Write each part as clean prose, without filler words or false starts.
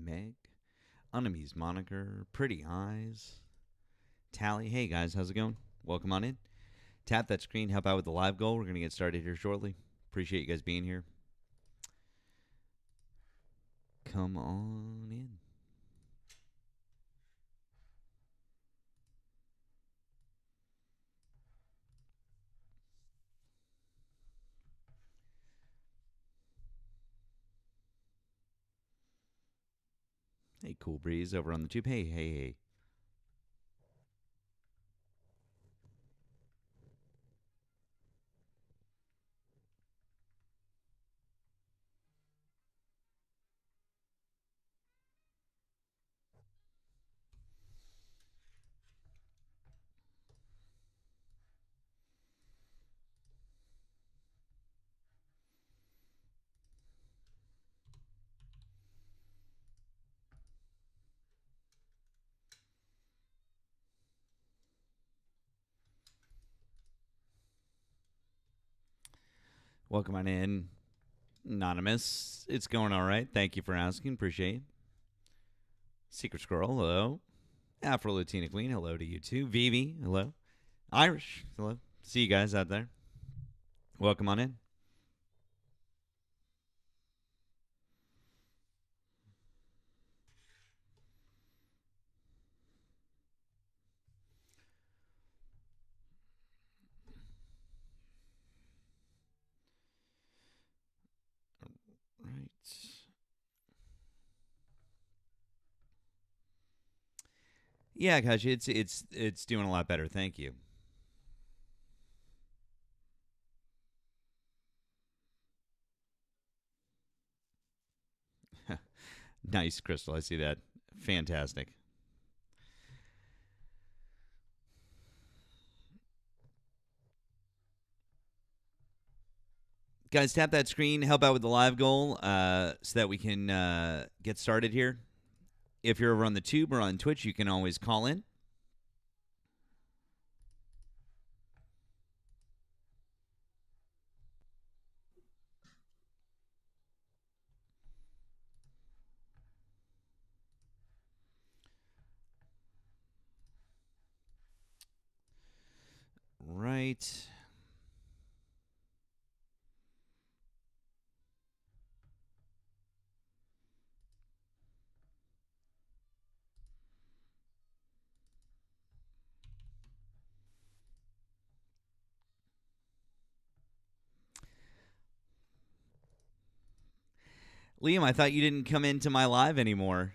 Meg, Unemies Moniker, Pretty Eyes, Tally. Hey guys, how's it going? Welcome on in. Tap that screen, help out with the live goal. We're going to get started here shortly. Appreciate you guys being here. Come on in. Hey, Cool Breeze over on the tube. Hey. Welcome on in. Anonymous. It's going all right. Thank you for asking. Appreciate it. Secret Squirrel, hello. Afro Latina Queen, hello to you too. Vivi, hello. Irish, hello. See you guys out there. Welcome on in. Right. Yeah, gosh, it's doing a lot better. Thank you. Nice, Crystal. I see that. Fantastic. Guys, tap that screen. Help out with the live goal so that we can get started here. If you're over on the tube or on Twitch, you can always call in. Right. Liam, I thought you didn't come into my live anymore.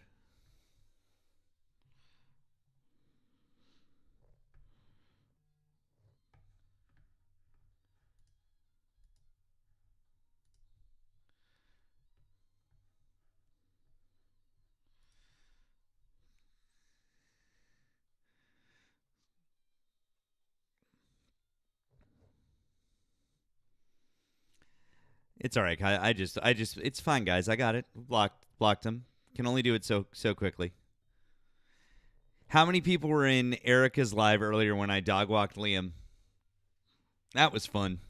It's all right. I just, it's fine, guys. I got it. Blocked him. Can only do it so quickly. How many people were in Erika's live earlier when I dog walked Liam? That was fun.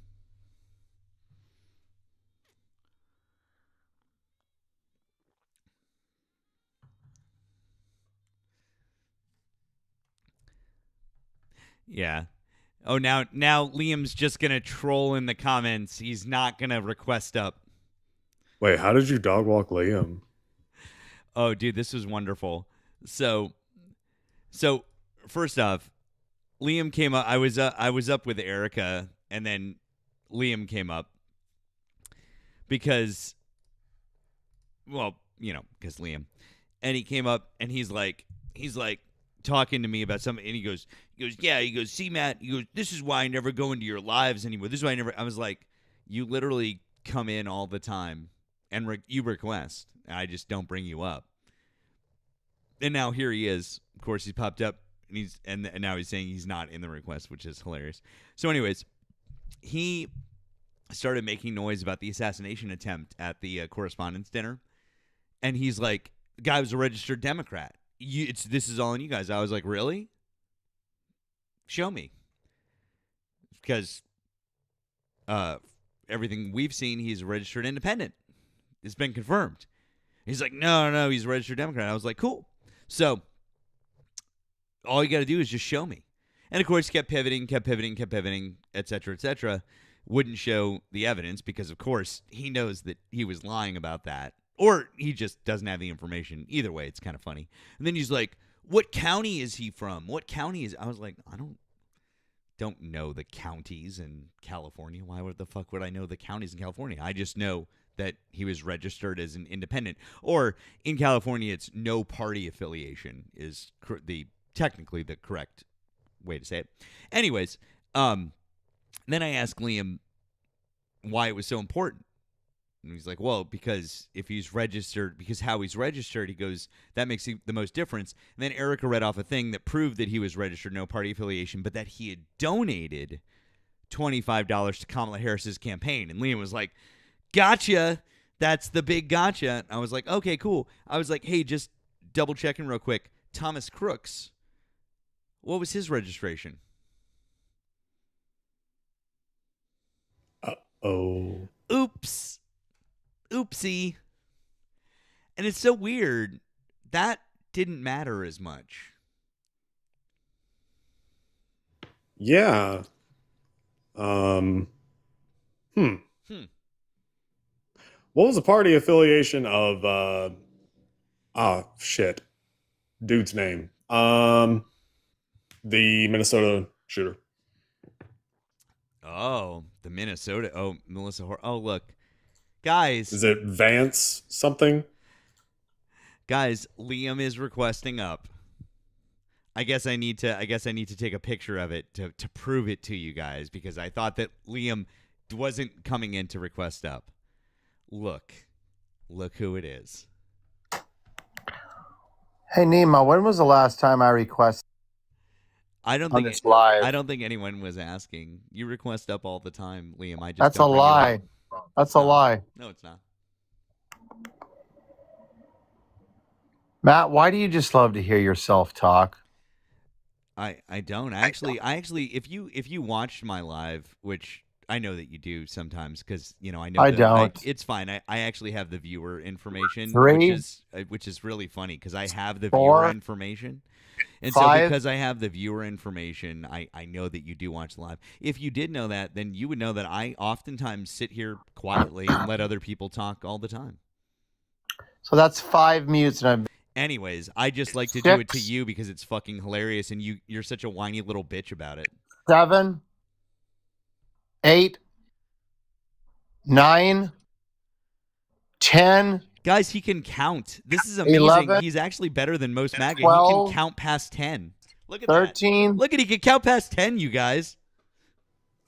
Yeah. Oh, now Liam's just gonna troll in the comments. He's not gonna request up. Wait, how did you dog walk Liam? Oh, dude, this was wonderful. So first off, Liam came up. I was up with Erika, and then Liam came up because, well, because Liam, and he came up and he's like talking to me about something, and he goes, see, Matt, he goes, this is why I never go into your lives anymore. This is why I never. I was like, you literally come in all the time and you request. I just don't bring you up. And now here he is. Of course, he's popped up, and and now he's saying he's not in the request, which is hilarious. So, anyways, he started making noise about the assassination attempt at the correspondence dinner, and he's like, "The guy was a registered Democrat. This is all on you guys." I was like, "Really? Show me," because uh, everything we've seen, he's a registered independent. It's been confirmed. He's like, no, he's a registered Democrat. I was like, cool. So all you got to do is just show me. And of course, kept pivoting, et cetera, wouldn't show the evidence because, of course, he knows that he was lying about that. Or he just doesn't have the information. Either way, it's kind of funny. And then he's like, what county is he from? What county is... I was like, I don't know the counties in California. Why the fuck would I know the counties in California? I just know that he was registered as an independent. Or in California, it's no party affiliation is technically the correct way to say it. Anyways, then I asked Liam why it was so important. And he's like, well, because if he's registered, because how he's registered, he goes, that makes the most difference. And then Erika read off a thing that proved that he was registered, no party affiliation, but that he had donated $25 to Kamala Harris's campaign. And Liam was like, gotcha. That's the big gotcha. I was like, okay, cool. I was like, hey, just double checking real quick. Thomas Crooks, what was his registration? Oh. Oops. Oopsie. And it's so weird. That didn't matter as much. Yeah. What was the party affiliation of shit. Dude's name. The Minnesota shooter. Oh, the Minnesota. Oh, Melissa. Oh, look. Guys. Is it Vance something? Guys, Liam is requesting up. I guess I need to take a picture of it to prove it to you guys because I thought that Liam wasn't coming in to request up. Look who it is. Hey Nemo, when was the last time I requested I don't on think this live? I don't think anyone was asking. You request up all the time, Liam. I just That's a don't bring you lie. up. That's a lie. No, it's not. Matt, why do you just love to hear yourself talk? I don't actually. If you watched my live, which I know that you do sometimes, because I know I that don't. it's fine. I actually have the viewer information, 3, which is really funny because I have the 4, viewer information, and 5. so because I have the viewer information, I know that you do watch live. If you did know that, then you would know that I oftentimes sit here quietly and let other people talk all the time. So that's 5 mutes, and I've Anyways, I just like to do it to 6, you because it's fucking hilarious, and you're such a whiny little bitch about it. 7, 8, 9, 10. Guys, he can count. This is amazing. 11, He's actually better than most MAGA. He 12, can count past 10. Look at 13. that. Look at he can count past 10, you guys.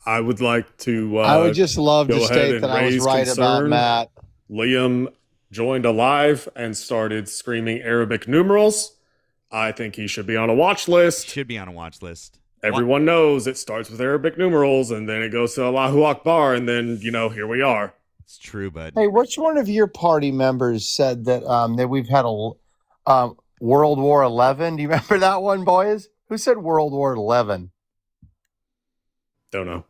I would like to I would just love to go ahead state and that I was raise right about concern. Matt. Liam joined a live and started screaming Arabic numerals. I think he should be on a watch list. Should be on a watch list. Everyone knows it starts with Arabic numerals and then it goes to Allahu Akbar and then, here we are. It's true, bud. Hey, which one of your party members said that that we've had a World War 11? Do you remember that one, boys? Who said World War 11? Don't know.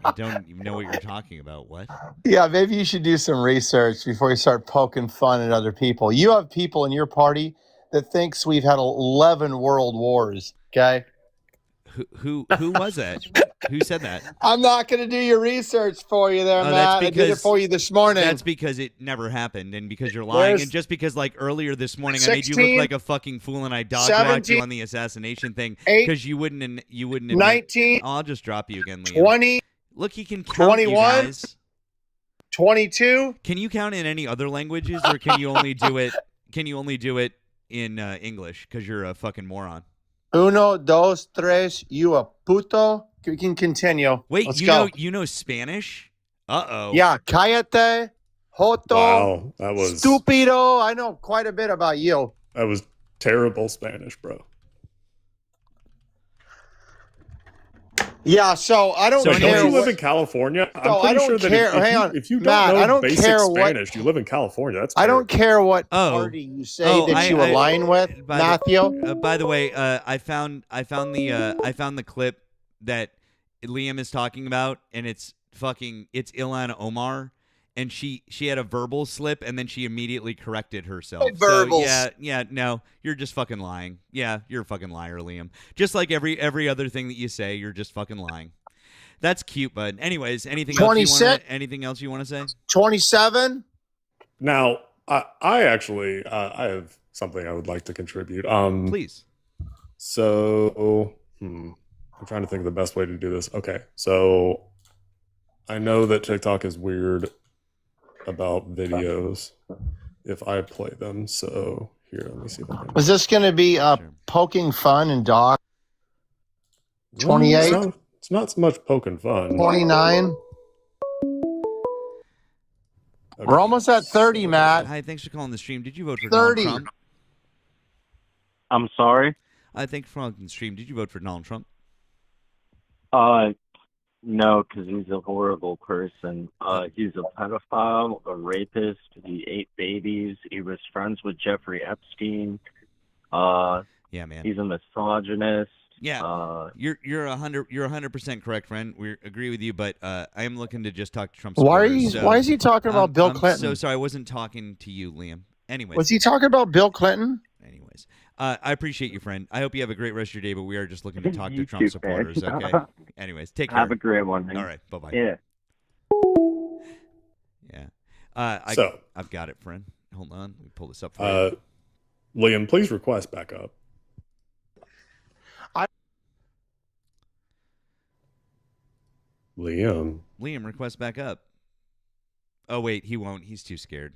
I don't even know what you're talking about. What? Yeah, maybe you should do some research before you start poking fun at other people. You have people in your party that thinks we've had 11 world wars, okay? Who was that? Who said that? I'm not going to do your research for you there, Matt. I did it for you this morning. That's because it never happened and because you're lying. And just because, earlier this morning, 16, I made you look like a fucking fool and I dog-walked you on the assassination thing because you wouldn't admit. 19. I'll just drop you again, Liam. 20. Look, he can count, 21. You guys. 22. Can you count in any other languages or can you only do it? Can you only do it in English because you're a fucking moron? Uno, dos, tres, you a puto. We can continue. Wait, Let's go. You know Spanish? Uh-oh. Yeah, cállate, joto, wow, that was stupido. I know quite a bit about you. That was terrible Spanish, bro. Yeah, so I don't care. Don't you live in California? I'm pretty sure that if you don't know basic Spanish, you live in California. That's terrible. I don't care what party you say that you align with, Matthew. By the way, I found the clip that Liam is talking about, and it's Ilhan Omar, and she had a verbal slip, and then she immediately corrected herself. Verbals. So no, you're just fucking lying. Yeah, you're a fucking liar, Liam. Just like every other thing that you say, you're just fucking lying. That's cute, bud. Anyways, anything else you want 26? to anything else you want to say? 27? Now, I actually I have something I would like to contribute. Please. So, I'm trying to think of the best way to do this. Okay, so I know that TikTok is weird about videos if I play them. So here, let me see if I can. Was this going to be Sure. poking fun and dog? No, 28? It's not so much poking fun. 29? Okay, We're almost at 30, so- Matt. Hi, thanks for calling the stream. Did you vote for 30. Donald Trump? I'm sorry. Thanks for calling the stream. Did you vote for Donald Trump? No, because he's a horrible person. He's a pedophile, a rapist. He ate babies. He was friends with Jeffrey Epstein. Yeah, man. He's a misogynist. Yeah, you're 100% correct, friend. We agree with you, but I am looking to just talk to Trump Why supporters. why is he talking about Bill I'm Clinton? so sorry, I wasn't talking to you, Liam. Anyways, Was he talking about Bill Clinton? I appreciate you, friend. I hope you have a great rest of your day, but we are just looking to talk to You Trump too, supporters. man. Okay. Anyways, take care. Have a great one. Man. All right, bye bye. Yeah. Yeah. So I've got it, friend. Hold on, let me pull this up for you. Liam, please request back up. Liam, Request back up. Oh wait, he won't. He's too scared.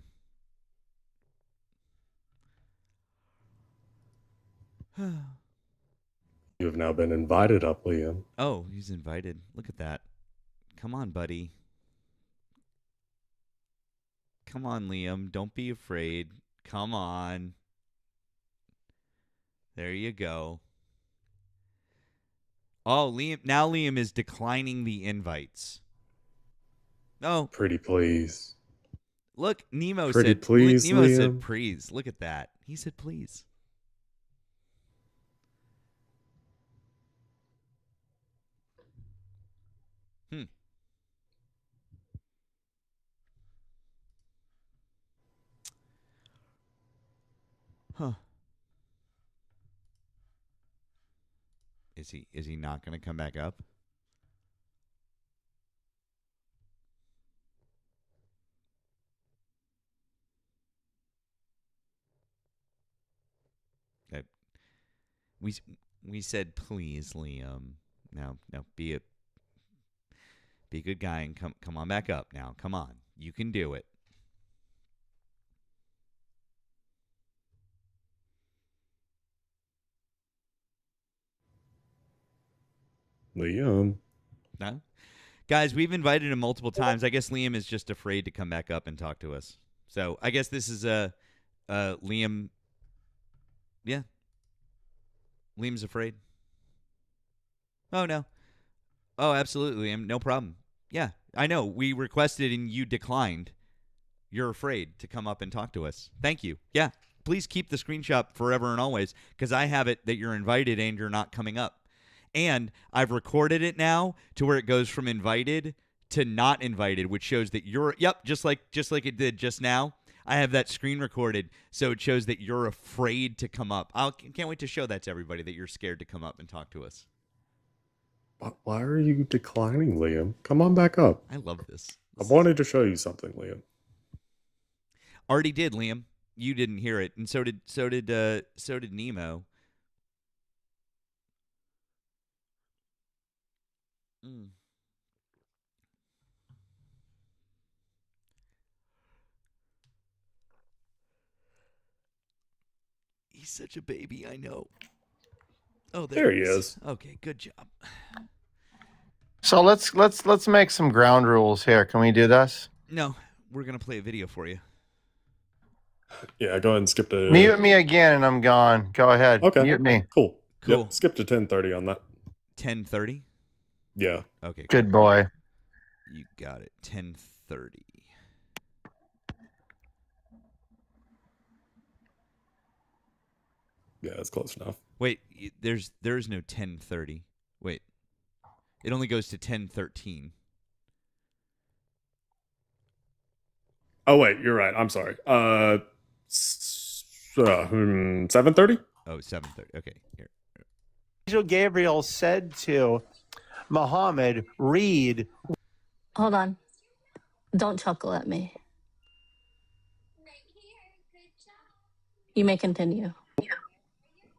you have now been invited up, Liam. Oh, he's invited. Look at that. Come on, buddy. Come on, Liam. Don't be afraid. Come on. There you go. Oh, Liam is declining the invites. Oh, Pretty please. look, Nemo Pretty said please, Nemo said Liam. please. Look at that. He said please. Huh. Is he not going to come back up? Okay. We said please, Liam. No, be a good guy and come on back up now. Come on. You can do it. Liam. No? Guys, we've invited him multiple times. I guess Liam is just afraid to come back up and talk to us. So I guess this is Liam. Yeah. Liam's afraid. Oh, no. Oh, absolutely, Liam. No problem. Yeah, I know. We requested and you declined. You're afraid to come up and talk to us. Thank you. Yeah. Please keep the screenshot forever and always because I have it that you're invited and you're not coming up. And I've recorded it now to where it goes from invited to not invited, which shows that you're just like it did just now. I have that screen recorded, so it shows that you're afraid to come up. I can't wait to show that to everybody that you're scared to come up and talk to us. Why are you declining, Liam? Come on back up. I love this. I wanted to show you something, Liam. Already did, Liam. You didn't hear it, and so did Nemo. He's such a baby, I know. Oh, There he is. Okay, good job. So let's make some ground rules here. Can we do this? No, we're gonna play a video for you. Yeah, go ahead and skip to... Mute me again and I'm gone. Go ahead. Okay. Mute me. Cool. Cool. Yep, skip to 10:30 on that. 10:30. Yeah. Okay. Good cool. boy. You got it. 10:30. Yeah, that's close enough. Wait, there is no 10:30. Wait, it only goes to 10:13. Oh wait, you're right. I'm sorry. 7:30. Oh, 7:30. Okay, here. Angel Gabriel said to Muhammad, read. Hold on. Don't chuckle at me. You may continue.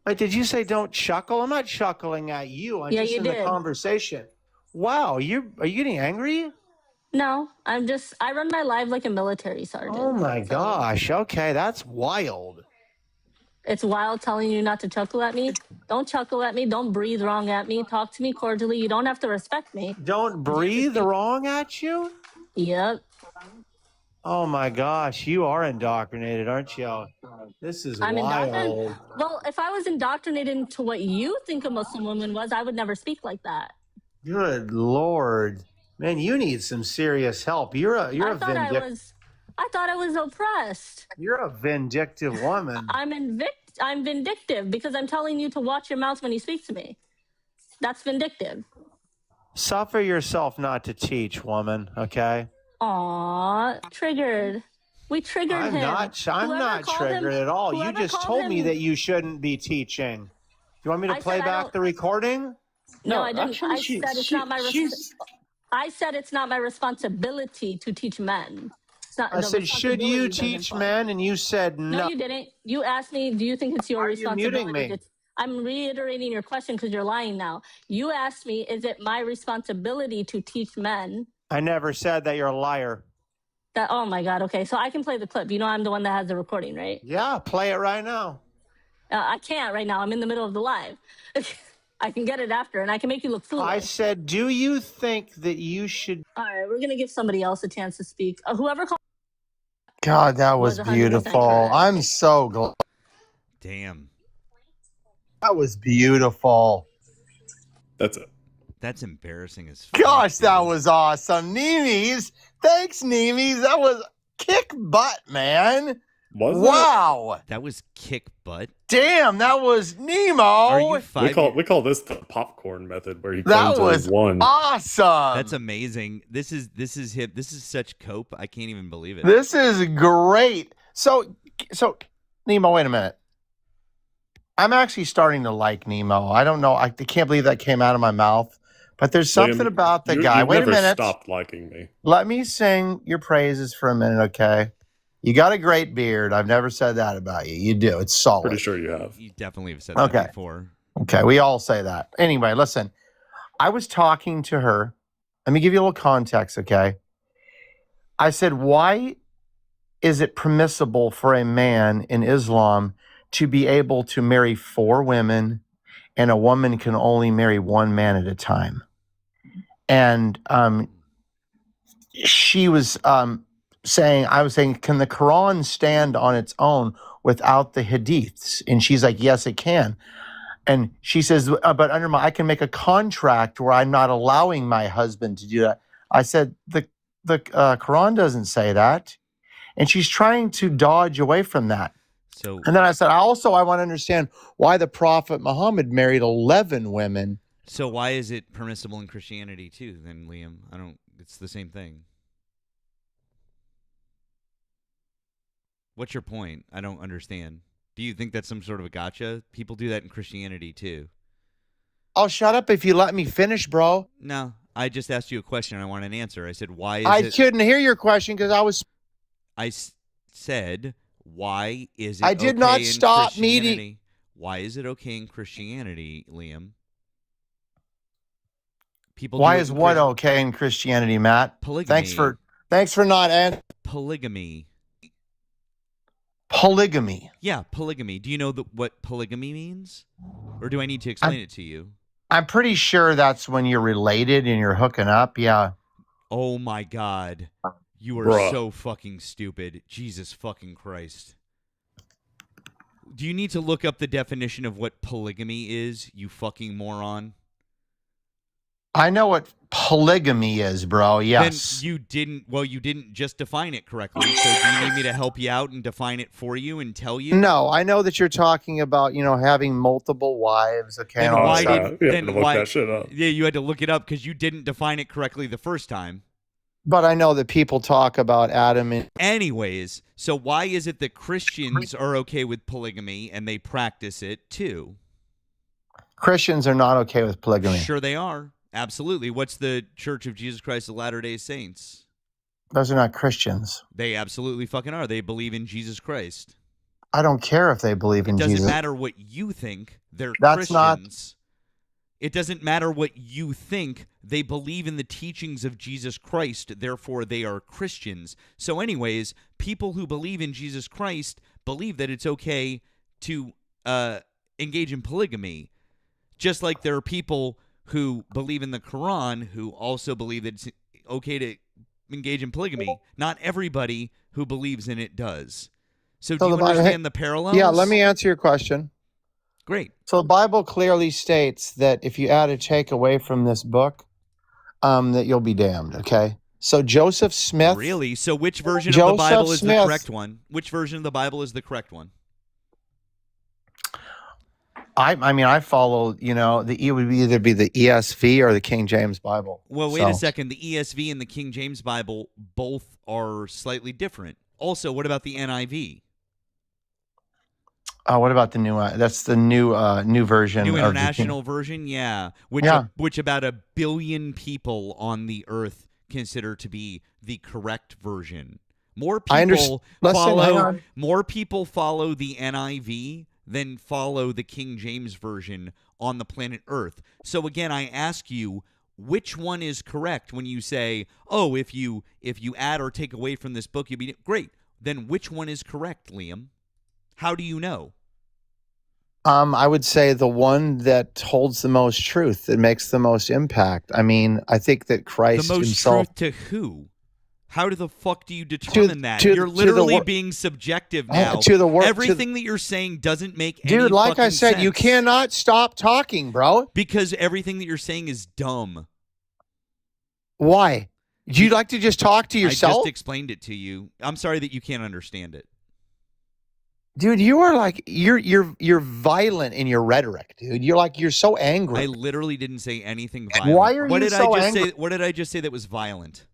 Wait, did you say don't chuckle? I'm not chuckling at you. I'm Yeah, just you in did. the conversation. Wow, are you getting angry? No, I run my life like a military sergeant. Oh my so gosh. Okay, that's wild. It's wild telling you not to chuckle at me. Don't chuckle at me. Don't breathe wrong at me. Talk to me cordially. You don't have to respect me. Don't breathe wrong at you? Yep. Oh my gosh, you are indoctrinated, aren't you? This is I'm wild. indoctrinated. Well, if I was indoctrinated into what you think a Muslim woman was, I would never speak like that. Good Lord. Man, you need some serious help. You're a I thought I was oppressed. You're a vindictive woman. I'm vindictive because I'm telling you to watch your mouth when you speak to me. That's vindictive. Suffer yourself not to teach, woman, okay? Aw, triggered. We triggered him. I'm not triggered at all. You just told me that you shouldn't be teaching. You want me to play back the recording? No, I didn't. I said it's not my I said it's not my responsibility to teach men. I said, should you teach men? And you said no. No, you didn't. You asked me, do you think it's your responsibility? Are you muting me? I'm reiterating your question because you're lying now. You asked me, is it my responsibility to teach men? I never said that. You're a liar. Oh my God. Okay. So I can play the clip. You know, I'm the one that has the recording, right? Yeah. Play it right now. I can't right now. I'm in the middle of the live. I can get it after and I can make you look foolish. I said, do you think that you should? All right. We're going to give somebody else a chance to speak. Whoever called. God, that was beautiful. I'm so glad. Damn. That was beautiful. That's it. That's embarrassing as fuck. Gosh, that was awesome. Nemes. Thanks, Nemes. That was kick butt, man. Wow. That was kick butt. Damn, that was Nemo. Are you we call this the popcorn method, where he that was won. Awesome. That's amazing. This is hip. This is such cope. I can't even believe it. This is great. So Nemo, wait a minute. I'm actually starting to like Nemo. I don't know. I can't believe that came out of my mouth. But there's something about the guy. Wait a minute. Stopped liking me. Let me sing your praises for a minute, okay? You got a great beard. I've never said that about you. You do. It's solid. Pretty sure you have. You definitely have said that before. Okay, we all say that. Anyway, listen. I was talking to her. Let me give you a little context, okay? I said, why is it permissible for a man in Islam to be able to marry 4 women and a woman can only marry 1 man at a time? And she was saying, I was saying, can the Quran stand on its own without the hadiths? And she's like, yes, it can. And she says, but I can make a contract where I'm not allowing my husband to do that. I said, the Quran doesn't say that. And she's trying to dodge away from that. And then I said, I want to understand why the Prophet Muhammad married 11 women. So why is it permissible in Christianity too, then, Liam? It's the same thing. What's your point? I don't understand. Do you think that's some sort of a gotcha? People do that in Christianity too. I'll shut up if you let me finish, bro. No, I just asked you a question. I want an answer. I said, why is I couldn't hear your question because I said, why is it I did not stop meeting. Why is it okay in Christianity, Liam? Why is what okay in Christianity, Matt? Polygamy. Thanks for not answering. Polygamy. Polygamy. Yeah, polygamy. Do you know what polygamy means? Or do I need to explain it to you? I'm pretty sure that's when you're related and you're hooking up. Yeah. Oh my God. You are so fucking stupid. Jesus fucking Christ. Do you need to look up the definition of what polygamy is, you fucking moron? I know what polygamy is, bro. Yes. Then you didn't just define it correctly. So do you need me to help you out and define it for you and tell you? No, I know that you're talking about, having multiple wives. Okay. Then why look that shit up. Yeah, you had to look it up because you didn't define it correctly the first time. But I know that people talk about Adam and Anyways, so why is it that Christians are okay with polygamy and they practice it too? Christians are not okay with polygamy. Sure they are. Absolutely. What's the Church of Jesus Christ of Latter-day Saints? Those are not Christians. They absolutely fucking are. They believe in Jesus Christ. I don't care if they believe It in doesn't Jesus. matter what you think. They're That's not- Christians. It doesn't matter what you think. They believe in the teachings of Jesus Christ. Therefore, they are Christians. So anyways, people who believe in Jesus Christ believe that it's okay to engage in polygamy. Just like there are people who believe in the Quran who also believe that it's okay to engage in polygamy. Not everybody who believes in it does. So do you understand the parallels? Yeah, let me answer your question. Great. So the Bible clearly states that if you add or take away from this book, that you'll be damned. Okay. So Joseph Smith. Really? So which version of the Joseph Bible is the Smith- correct one? Which version of the Bible is the correct one? I follow. It would either be the ESV or the King James Bible. Well, wait a second. The ESV and the King James Bible both are slightly different. Also, what about the NIV? What about the new? That's the new version. New of the international version, yeah. Which about 1 billion people on the earth consider to be the correct version. More people follow the NIV than follow the King James version on the planet Earth. So again, I ask you, which one is correct when you say, "Oh, if you add or take away from this book, you'd be great." Then which one is correct, Liam? How do you know? I would say the one that holds the most truth, that makes the most impact. I mean, I think that Christ The most himself. truth to who? How the fuck do you determine that? You're to the literally wor- being subjective now. to the wor- Everything that you're saying doesn't make any Dude, like I fucking said, you sense. cannot stop talking, bro. Because everything that you're saying is dumb. Why? Do you like to just talk to I yourself? just explained it to you. I'm sorry that you can't understand it. Dude, you are like you're violent in your rhetoric, dude. You're so angry. I literally didn't say anything violent. Why are what you did so I just angry? say? What did I just say that was violent?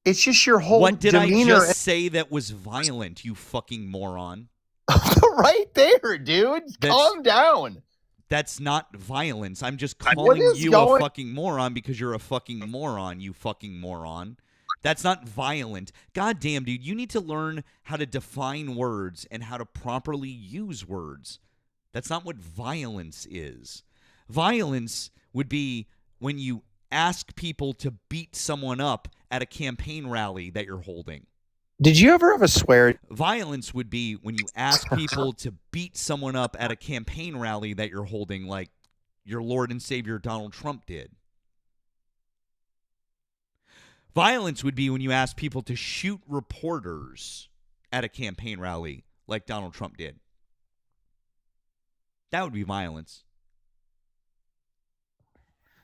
It's just your whole What did demeanor. I just say that was violent, you fucking moron? Right there, dude. Calm down. That's not violence. I'm just What calling is you going- a fucking moron because you're a fucking moron, you fucking moron. That's not violent. God damn, dude, you need to learn how to define words and how to properly use words. That's not what violence is. Violence would be when you ask people to beat someone up at a campaign rally that you're holding. Did you ever have a swear? Violence would be when you ask people to beat someone up at a campaign rally that you're holding, like your Lord and Savior Donald Trump did. Violence would be when you ask people to shoot reporters at a campaign rally like Donald Trump did. That would be violence.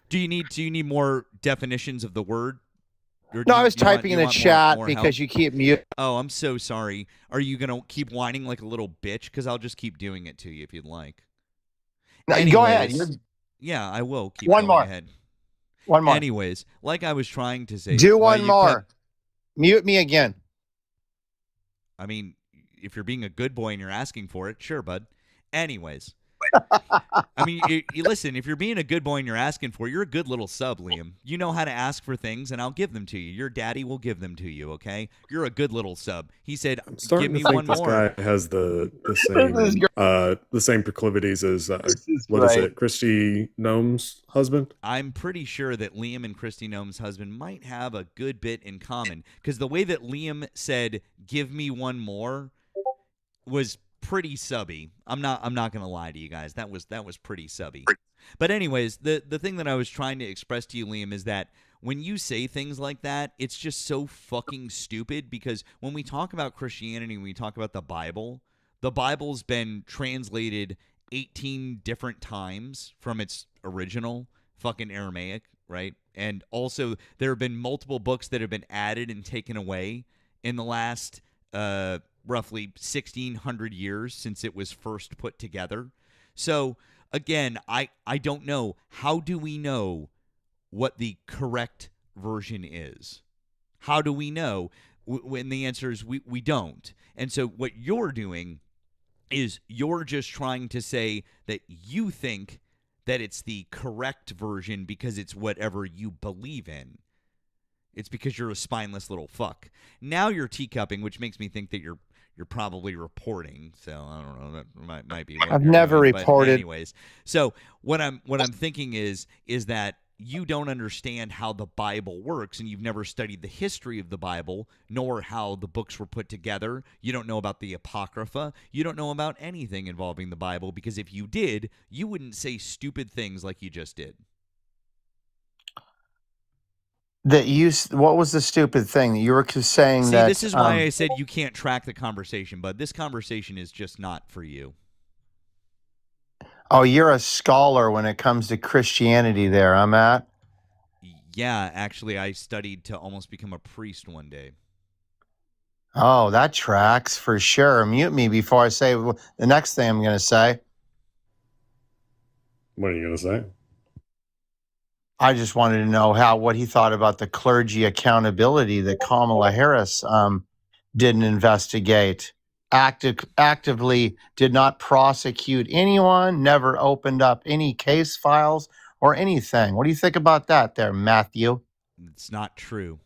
Do you need more definitions of the word? Or do No, I you- was you want- typing you in the want chat more because help? you keep mute. Oh, I'm so sorry. Are you going to keep whining like a little bitch? Because I'll just keep doing it to you if you'd like. No, go ahead. Anyways, yeah, I will keep One going more. ahead. One more. Anyways, like I was trying to say. Do why one you more. kept- Mute me again. I mean, if you're being a good boy and you're asking for it, sure, bud. Anyways. I mean, you listen, if you're being a good boy and you're asking for it, you're a good little sub, Liam. You know how to ask for things, and I'll give them to you. Your daddy will give them to you, okay? You're a good little sub. He said, I'm starting give me to think one this more. guy has the same proclivities as is what is great. it? Christy Gnome's husband. I'm pretty sure that Liam and Christy Gnome's husband might have a good bit in common, because the way that Liam said, give me one more, was pretty subby. I'm not gonna lie to you guys. That was pretty subby. But anyways, the thing that I was trying to express to you, Liam, is that when you say things like that, it's just so fucking stupid, because when we talk about Christianity, when we talk about the Bible's been translated 18 different times from its original fucking Aramaic, right? And also there have been multiple books that have been added and taken away in the last roughly 1,600 years since it was first put together. So again, I don't know. How do we know what the correct version is? How do we know? When the answer is we don't. And so what you're doing is you're just trying to say that you think that it's the correct version because it's whatever you believe in. It's because you're a spineless little fuck. Now you're teacupping, which makes me think that you're probably reporting. So I don't know. That might be. What I've you're never doing. reported. But anyways, so what I'm thinking is that you don't understand how the Bible works, and you've never studied the history of the Bible, nor how the books were put together. You don't know about the Apocrypha. You don't know about anything involving the Bible, because if you did, you wouldn't say stupid things like you just did. What was the stupid thing that you were saying? See, that this is why I said you can't track the conversation, but this conversation is just not for you. Oh, you're a scholar when it comes to Christianity there, huh, Matt? Yeah, actually, I studied to almost become a priest one day. Oh, that tracks for sure. Mute me before I say the next thing I'm going to say. What are you going to say? I just wanted to know what he thought about the clergy accountability that Kamala Harris didn't investigate. Actively did not prosecute anyone, never opened up any case files or anything. What do you think about that there, Matthew? It's not true.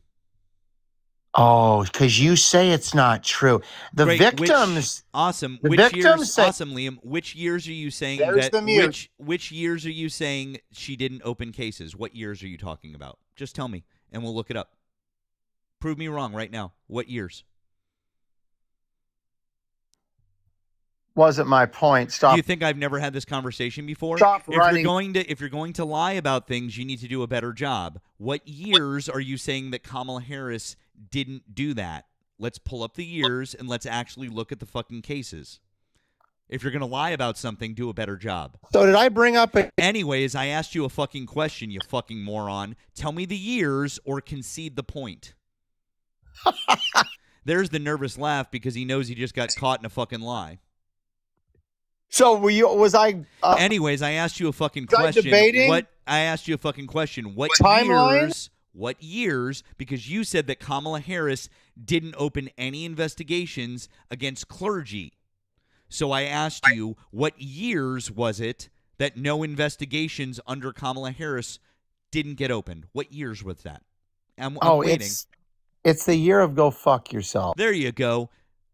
Oh, because you say it's not true. The Great. victims. Awesome. The Which victims years? say, Awesome, Liam. Which years are you saying There's that? the mute. Which years are you saying she didn't open cases? What years are you talking about? Just tell me, and we'll look it up. Prove me wrong right now. What years? Wasn't my point. Do Stop. you think I've never had this conversation before? Stop If running. you're going to lie about things, you need to do a better job. What years are you saying that Kamala Harris didn't do that? Let's pull up the years and let's actually look at the fucking cases. If you're going to lie about something, do a better job. So did I bring up a Anyways, I asked you a fucking question, you fucking moron. Tell me the years or concede the point. There's the nervous laugh because he knows he just got caught in a fucking lie. So was I Anyways, I asked you a fucking was I question. debating? I asked you a fucking question. What Timeline? years? What years? Because you said that Kamala Harris didn't open any investigations against clergy. So I asked you, what years was it that no investigations under Kamala Harris didn't get opened? What years was that? I'm waiting. It's the year of go fuck yourself. There you go.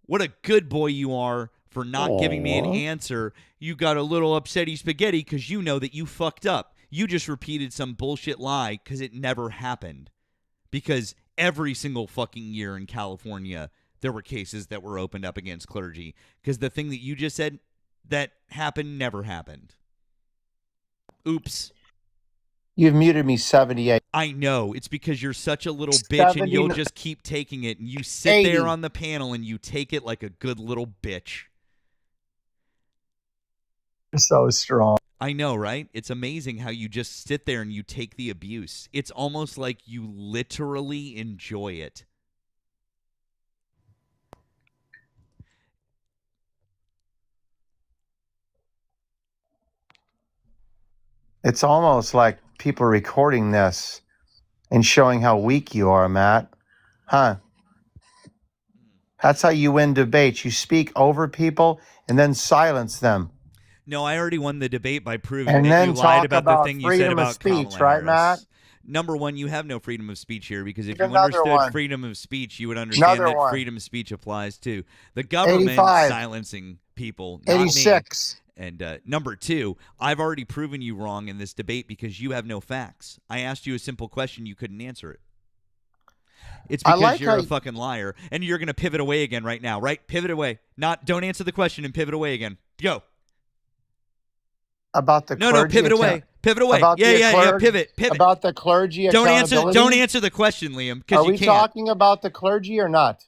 What a good boy you are for not giving me an Aw. answer. You got a little upsetty spaghetti because you know that you fucked up. You just repeated some bullshit lie because it never happened. Because every single fucking year in California, there were cases that were opened up against clergy. Because the thing that you just said that happened never happened. Oops. You've muted me 78. I know. It's because you're such a little bitch and you'll 79 just keep taking it. And you sit 80. there on the panel and you take it like a good little bitch. So strong. I know, right? It's amazing how you just sit there and you take the abuse. It's almost like you literally enjoy it. It's almost like people recording this and showing how weak you are, Matt. Huh? That's how you win debates. You speak over people and then silence them. No, I already won the debate by proving And that then you lied talk about the about thing you said freedom of about speech, Kamala right, Harris. Matt? Number one, you have no freedom of speech here because if you Another understood one. freedom of speech, you would understand Another that one. freedom of speech applies too. The government 85. silencing people, not me. 86. And number two, I've already proven you wrong in this debate because you have no facts. I asked you a simple question, you couldn't answer it. It's I because like you're how a fucking liar, and you're gonna pivot away again right now, right? Pivot away. Don't answer the question and pivot away again. Go. About the No, clergy. pivot away. Pivot away. About the Yeah. clergy- Pivot. About the clergy Don't accountability. answer the question, Liam, Are because you we can't. talking about the clergy or not?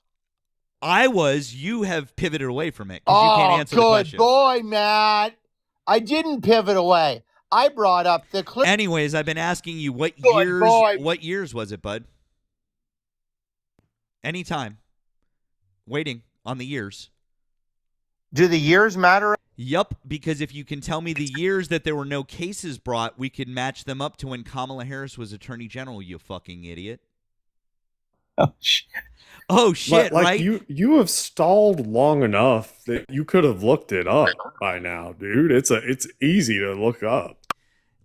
You have pivoted away from it because you can't answer the good question. boy, Matt. I didn't pivot away. I brought up the clergy. Anyways, I've been asking you what Good years. boy. What years was it, bud? Anytime. Waiting on the years. Do the years matter? Yup, because if you can tell me the years that there were no cases brought, we could match them up to when Kamala Harris was Attorney General, you fucking idiot. Oh, shit. Oh, shit, like right? you have stalled long enough that you could have looked it up by now, dude. It's easy to look up.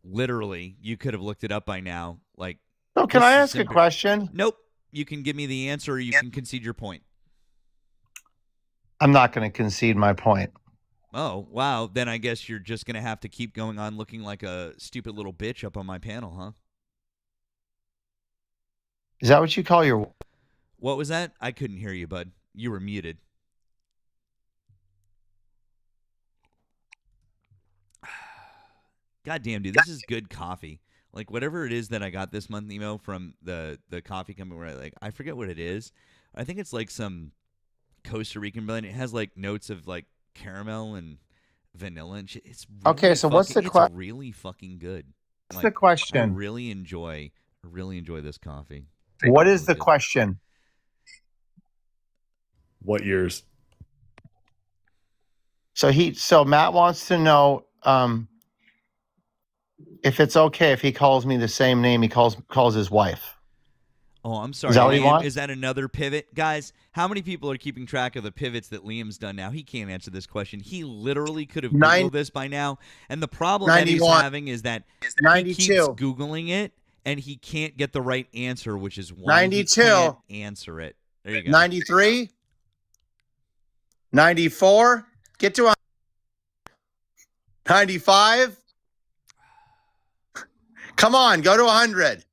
Literally, you could have looked it up by now. Like, So can this I is ask a question? Nope. You can give me the answer or you can concede your point. I'm not going to concede my point. Oh, wow. Then I guess you're just going to have to keep going on looking like a stupid little bitch up on my panel, huh? Is that what you call your... What was that? I couldn't hear you, bud. You were muted. God damn, dude. This is good coffee. Like, whatever it is that I got this month, Nemo, from the coffee company where I forget what it is. I think it's like some Costa Rican blend. It has like notes of like caramel and vanilla and shit. It's really Okay, so what's the It's question? really fucking good. What's the question? I really enjoy this coffee. What is Really the good. question? What years? So Matt wants to know if it's okay if he calls me the same name he calls his wife. Oh, I'm sorry. that what he Liam, wants? is that another pivot? Guys, how many people are keeping track of the pivots that Liam's done now? He can't answer this question. He literally could have Googled this by now. And the problem that he's 91. having is that he 92. keeps Googling it and he can't get the right answer, which is why 92. he can't answer it. There you go. 93, 94, get to 95. Come on, go to 100.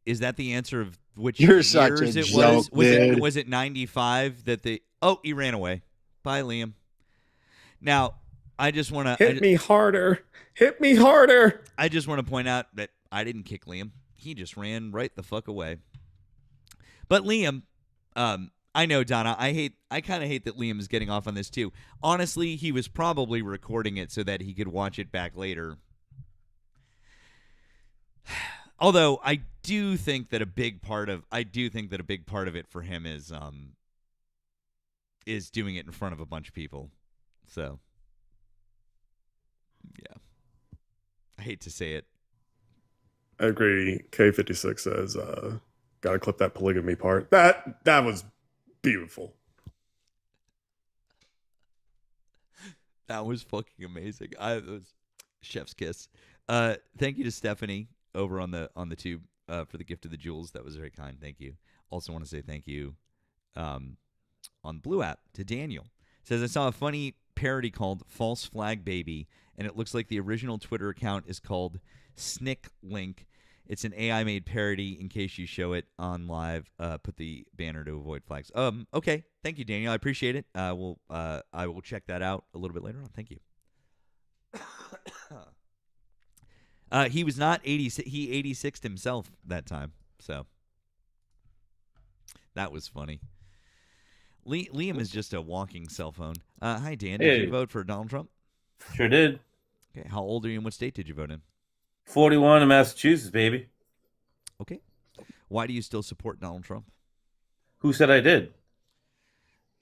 Is that the answer of which You're years such a it joke, was? dude. Was it 95 that they? Oh, he ran away. Bye, Liam. Now, I just want to Hit me harder. Hit me harder. I just want to point out that I didn't kick Liam. He just ran right the fuck away. But Liam, I know, Donna, I kind of hate that Liam is getting off on this too. Honestly, he was probably recording it so that he could watch it back later. Although I do think that a big part of it for him is doing it in front of a bunch of people. So, yeah. I hate to say it. I agree. K56 says, gotta clip that polygamy part. That was beautiful. That was fucking amazing. It was chef's kiss. Thank you to Stephanie over on the tube for the gift of the jewels. That was very kind. Thank you. Also want to say thank you on the Blue app to Daniel. Says I saw a funny parody called False Flag Baby, and it looks like the original Twitter account is called Snick Link. It's an AI-made parody. In case you show it on live, put the banner to avoid flags. Okay. Thank you, Daniel. I appreciate it. I will check that out a little bit later on. Thank you. He was not 86. He 86'd himself that time. So that was funny. Liam is just a walking cell phone. Hi, Dan. Did you vote for Donald Trump? Sure did. Okay. How old are you and what state did you vote in? 41 in Massachusetts, baby. Okay. Why do you still support Donald Trump? Who said I did?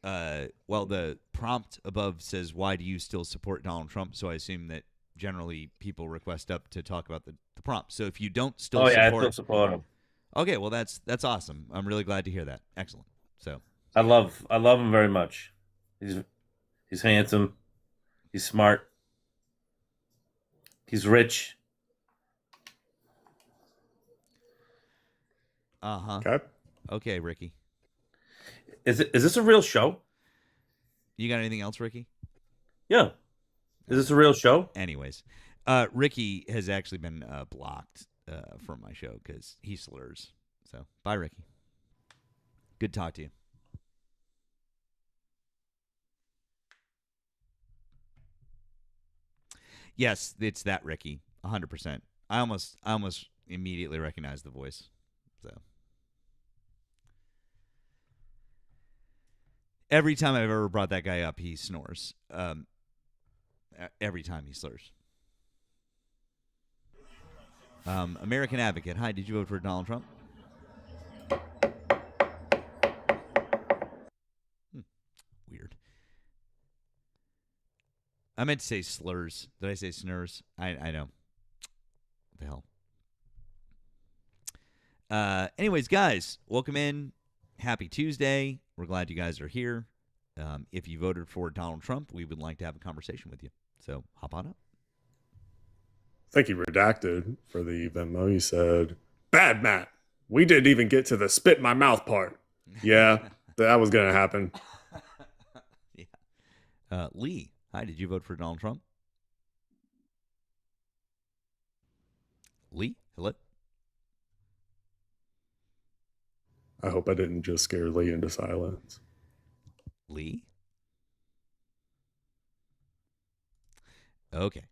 Well, the prompt above says, why do you still support Donald Trump? So I assume that generally people request up to talk about the prompt. So if you don't still support... I still support him. Okay, well, that's awesome. I'm really glad to hear that. Excellent. So I love him very much. He's handsome. He's smart. He's rich. Uh-huh. Okay. Okay, Ricky. Is this a real show? You got anything else, Ricky? Yeah. Is this a real show? Anyways, Ricky has actually been blocked from my show because he slurs. So, bye, Ricky. Good talk to you. Yes, it's that Ricky, 100%. I almost immediately recognized the voice. So every time I've ever brought that guy up, he snores. Every time he slurs. American Advocate. Hi, did you vote for Donald Trump? I meant to say slurs. Did I say snurs? I know. What the hell? Anyways, guys, welcome in. Happy Tuesday. We're glad you guys are here. If you voted for Donald Trump, we would like to have a conversation with you. So hop on up. Thank you, Redacted, for the Venmo. You said, "Bad Matt. We didn't even get to the spit in my mouth part." Yeah, that was going to happen. Yeah. Lee, hi. Did you vote for Donald Trump? Lee, hello. I hope I didn't just scare Lee into silence. Lee? Okay.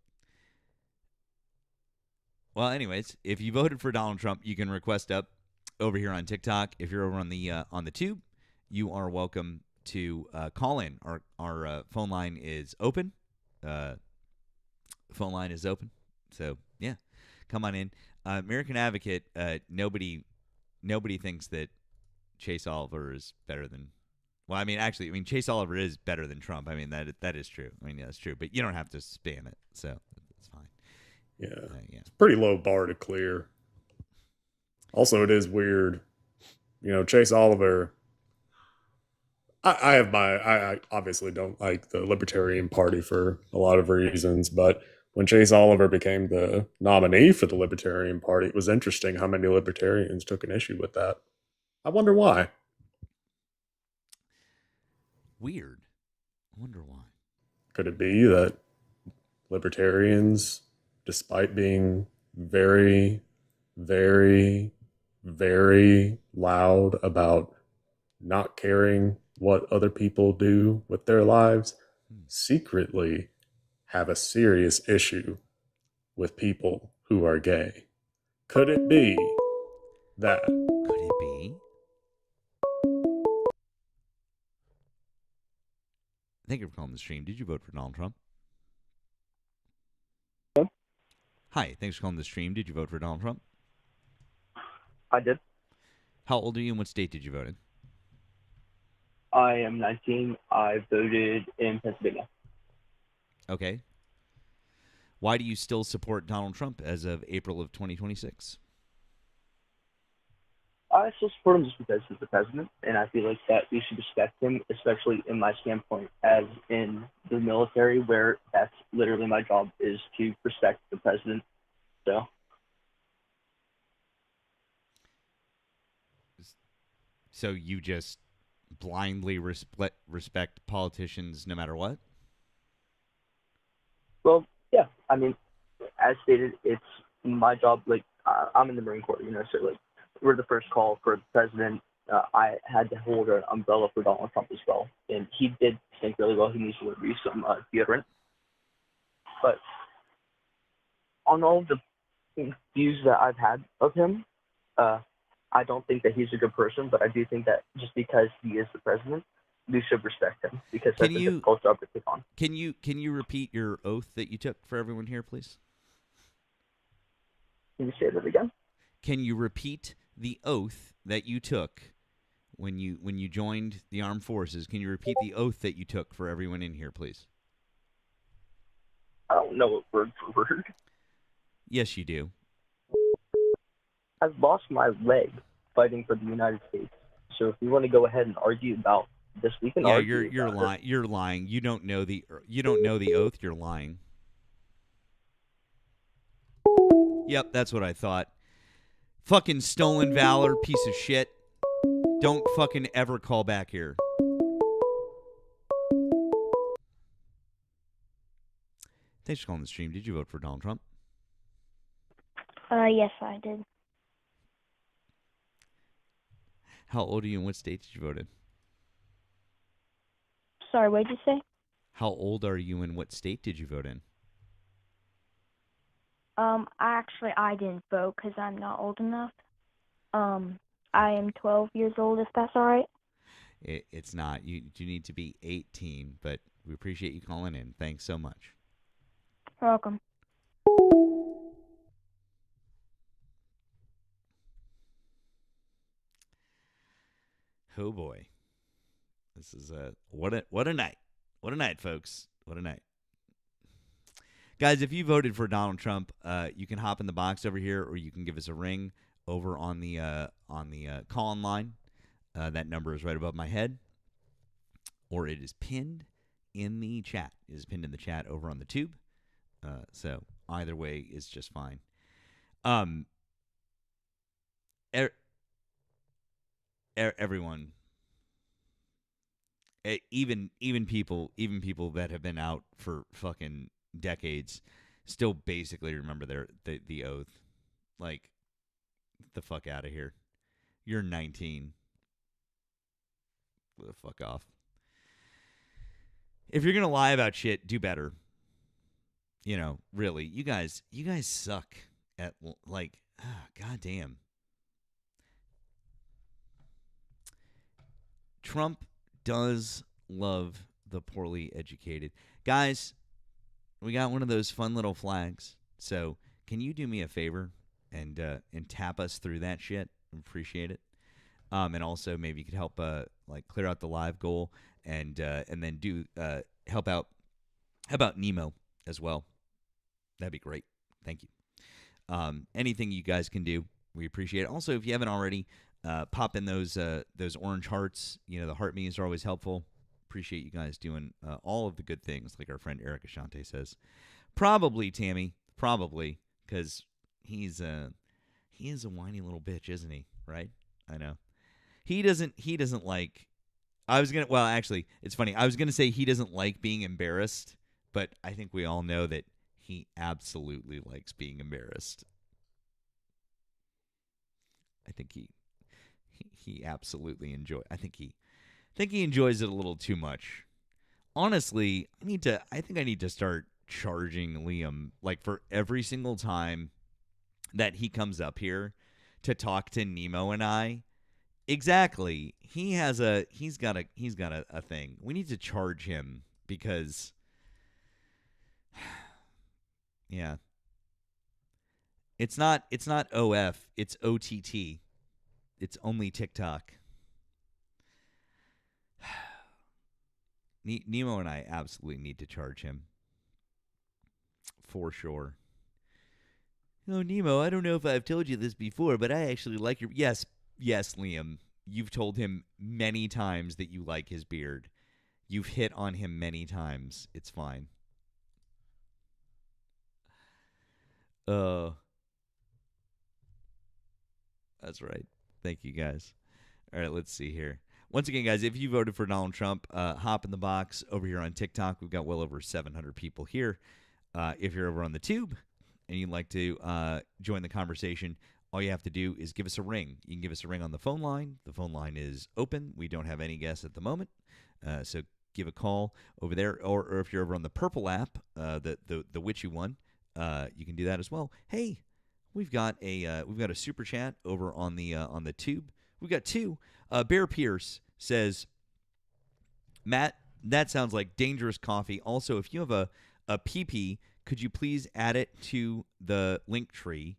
Well, anyways, if you voted for Donald Trump, you can request up over here on TikTok. If you're over on the tube, you are welcome to call in. Our phone line is open. Phone line is open. So yeah, come on in. American Advocate. Nobody thinks that Chase Oliver is better than. Well, I mean, Chase Oliver is better than Trump. I mean, that is true. I mean, yeah, that's true. But you don't have to spam it, so it's fine. Yeah. Yeah. It's a pretty low bar to clear. Also, it is weird. Chase Oliver. I obviously don't like the Libertarian Party for a lot of reasons, but when Chase Oliver became the nominee for the Libertarian Party, it was interesting how many libertarians took an issue with that. I wonder why. Weird. I wonder why. Could it be that libertarians, despite being very, very, very loud about not caring what other people do with their lives, secretly have a serious issue with people who are gay? Could it be that? Could it be? Thank you for calling the stream. Did you vote for Donald Trump? Yeah. Hi, thanks for calling the stream. Did you vote for Donald Trump? I did. How old are you and what state did you vote in? I am 19. I voted in Pennsylvania. Okay. Why do you still support Donald Trump as of April of 2026? I still support him just because he's the president, and I feel like that we should respect him, especially in my standpoint as in the military, where that's literally my job, is to respect the president. So you just blindly respect politicians no matter what? Well, yeah. I mean, as stated, it's my job. Like, I'm in the Marine Corps, so like we're the first call for the president. I had to hold an umbrella for Donald Trump as well, and he did think really well. He needs to use some deodorant. But on all the views that I've had of him, I don't think that he's a good person, but I do think that just because he is the president, we should respect him because that's a difficult job to take on. Can you repeat your oath that you took for everyone here, please? Can you say that again? Can you repeat the oath that you took when you joined the armed forces? Can you repeat the oath that you took for everyone in here, please? I don't know it word for word. Yes, you do. I've lost my leg fighting for the United States. So if you want to go ahead and argue about this, we can argue. Yeah, you're lying. You're lying. You don't know the oath. You're lying. Yep, that's what I thought. Fucking stolen valor, piece of shit. Don't fucking ever call back here. Thanks for calling the stream. Did you vote for Donald Trump? Yes, I did. How old are you and what state did you vote in? Sorry, what did you say? How old are you and what state did you vote in? I didn't vote because I'm not old enough. I am 12 years old, if that's all right. It's not. You need to be 18, but we appreciate you calling in. Thanks so much. You're welcome. Oh boy, this is what a night. What a night, folks. What a night. Guys, if you voted for Donald Trump, you can hop in the box over here, or you can give us a ring over on the call-in line. That number is right above my head, or it is pinned in the chat. It is pinned in the chat over on the tube. So either way is just fine. Everyone, even people that have been out for fucking decades, still basically remember the oath. Like, get the fuck out of here. You're 19. Get the fuck off. If you're gonna lie about shit, do better. You know, really, you guys suck at, like, goddamn. Trump does love the poorly educated. Guys, we got one of those fun little flags. So can you do me a favor and tap us through that shit? Appreciate it. And also maybe you could help like clear out the live goal and then do help out. How about Nemo as well? That'd be great. Thank you. Anything you guys can do, we appreciate it. Also, if you haven't already, pop in those orange hearts. You know, the heart memes are always helpful. Appreciate you guys doing all of the good things, like our friend Erika Shante says. Probably, Tammy. Probably, because he is a whiny little bitch, isn't he? Right? I know. He doesn't like. Well, actually, it's funny. I was gonna say he doesn't like being embarrassed, but I think we all know that he absolutely likes being embarrassed. I think he absolutely enjoys. I think he enjoys it a little too much. Honestly, I think I need to start charging Liam, like, for every single time that he comes up here to talk to Nemo and I. Exactly. He's got a thing. We need to charge him because yeah. It's not OF, it's OTT. It's only TikTok. Nemo and I absolutely need to charge him. For sure. Oh, Nemo, I don't know if I've told you this before, but I actually like your... Yes, Liam. You've told him many times that you like his beard. You've hit on him many times. It's fine. That's right. Thank you, guys. All right, let's see here. Once again, guys, if you voted for Donald Trump, hop in the box over here on TikTok. We've got well over 700 people here. If you're over on the tube and you'd like to join the conversation, all you have to do is give us a ring. You can give us a ring on the phone line. The phone line is open. We don't have any guests at the moment. So give a call over there. Or if you're over on the purple app, the witchy one, you can do that as well. Hey, we've got a super chat over on the tube. We've got two. Bear Pierce says, Matt, that sounds like dangerous coffee. Also, if you have a PP, could you please add it to the link tree?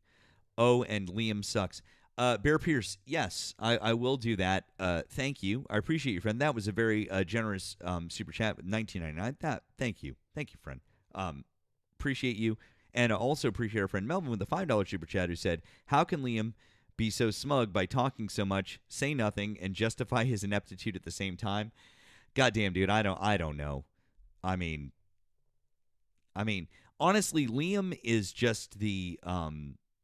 Oh, and Liam sucks. Bear Pierce, yes, I will do that. Thank you. I appreciate you, friend. That was a very generous super chat with $19.99. Thank you, friend. Appreciate you, and also appreciate our friend Melvin with the $5 super chat, who said, "How can Liam be so smug by talking so much, say nothing, and justify his ineptitude at the same time?" Goddamn, dude, I don't know. I mean, honestly, Liam is just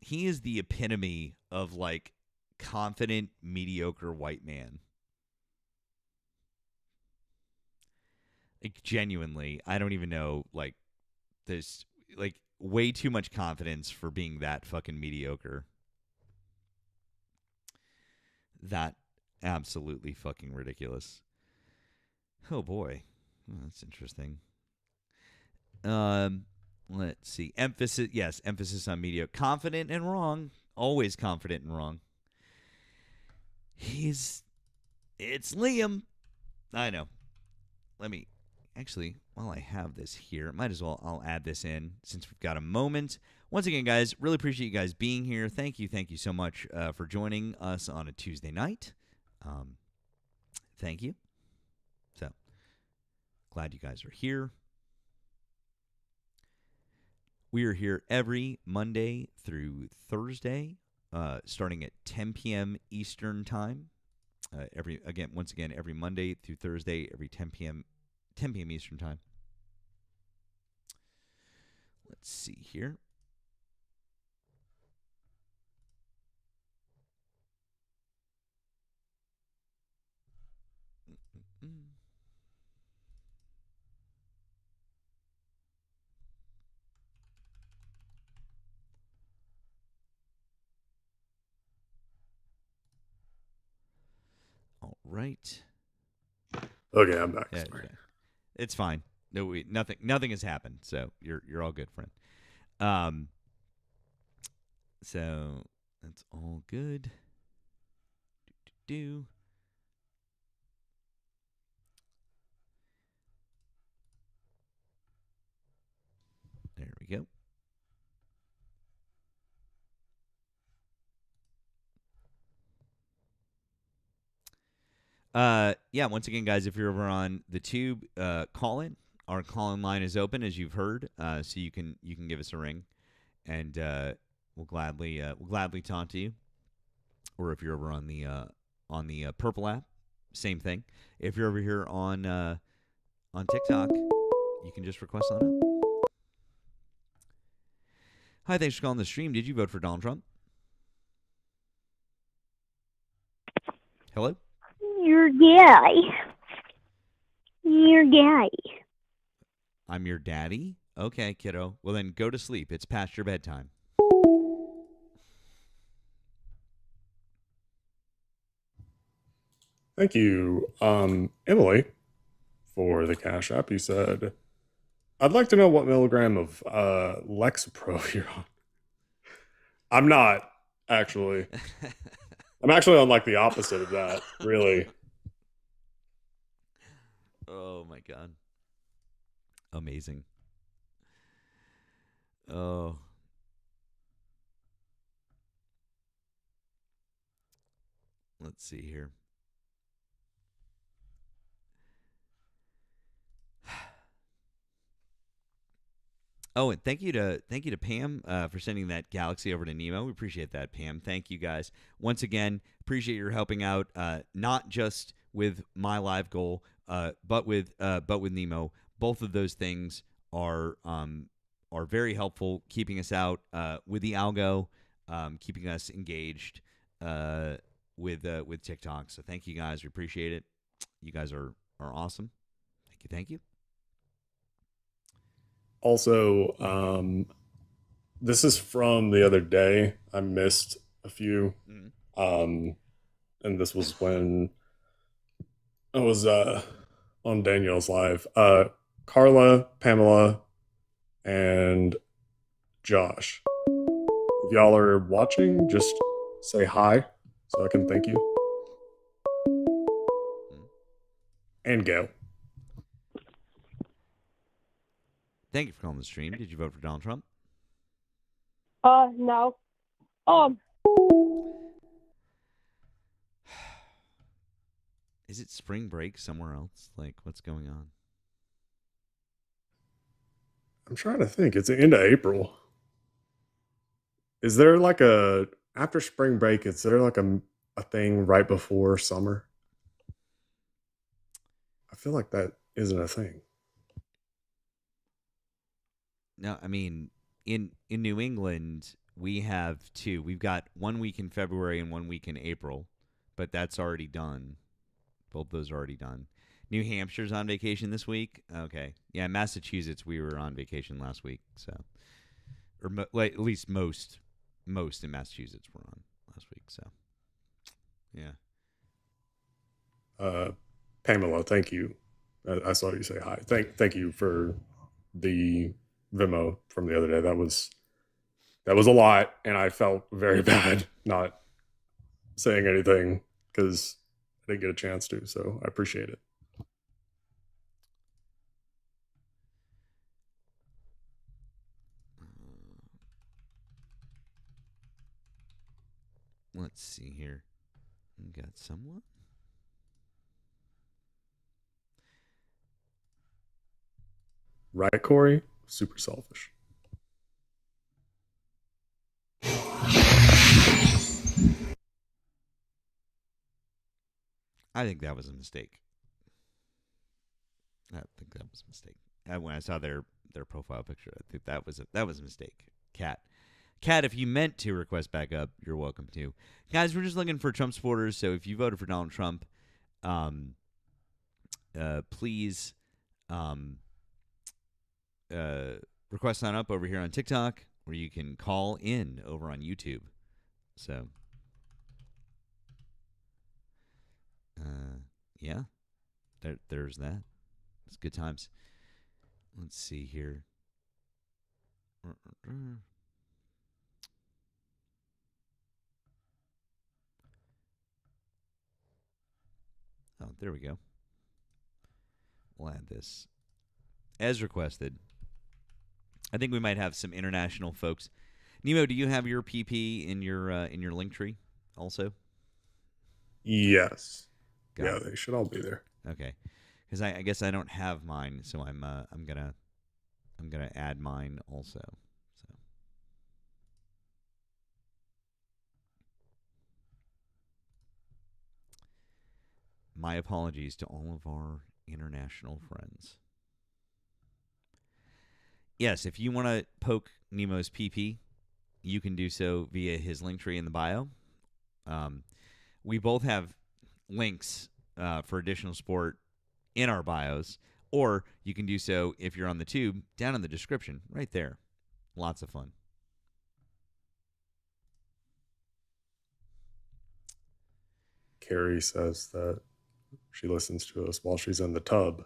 he is the epitome of, like, confident, mediocre white man. Like, genuinely, I don't even know, like, there's, like, way too much confidence for being that fucking mediocre. That absolutely fucking ridiculous. Oh boy, that's interesting. Let's see. Emphasis on media. Confident and wrong. Always confident and wrong. It's Liam. I know. Let me, actually, while I have this here, might as well, I'll add this in since we've got a moment. Once again, guys, really appreciate you guys being here. Thank you so much for joining us on a Tuesday night. Thank you. So, glad you guys are here. We are here every Monday through Thursday, starting at 10 p.m. Eastern Time. Once again, every Monday through Thursday, every 10 p.m. Eastern Time. Let's see here. All right. Okay, I'm back. Yeah, Sorry. it's fine. No, nothing has happened, so you're all good, friend. So that's all good. Do. There we go. Yeah, once again, guys, if you're over on the tube, call in. Our call-in line is open, as you've heard, so you can give us a ring, and we'll gladly talk to you. Or if you're over on the Purple app, same thing. If you're over here on TikTok, you can just request on up. Hi, thanks for calling the stream. Did you vote for Donald Trump? Hello? Your guy. Your guy. I'm your daddy? Okay, kiddo. Well, then go to sleep. It's past your bedtime. Thank you, Emily, for the Cash App. You said, I'd like to know what milligram of Lexapro you're on. I'm not, actually. I'm actually on like the opposite of that, really. Oh, my God. Amazing. Oh. Let's see here. Oh, and thank you to Pam for sending that galaxy over to Nemo. We appreciate that, Pam. Thank you, guys. Once again, appreciate your helping out, not just with my live goal, but with Nemo. Both of those things are very helpful, keeping us out with the algo, keeping us engaged with TikTok. So thank you, guys. We appreciate it. You guys are awesome. Thank you. Also, this is from the other day. I missed a few. And this was when I was on Danielle's live. Carla, Pamela, and Josh. If y'all are watching, just say hi so I can thank you. And Gail. Thank you for calling the stream. Did you vote for Donald Trump? No. Is it spring break somewhere else? Like, what's going on? I'm trying to think. It's the end of April. Is there like after spring break, is there like a thing right before summer? I feel like that isn't a thing. No, I mean, in New England, we have two. We've got 1 week in February and 1 week in April, but that's already done. Both those are already done. New Hampshire's on vacation this week. Okay, yeah, Massachusetts, we were on vacation last week, so at least most in Massachusetts were on last week. So, yeah. Pamela, thank you. I saw you say hi. Thank you for the Vimo from the other day. That was a lot, and I felt very bad not saying anything because I didn't get a chance to. So I appreciate it. Let's see here. We got someone. Right, Corey? Super selfish. I think that was a mistake. When I saw their profile picture, I think that was a mistake. Cat, if you meant to request backup, you're welcome to. Guys, we're just looking for Trump supporters. So if you voted for Donald Trump, please request sign up over here on TikTok, or you can call in over on YouTube. So, yeah, there's that. It's good times. Let's see here. Oh, there we go. We'll add this as requested. I think we might have some international folks. Nemo, do you have your PP in your link tree also? Yes. Got it. They should all be there. Okay, because I guess I don't have mine, so I'm gonna add mine also. So my apologies to all of our international friends. Yes, if you want to poke Nemo's PP, you can do so via his link tree in the bio. We both have links for additional support in our bios, or you can do so if you're on the tube down in the description right there. Lots of fun. Carrie says that she listens to us while she's in the tub.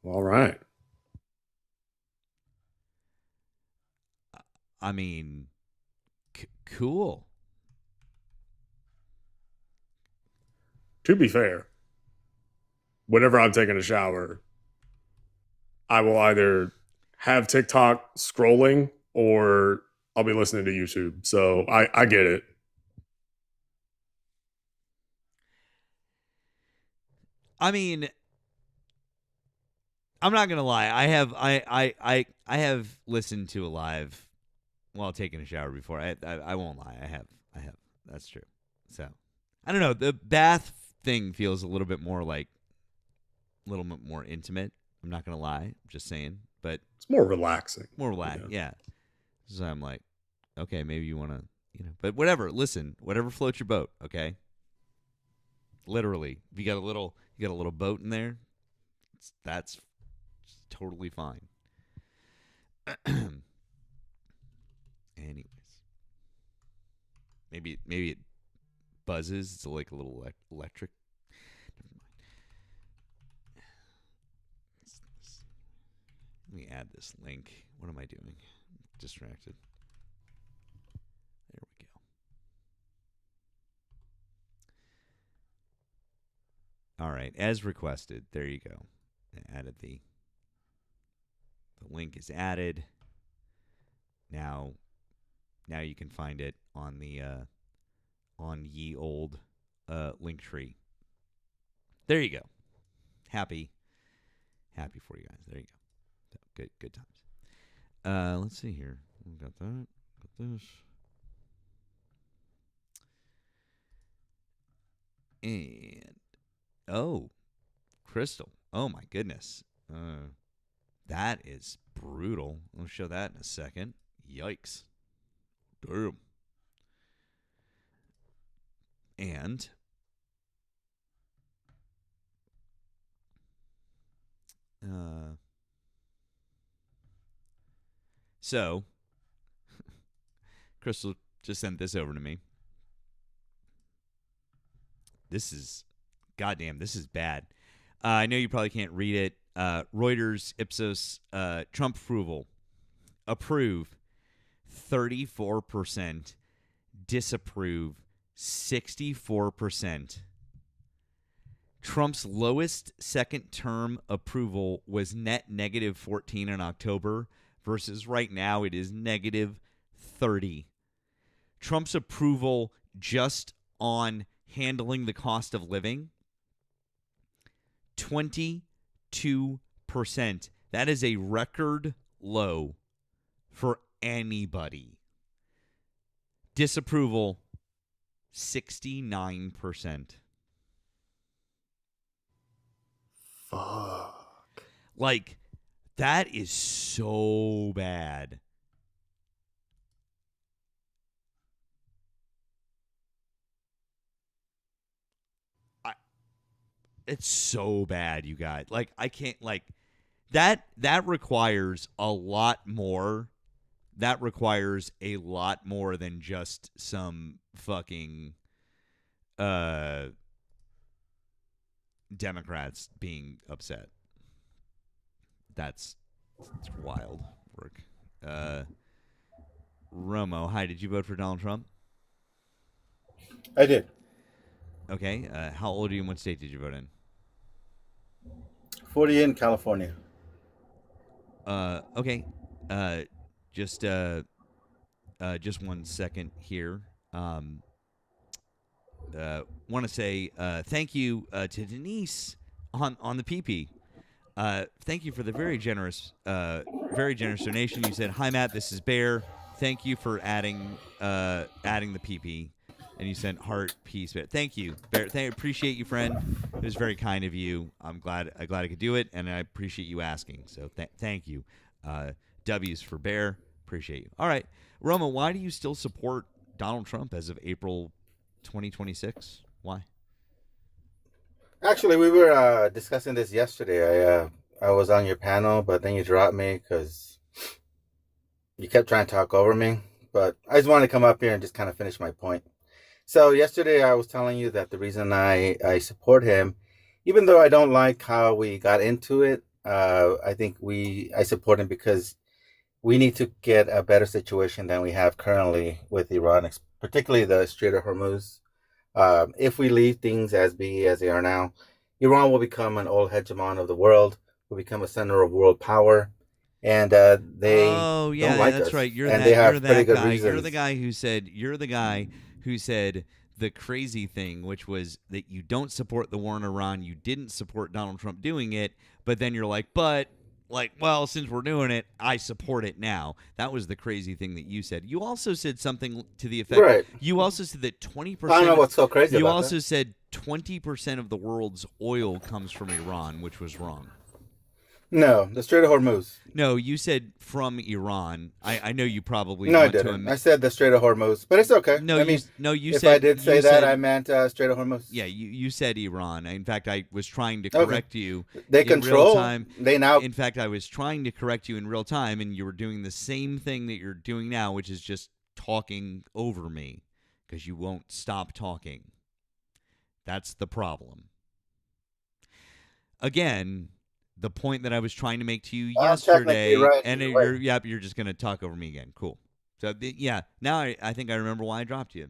All right. I mean, cool. To be fair, whenever I'm taking a shower, I will either have TikTok scrolling or I'll be listening to YouTube. So I get it. I mean, I'm not gonna lie. I have listened to a live while taking a shower before. I won't lie. I have. That's true. So I don't know. The bath thing feels a little bit more intimate. I'm not gonna lie. I'm just saying. But it's more relaxing. Yeah. So I'm like, okay, maybe you want to, but whatever. Listen, whatever floats your boat. Okay. Literally, if you got a little boat in there, that's totally fine. Anyways, maybe it buzzes. It's like a little electric. Never mind. Let me add this link. What am I doing? Distracted. There we go. All right, as requested. There you go. I added the link is added. Now you can find it on the on ye old link tree. There you go. Happy for you guys. There you go. So, good times. Let's see here. We've got that. Got this. And Crystal. Oh my goodness. That is brutal. I'll show that in a second. Yikes. Damn. And so Crystal just sent this over to me. This is bad. I know you probably can't read it. Reuters, Ipsos, Trump approve 34%, disapprove 64%. Trump's lowest second-term approval was net negative 14 in October versus right now it is negative 30. Trump's approval just on handling the cost of living, 22%. That is a record low for anybody. Disapproval, 69%. Like, that is so bad. It's so bad, you guys. Like, I can't, like, that requires a lot more. That requires a lot more than just some fucking Democrats being upset. It's wild work. Romo, hi, did you vote for Donald Trump? I did. Okay. How old are you and what state did you vote in? 40 in California. Okay. Just 1 second here. Want to say thank you to Denise on the PP. Thank you for the very generous donation. You said, "Hi Matt, this is Bear. Thank you for adding the PP." And you sent heart, peace, Bear. Thank you, Bear. Appreciate you, friend. It was very kind of you. I'm glad I could do it, and I appreciate you asking. So thank you. W's for Bear. Appreciate you. All right, Roma, why do you still support Donald Trump as of April 2026? Why? Actually, we were discussing this yesterday. I was on your panel, but then you dropped me because you kept trying to talk over me. But I just wanted to come up here and just kind of finish my point. So yesterday I was telling you that the reason I support him, even though I don't like how we got into it, I think I support him because we need to get a better situation than we have currently with Iran, particularly the Strait of Hormuz. If we leave things as they are now, Iran will become an old hegemon of the world, will become a center of world power, and they Oh don't yeah, like that's us, right. You're and that. they You're have pretty that good guy. You're reasons. the guy who said. You're the guy who said the crazy thing, which was that you don't support the war in Iran. You didn't support Donald Trump doing it, but then you're like, well, since we're doing it, I support it now. That was the crazy thing that you said. You also said something to the effect. Right. You also said that 20%. I don't know what's so crazy You about also that. said 20% of the world's oil comes from Iran, which was wrong. No, the Strait of Hormuz. No, you said from Iran. I know you probably No, I want to. didn't. I said the Strait of Hormuz, but it's okay. No, I you mean, if if I said did say you that, said, I meant Strait of Hormuz. yeah, you said Iran. In fact, I was trying to Okay. correct you They in real control. time. They now. In fact, I was trying to correct you in real time, and you were doing the same thing that you're doing now, which is just talking over me because you won't stop talking. That's the problem. Again, the point that I was trying to make to you I'm technically yesterday, right and either way. you're just going to talk over me again. Cool. So yeah, now I think I remember why I dropped you.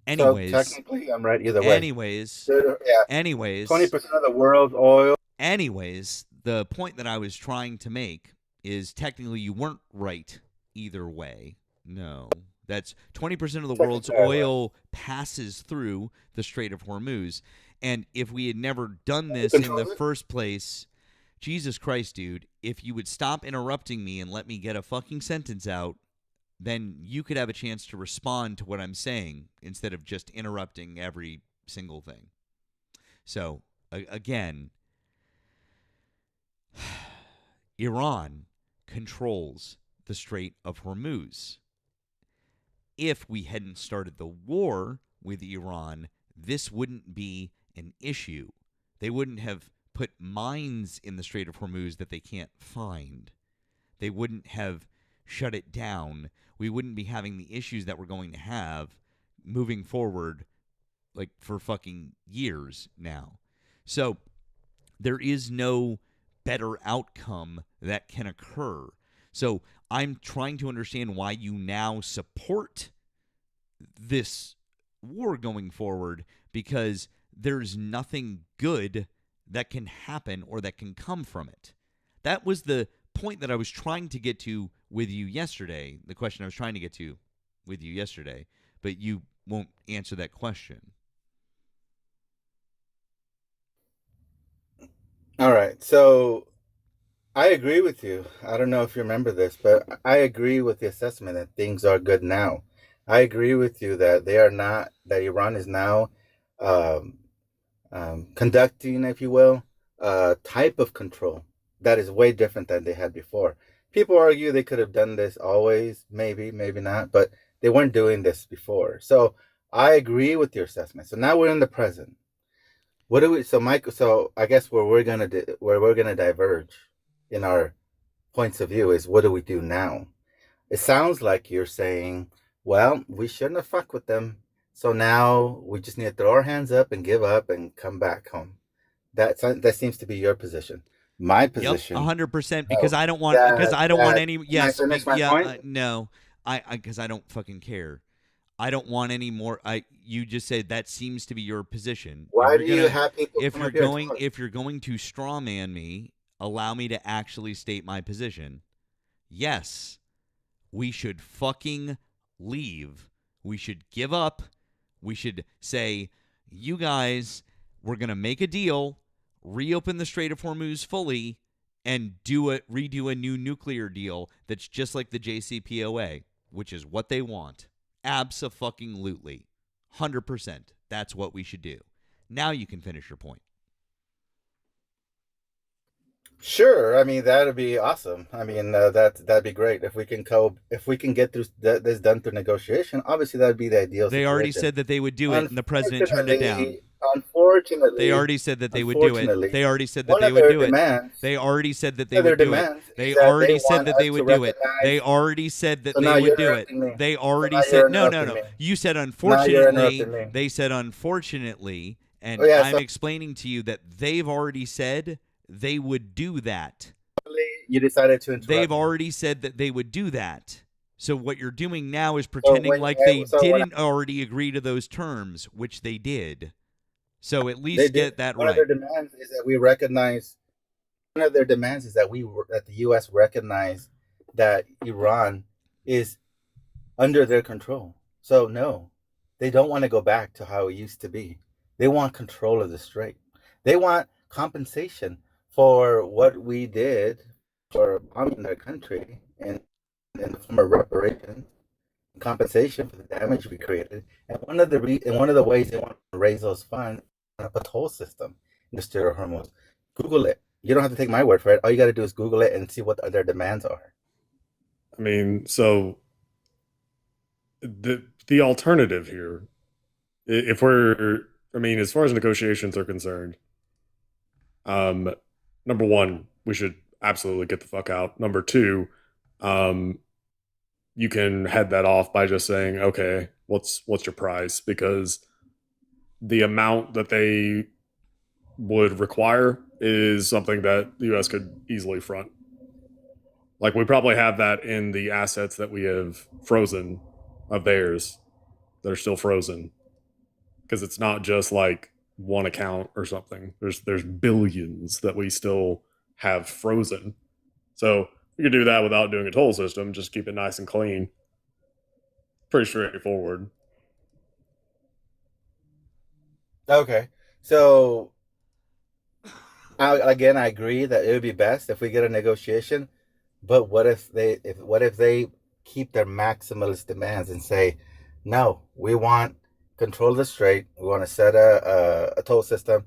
Anyways, So technically, I'm right either way. anyways, Yeah, anyways, 20% of the world's oil. anyways, the point that I was trying to make is technically you weren't right either way. No. That's 20% of the world's Technically, oil passes through the Strait of Hormuz. And if we had never done this Who in the controls it? first place, Jesus Christ, dude, if you would stop interrupting me and let me get a fucking sentence out, then you could have a chance to respond to what I'm saying instead of just interrupting every single thing. So, again, Iran controls the Strait of Hormuz. If we hadn't started the war with Iran, this wouldn't be an issue. They wouldn't have put mines in the Strait of Hormuz that they can't find. They wouldn't have shut it down. We wouldn't be having the issues that we're going to have moving forward, like for fucking years now. So there is no better outcome that can occur. So I'm trying to understand why you now support this war going forward, because there's nothing good that can happen or that can come from it. That was the point that I was trying to get to with you yesterday, the question I was trying to get to with you yesterday, but you won't answer that question. All right. So I agree with you. I don't know if you remember this, but I agree with the assessment that things are good now. I agree with you that they are not, that Iran is now um, conducting, if you will, a type of control that is way different than they had before. People argue they could have done this always, maybe, maybe not, but they weren't doing this before. So I agree with your assessment. So now we're in the present. What do we? So Mike, so I guess where we're gonna diverge in our points of view is what do we do now? It sounds like you're saying, well, we shouldn't have fucked with them. So now we just need to throw our hands up and give up and come back home. That seems to be your position. My Yep, position, 100%. no, Because I don't want. Because I don't want any. can I Yes. finish my Yeah. point? No. Because I don't fucking care. I don't want any more. You just said that seems to be your position. Why do you have people come up here and talk? If you're going to straw man me, allow me to actually state my position. Yes, we should fucking leave. We should give up. We should say, you guys, we're gonna make a deal, reopen the Strait of Hormuz fully, and redo a new nuclear deal that's just like the JCPOA, which is what they want. Abso-fucking-lutely. 100%. That's what we should do. Now you can finish your point. Sure, I mean that'd be awesome. I mean that'd be great if we can get through this done through negotiation. Obviously, that'd be the ideal They situation. already said that they would do it, and the president turned it down. Unfortunately, They already said that they would do it. They already said that one they of would their do it. demands, They already said that they one of would their do it. demands They is that already they said want that us they to would do it. recognize. They already said that So they now would you're do it. interrupting me. They So already now said you're no. interrupting me. You said Now you're unfortunately. interrupting me. They said unfortunately, and Oh, yeah, I'm so explaining to you that they've already said they would do that. you decided to interrupt They've me. already said that they would do that. So what you're doing now is pretending when- like they so when didn't already agree to those terms, which they did. So at they least did, get that one of right. their demands is that we recognize. One of their demands is that that the U.S. recognize that Iran is under their control. So no, they don't want to go back to how it used to be. They want control of the strait. They want compensation for what we did for bombing their country and in the form of reparations, compensation for the damage we created. And one of the ways they want to raise those funds is a toll system in the Strait of Hormuz. Google it. You don't have to take my word for it. All you got to do is Google it and see what their demands are. I mean, so the alternative here, if we're, I mean, as far as negotiations are concerned, number one, we should absolutely get the fuck out. Number two, you can head that off by just saying, okay, what's your price? Because the amount that they would require is something that the U.S. could easily front. Like, we probably have that in the assets that we have frozen of theirs that are still frozen, because it's not just like one account or something. There's billions that we still have frozen. So we could do that without doing a toll system. Just keep it nice and clean. Pretty straightforward. Okay, so I agree that it would be best if we get a negotiation. But what if they keep their maximalist demands and say, no, we want control of the strait. We want to set a toll system,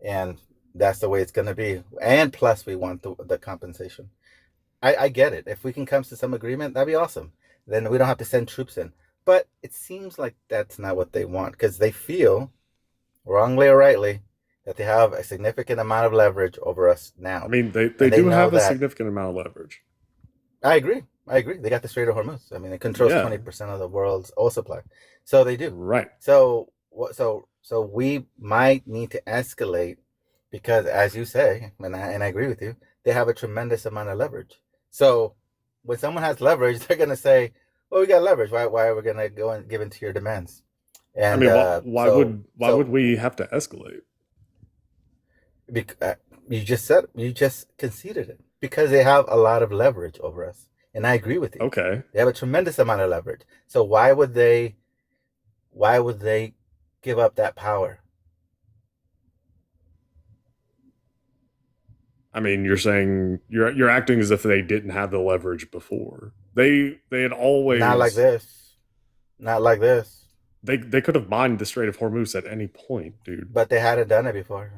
and that's the way it's going to be. And plus, we want the compensation. I get it. If we can come to some agreement, that'd be awesome. Then we don't have to send troops in. But it seems like that's not what they want, because they feel, wrongly or rightly, that they have a significant amount of leverage over us now. I mean, they they do know have a that- significant amount of leverage. I agree. They got the Strait of Hormuz. I mean, it controls Yeah. 20% of the world's oil supply. So they do. Right. So we might need to escalate, because, as you say, and I agree with you, they have a tremendous amount of leverage. So when someone has leverage, they're going to say, "Well, we got leverage. Why are we going to go and give in to your demands?" And I mean, why would we have to escalate? You just conceded it, because they have a lot of leverage over us, and I agree with you. Okay. They have a tremendous amount of leverage. So why would they give up that power? I mean, you're saying you're acting as if they didn't have the leverage before. They had always Not like this. Not like this. They could have mined the Strait of Hormuz at any point, dude. But they hadn't done it before.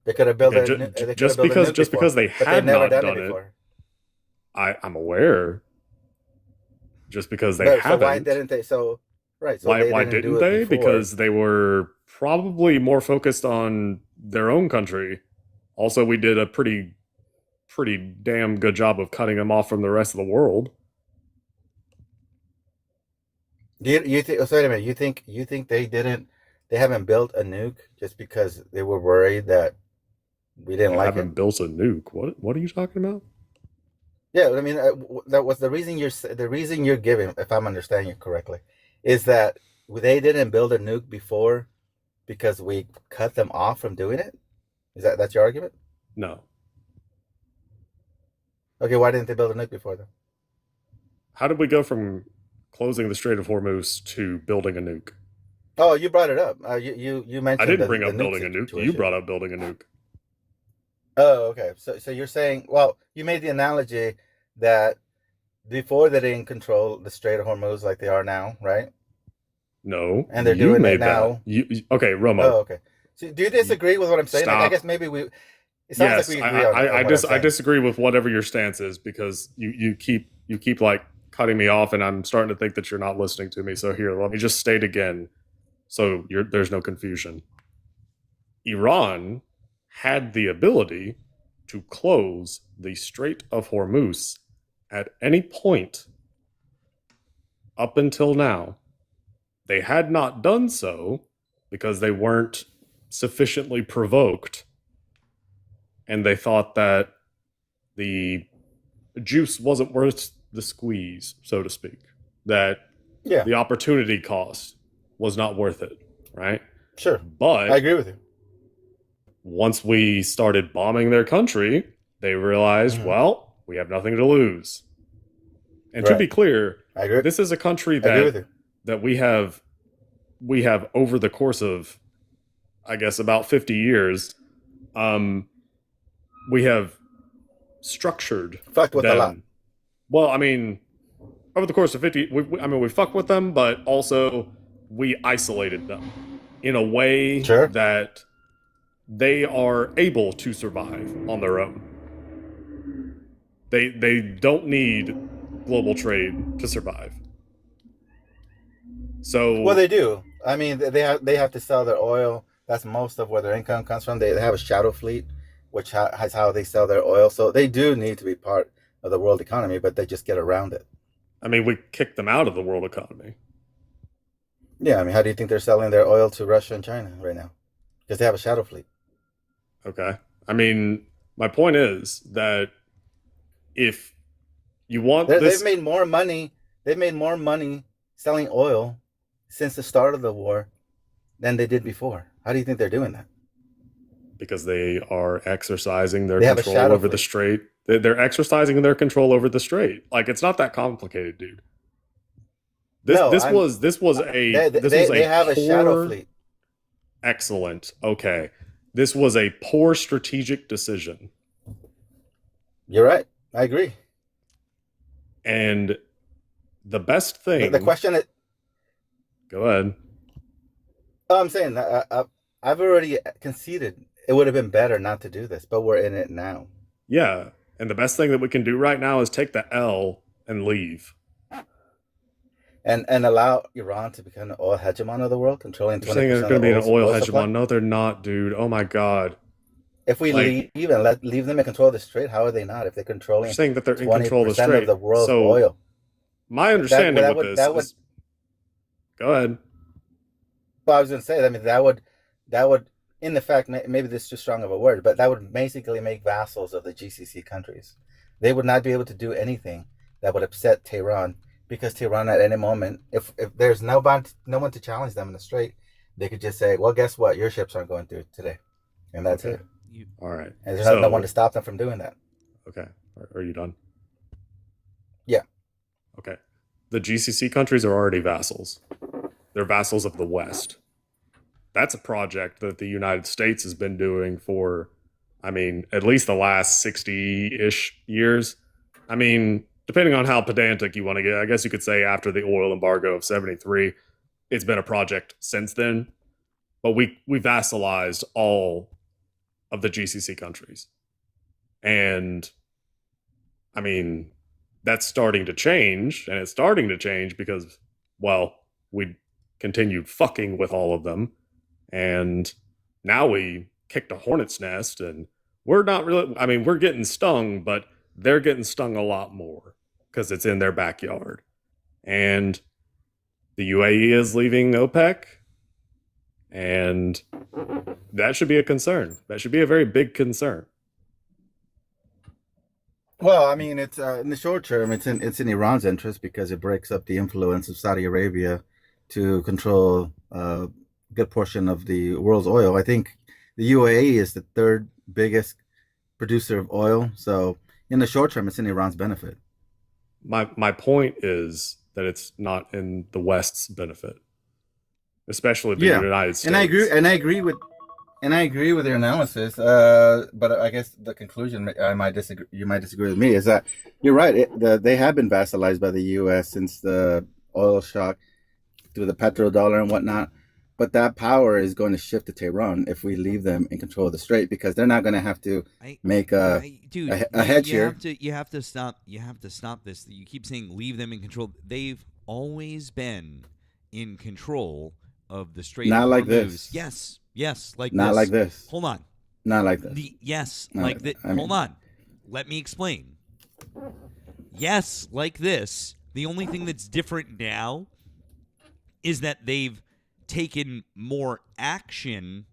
They could have built Okay, they could have built a nuke just before, because they but they've had never not done it done it, before. I'm aware. Just because they No, haven't. so why didn't they? So right. So why didn't do didn't it they? before. Because they were probably more focused on their own country. Also, we did a pretty damn good job of cutting them off from the rest of the world. You think? So wait a minute. You think they haven't built a nuke just because they were worried that we didn't They like haven't it? built a nuke. What are you talking about? Yeah, I mean that was the reason you're giving, if I'm understanding you correctly, is that they didn't build a nuke before because we cut them off from doing it. That's your argument? No. Okay, why didn't they build a nuke before then? How did we go from closing the Strait of Hormuz to building a nuke? Oh, you brought it up. You mentioned I didn't bring the up nuke building a nuke. You situation. brought up building a nuke. Oh, okay. So you're saying, well, you made the analogy that before they didn't control the Strait of Hormuz like they are now, right? No, And they're you doing made it now. that. Okay, Romo. Oh, okay. So do you disagree with what I'm saying? Like, I Stop. guess maybe we. It sounds Yes, like we agree on I what I'm saying. disagree with whatever your stance is because you keep like cutting me off, and I'm starting to think that you're not listening to me. So here, let me just state again, so there's no confusion. Iran had the ability to close the Strait of Hormuz at any point up until now. They had not done so because they weren't sufficiently provoked, and they thought that the juice wasn't worth the squeeze, so to speak. That Yeah, the opportunity cost was not worth it, right? sure. But I agree with you. once we started bombing their country, they realized, Mhm. well, we have nothing to lose. And to Right. be clear, I agree. this is a country I agree with that you. that we have over the course of, I guess, about 50 years, we have structured Fucked with a lot. them. Well, I mean, over the course of 50, we fucked with them, but also we isolated them in a way Sure. that they are able to survive on their own. They don't need global trade to survive. So Well, they do. I mean, they have to sell their oil. That's most of where their income comes from. They have a shadow fleet, which has how they sell their oil. So they do need to be part of the world economy, but they just get around it. I mean, we kicked them out of the world economy. Yeah, I mean, how do you think they're selling their oil to Russia and China right now? Because they have a shadow fleet. Okay. I mean, my point is that if you want this, They've made more money. They've made more money selling oil since the start of the war than they did before. How do you think they're doing that? because they are exercising their They have a control shadow over the fleet. strait. They're exercising their control over the strait. Like, it's not that complicated, dude. This No, this I'm- was a They have a shadow poor- fleet. Excellent. Okay. This was a poor strategic decision. You're right. I agree. And the best thing. The question is, Go ahead. oh, I'm saying I've already conceded it would have been better not to do this, but we're in it now. Yeah. And the best thing that we can do right now is take the L and leave. And allow Iran to become an oil hegemon of the world, controlling 20% You're saying they're of going to be an the oil supply? hegemon. No, they're not, dude. Oh my God. If we Like- leave and leave them in control of the strait, how are they not? If they're controlling You're saying that they're in 20% control of the strait. of the world's So oil. my understanding that with would- this that would- is... Go ahead. Well, I was going to say, I mean, that would, in the fact, maybe this is too strong of a word, but that would basically make vassals of the GCC countries. They would not be able to do anything that would upset Tehran, because Tehran at any moment, if there's no one to challenge them in the strait, they could just say, well, guess what? Your ships aren't going through today. And that's Okay. it. All right. And there's no one to stop them from doing that. Okay. Are you done? Yeah. Okay. The GCC countries are already vassals. They're vassals of the West. That's a project that the United States has been doing for, I mean, at least the last 60-ish years. I mean, depending on how pedantic you want to get, I guess you could say after the oil embargo of 73. it's been a project since then. But we vassalized all of the GCC countries. And I mean, that's starting to change, and it's starting to change because, well, we continued fucking with all of them, and now we kicked a hornet's nest, and we're not really, I mean, we're getting stung, but they're getting stung a lot more because it's in their backyard. And the UAE is leaving OPEC, and that should be a concern. That should be a very big concern. Well, I mean, it's in the short term, it's in Iran's interest because it breaks up the influence of Saudi Arabia to control a good portion of the world's oil. I think the UAE is the third biggest producer of oil, so in the short term, it's in Iran's benefit. My point is that it's not in the West's benefit, especially the United States. And I agree with your analysis. But I guess the conclusion you might disagree with me is that you're right. They have been vassalized by the U.S. since the oil shock through the petrodollar and whatnot. But that power is going to shift to Tehran if we leave them in control of the strait, because they're not going to have to make a hedge here. You have to stop. You have to stop this. You keep saying leave them in control. They've always been in control of the Strait of Hormuz. Not like this. Yes, like not this. like this. Hold on. Not like this. Yes, not like this. Hold on. Let me explain. Yes, like this. The only thing that's different now is that they've taken more action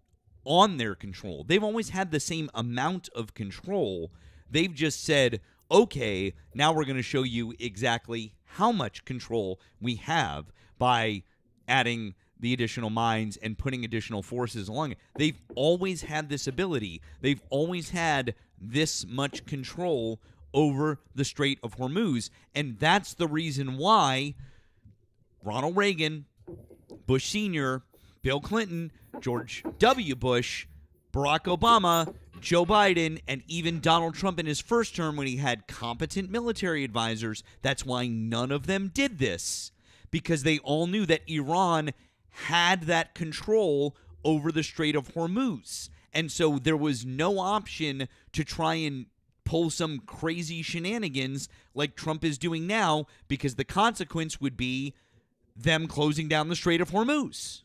on their control. They've always had the same amount of control. They've just said, okay, now we're going to show you exactly how much control we have by adding the additional mines and putting additional forces along it. They've always had this ability. They've always had this much control over the Strait of Hormuz, and that's the reason why Ronald Reagan, Bush Sr., Bill Clinton, George W. Bush, Barack Obama, Joe Biden, and even Donald Trump in his first term when he had competent military advisors, that's why none of them did this, because they all knew that Iran had that control over the Strait of Hormuz. And so there was no option to try and pull some crazy shenanigans like Trump is doing now, because the consequence would be them closing down the Strait of Hormuz.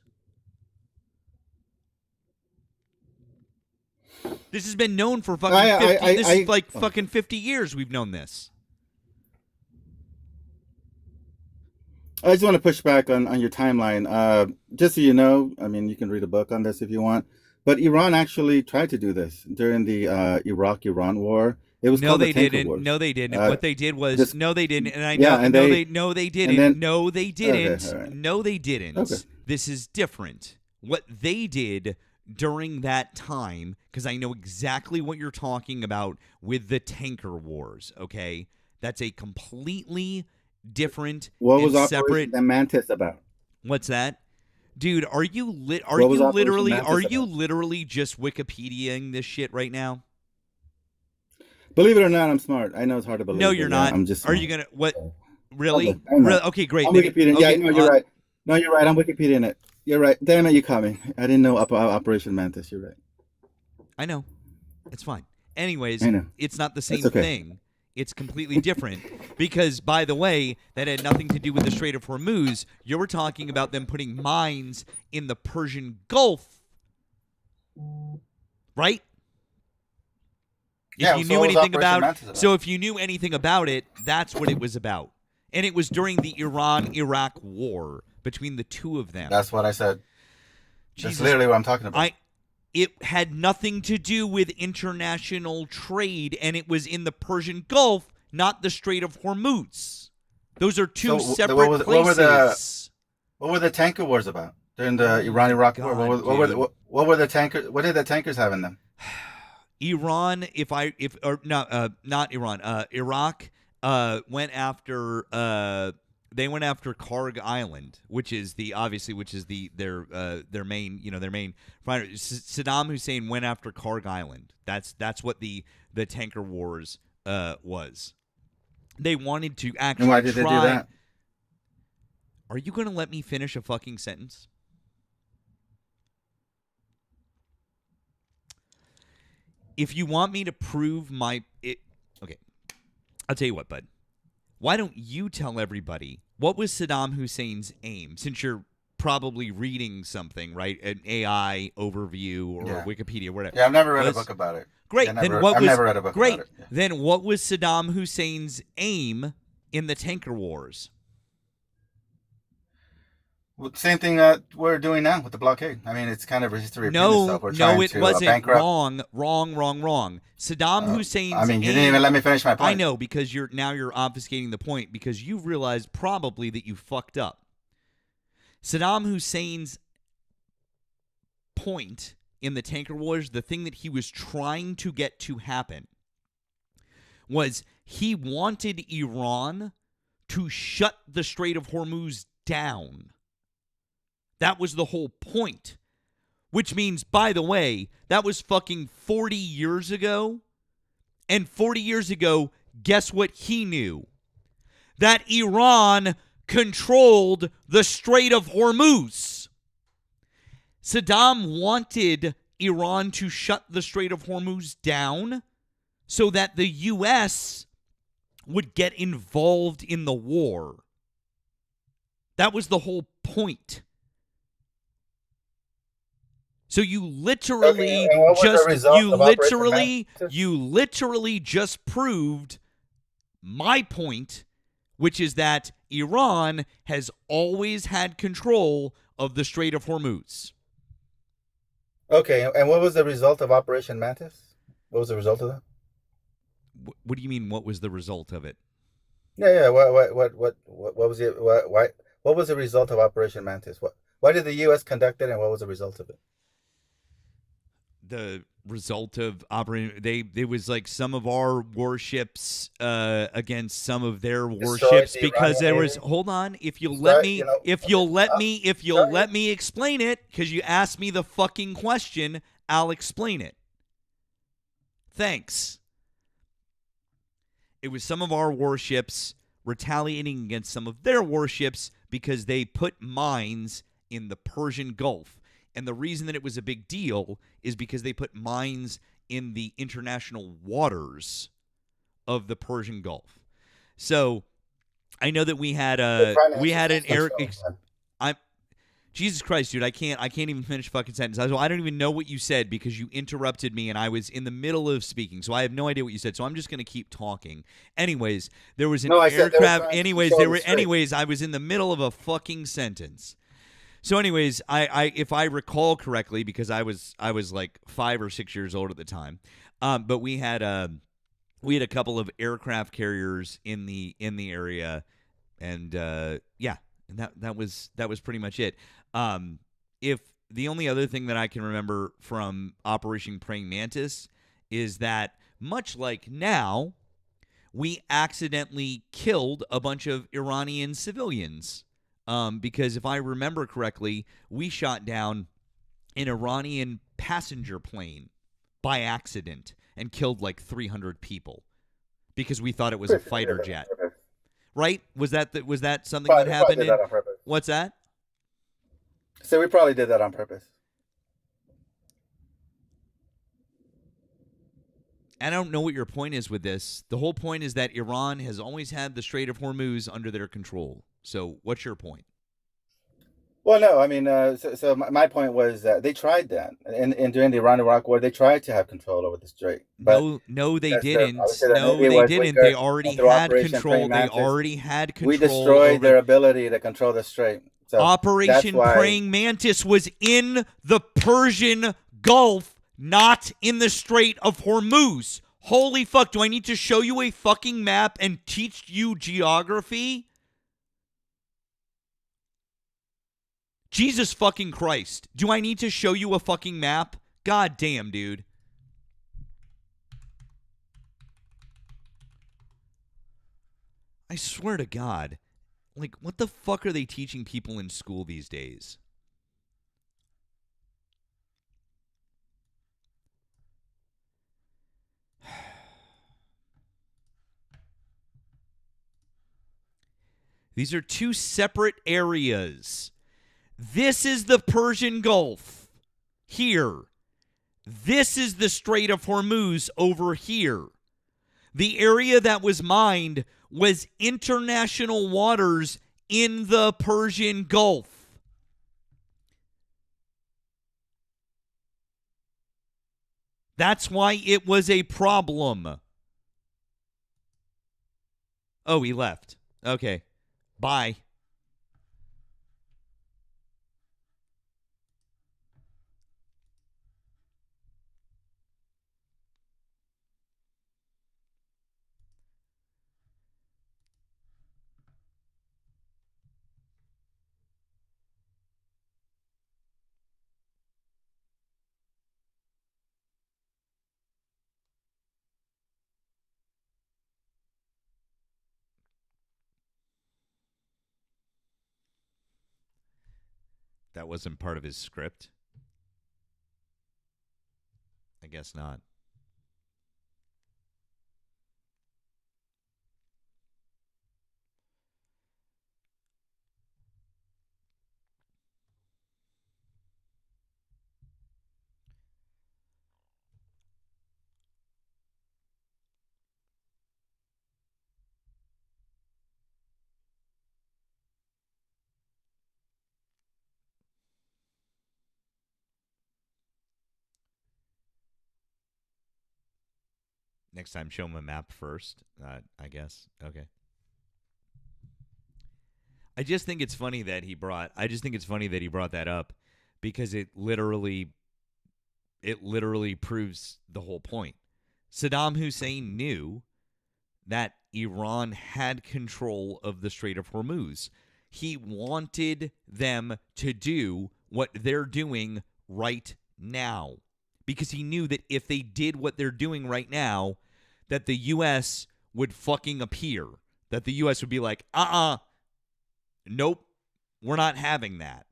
This has been known for fucking 50 years. We've known this. I just want to push back on your timeline. Just so you know, I mean, you can read a book on this if you want, but Iran actually tried to do this during the Iraq-Iran war. It was called the Tanker Wars. No, they didn't. What they did was no, they didn't. And I know. Yeah, no, they didn't. No, they didn't. Okay, right. No, they didn't. Okay. This is different. What they did during that time, because I know exactly what you're talking about with the Tanker Wars. Okay, that's a completely different. What was separate Operation Mantis about? What's that? Dude, are you literally just Wikipediaing this shit right now? Believe it or not, I'm smart. I know it's hard to believe. No, you're not. I'm just. Are you gonna what? Really? Okay, great. I'm Wikipediaing. Okay, yeah, no, you're right. No, you're right. I'm Wikipediaing it. You're right. Damn it, you caught me. I didn't know Operation Mantis. You're right. I know. It's fine. Anyways, I know. It's not the same thing. It's completely different because, by the way, that had nothing to do with the Strait of Hormuz. You were talking about them putting mines in the Persian Gulf, right? If you knew anything about it, so if you knew anything about it, that's what it was about. And it was during the Iran-Iraq war between the two of them. That's what I said. That's literally what I'm talking about. It had nothing to do with international trade, and it was in the Persian Gulf, not the Strait of Hormuz. Those are two separate places. What were the tanker wars about during the Iran-Iraq war? What were the tankers? What did the tankers have in them? Iran, not Iran, Iraq went after Karg Island, which is their main fighter. Saddam Hussein went after Karg Island. That's what the tanker wars was. They wanted to actually and why did they do that? Are you going to let me finish a fucking sentence? If you want me to prove okay, I'll tell you what, bud. Why don't you tell everybody what was Saddam Hussein's aim? Since you're probably reading something, right? An AI overview or Yeah. Wikipedia, whatever. Yeah, I've never read a book about it. Great. I've Then never, what I've was never read a book great? about it. Yeah. Then what was Saddam Hussein's aim in the tanker wars? Well, same thing that we're doing now with the blockade. I mean, it's kind of just to repeat itself. We're No, trying it to wasn't. bankrupt. Wrong. Saddam Hussein's I mean, you aim, didn't even let me finish my point. I know, because you're obfuscating the point because you've realized probably that you fucked up. Saddam Hussein's point in the tanker wars, the thing that he was trying to get to happen, was he wanted Iran to shut the Strait of Hormuz down. That was the whole point. Which means, by the way, that was fucking 40 years ago. And 40 years ago, guess what he knew? That Iran controlled the Strait of Hormuz. Saddam wanted Iran to shut the Strait of Hormuz down so that the U.S. would get involved in the war. That was the whole point. So you literally just proved my point, which is that Iran has always had control of the Strait of Hormuz. Okay, and what was the result of Operation Mantis? What was the result of that? What do you mean? What was the result of it? Yeah. What was it? What was the result of Operation Mantis? Why did the U.S. conduct it, and what was the result of it? The result of operating, there was like some of our warships against some of their warships because there was. Hold on, if you'll let me explain it, because you asked me the fucking question, I'll explain it. Thanks. It was some of our warships retaliating against some of their warships because they put mines in the Persian Gulf. And the reason that it was a big deal is because they put mines in the international waters of the Persian Gulf. So I know that we had an air. Jesus Christ, dude! I can't even finish a fucking sentence. I don't even know what you said because you interrupted me and I was in the middle of speaking, so I have no idea what you said. So I'm just gonna keep talking. Anyways, there was an aircraft. Anyways, I was in the middle of a fucking sentence. So anyways, I if I recall correctly, because I was like 5 or 6 years old at the time, but we had a couple of aircraft carriers in the area, and and that was pretty much it. If the only other thing that I can remember from Operation Praying Mantis is that, much like now, we accidentally killed a bunch of Iranian civilians. Because if I remember correctly, we shot down an Iranian passenger plane by accident and killed like 300 people because we thought it was a fighter jet. Right? Was that something that happened? Did that on purpose. What's that? So we probably did that on purpose. I don't know what your point is with this. The whole point is that Iran has always had the Strait of Hormuz under their control. So what's your point? Well, no, I mean, so my point was that they tried that, and during the Iran-Iraq War, they tried to have control over the strait. But no, they didn't. No, they didn't. They already had control. We destroyed their ability to control the strait. So Operation Praying Mantis was in the Persian Gulf, not in the Strait of Hormuz. Holy fuck, do I need to show you a fucking map and teach you geography? Jesus fucking Christ. Do I need to show you a fucking map? God damn, dude. I swear to God. Like, what the fuck are they teaching people in school these days? These are two separate areas. This is the Persian Gulf here. This is the Strait of Hormuz over here. The area that was mined was international waters in the Persian Gulf. That's why it was a problem. Oh, he left. Okay. Bye. That wasn't part of his script. I guess not. Next time, show him a map first, I guess. Okay. I just think it's funny that he brought that up because it literally proves the whole point. Saddam Hussein knew that Iran had control of the Strait of Hormuz. He wanted them to do what they're doing right now because he knew that if they did what they're doing right now, that the U.S. would fucking appear. That the U.S. would be like, nope, we're not having that.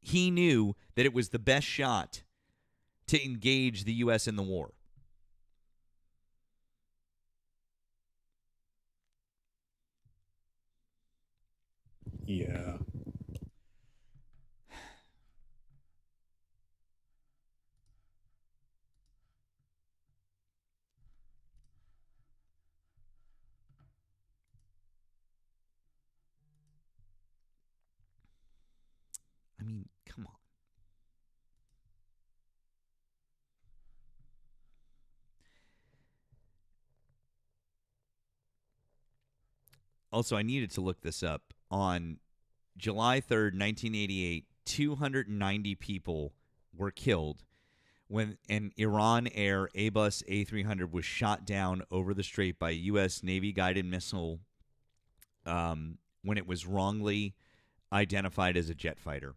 He knew that it was the best shot to engage the U.S. in the war. Yeah. I mean, come on. Also, I needed to look this up. On July 3rd, 1988, 290 people were killed when an Iran Air Airbus A300 was shot down over the strait by a U.S. Navy-guided missile when it was wrongly identified as a jet fighter.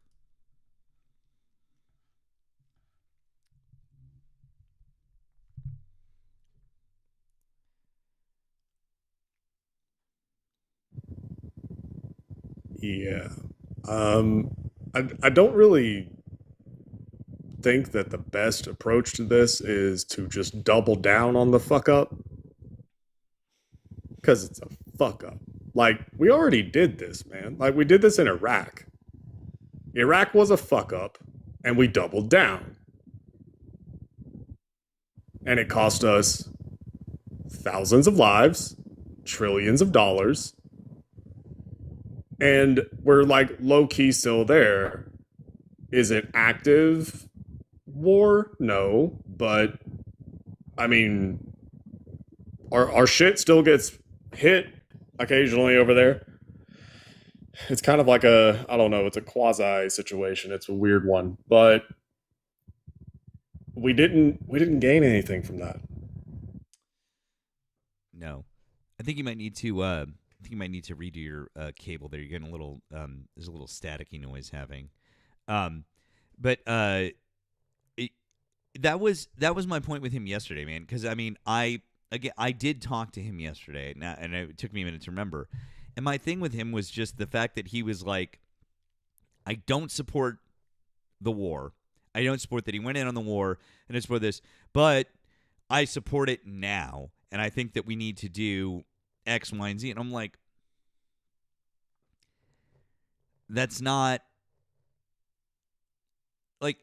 Yeah. I don't really think that the best approach to this is to just double down on the fuck up. Because it's a fuck up. Like, we already did this, man. Like, we did this in Iraq. Iraq was a fuck up, and we doubled down. And it cost us thousands of lives, trillions of dollars, and we're like low key still there. Is it active war? No, but I mean, our shit still gets hit occasionally over there. It's kind of like I don't know, it's a quasi situation. It's a weird one, but we didn't gain anything from that. No, I think you might need to. I think you might need to redo your cable there. You're getting a little. There's a little staticky noise having. But that was my point with him yesterday, man. Because I mean, I did talk to him yesterday, and it took me a minute to remember. And my thing with him was just the fact that he was like, I don't support the war. I don't support that he went in on the war, and I support this, but I support it now, and I think that we need to do X, Y, and Z. And I'm like, that's not like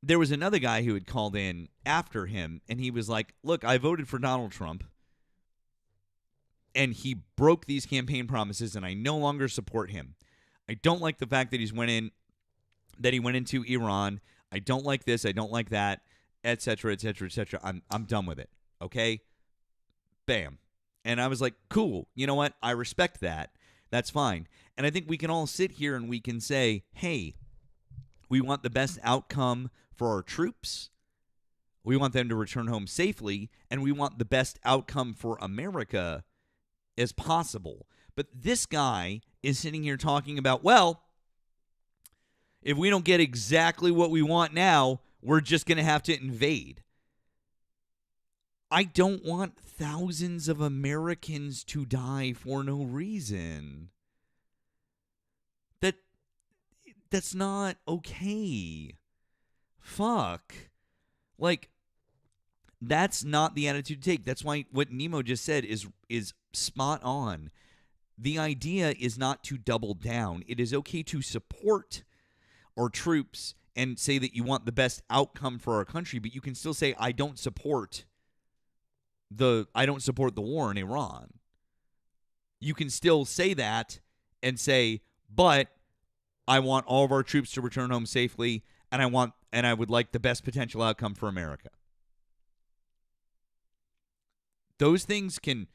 there was another guy who had called in after him, and he was like, look, I voted for Donald Trump, and he broke these campaign promises, and I no longer support him. I don't like the fact that he went into Iran. I don't like this. I don't like that, et cetera, et cetera, et cetera. I'm done with it. Okay? Bam. And I was like, cool. You know what? I respect that. That's fine. And I think we can all sit here and we can say, hey, we want the best outcome for our troops. We want them to return home safely, and we want the best outcome for America as possible. But this guy is sitting here talking about, well, if we don't get exactly what we want now, we're just going to have to invade. I don't want thousands of Americans to die for no reason. That's not okay. Fuck. Like, that's not the attitude to take. That's why what Nemo just said is spot on. The idea is not to double down. It is okay to support our troops and say that you want the best outcome for our country, but you can still say, I don't support the war in Iran. You can still say that and say, but I want all of our troops to return home safely, and I would like the best potential outcome for America. Those things can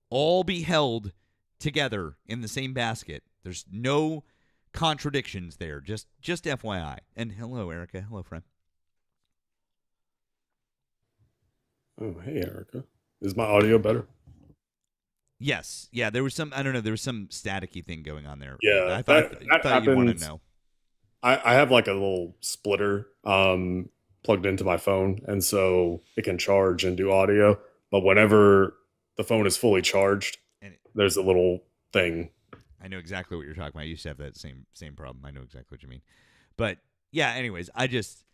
all be held together in the same basket. There's no contradictions there. Just FYI. And hello, Erika. Hello, friend. Oh, hey, Erika. Is my audio better? Yes. Yeah, there was some staticky thing going on there. Yeah, I thought happens. You want to know. I have like a little splitter plugged into my phone, and so it can charge and do audio. But whenever the phone is fully charged, there's a little thing. I know exactly what you're talking about. I used to have that same problem. I know exactly what you mean. But yeah, anyways, I just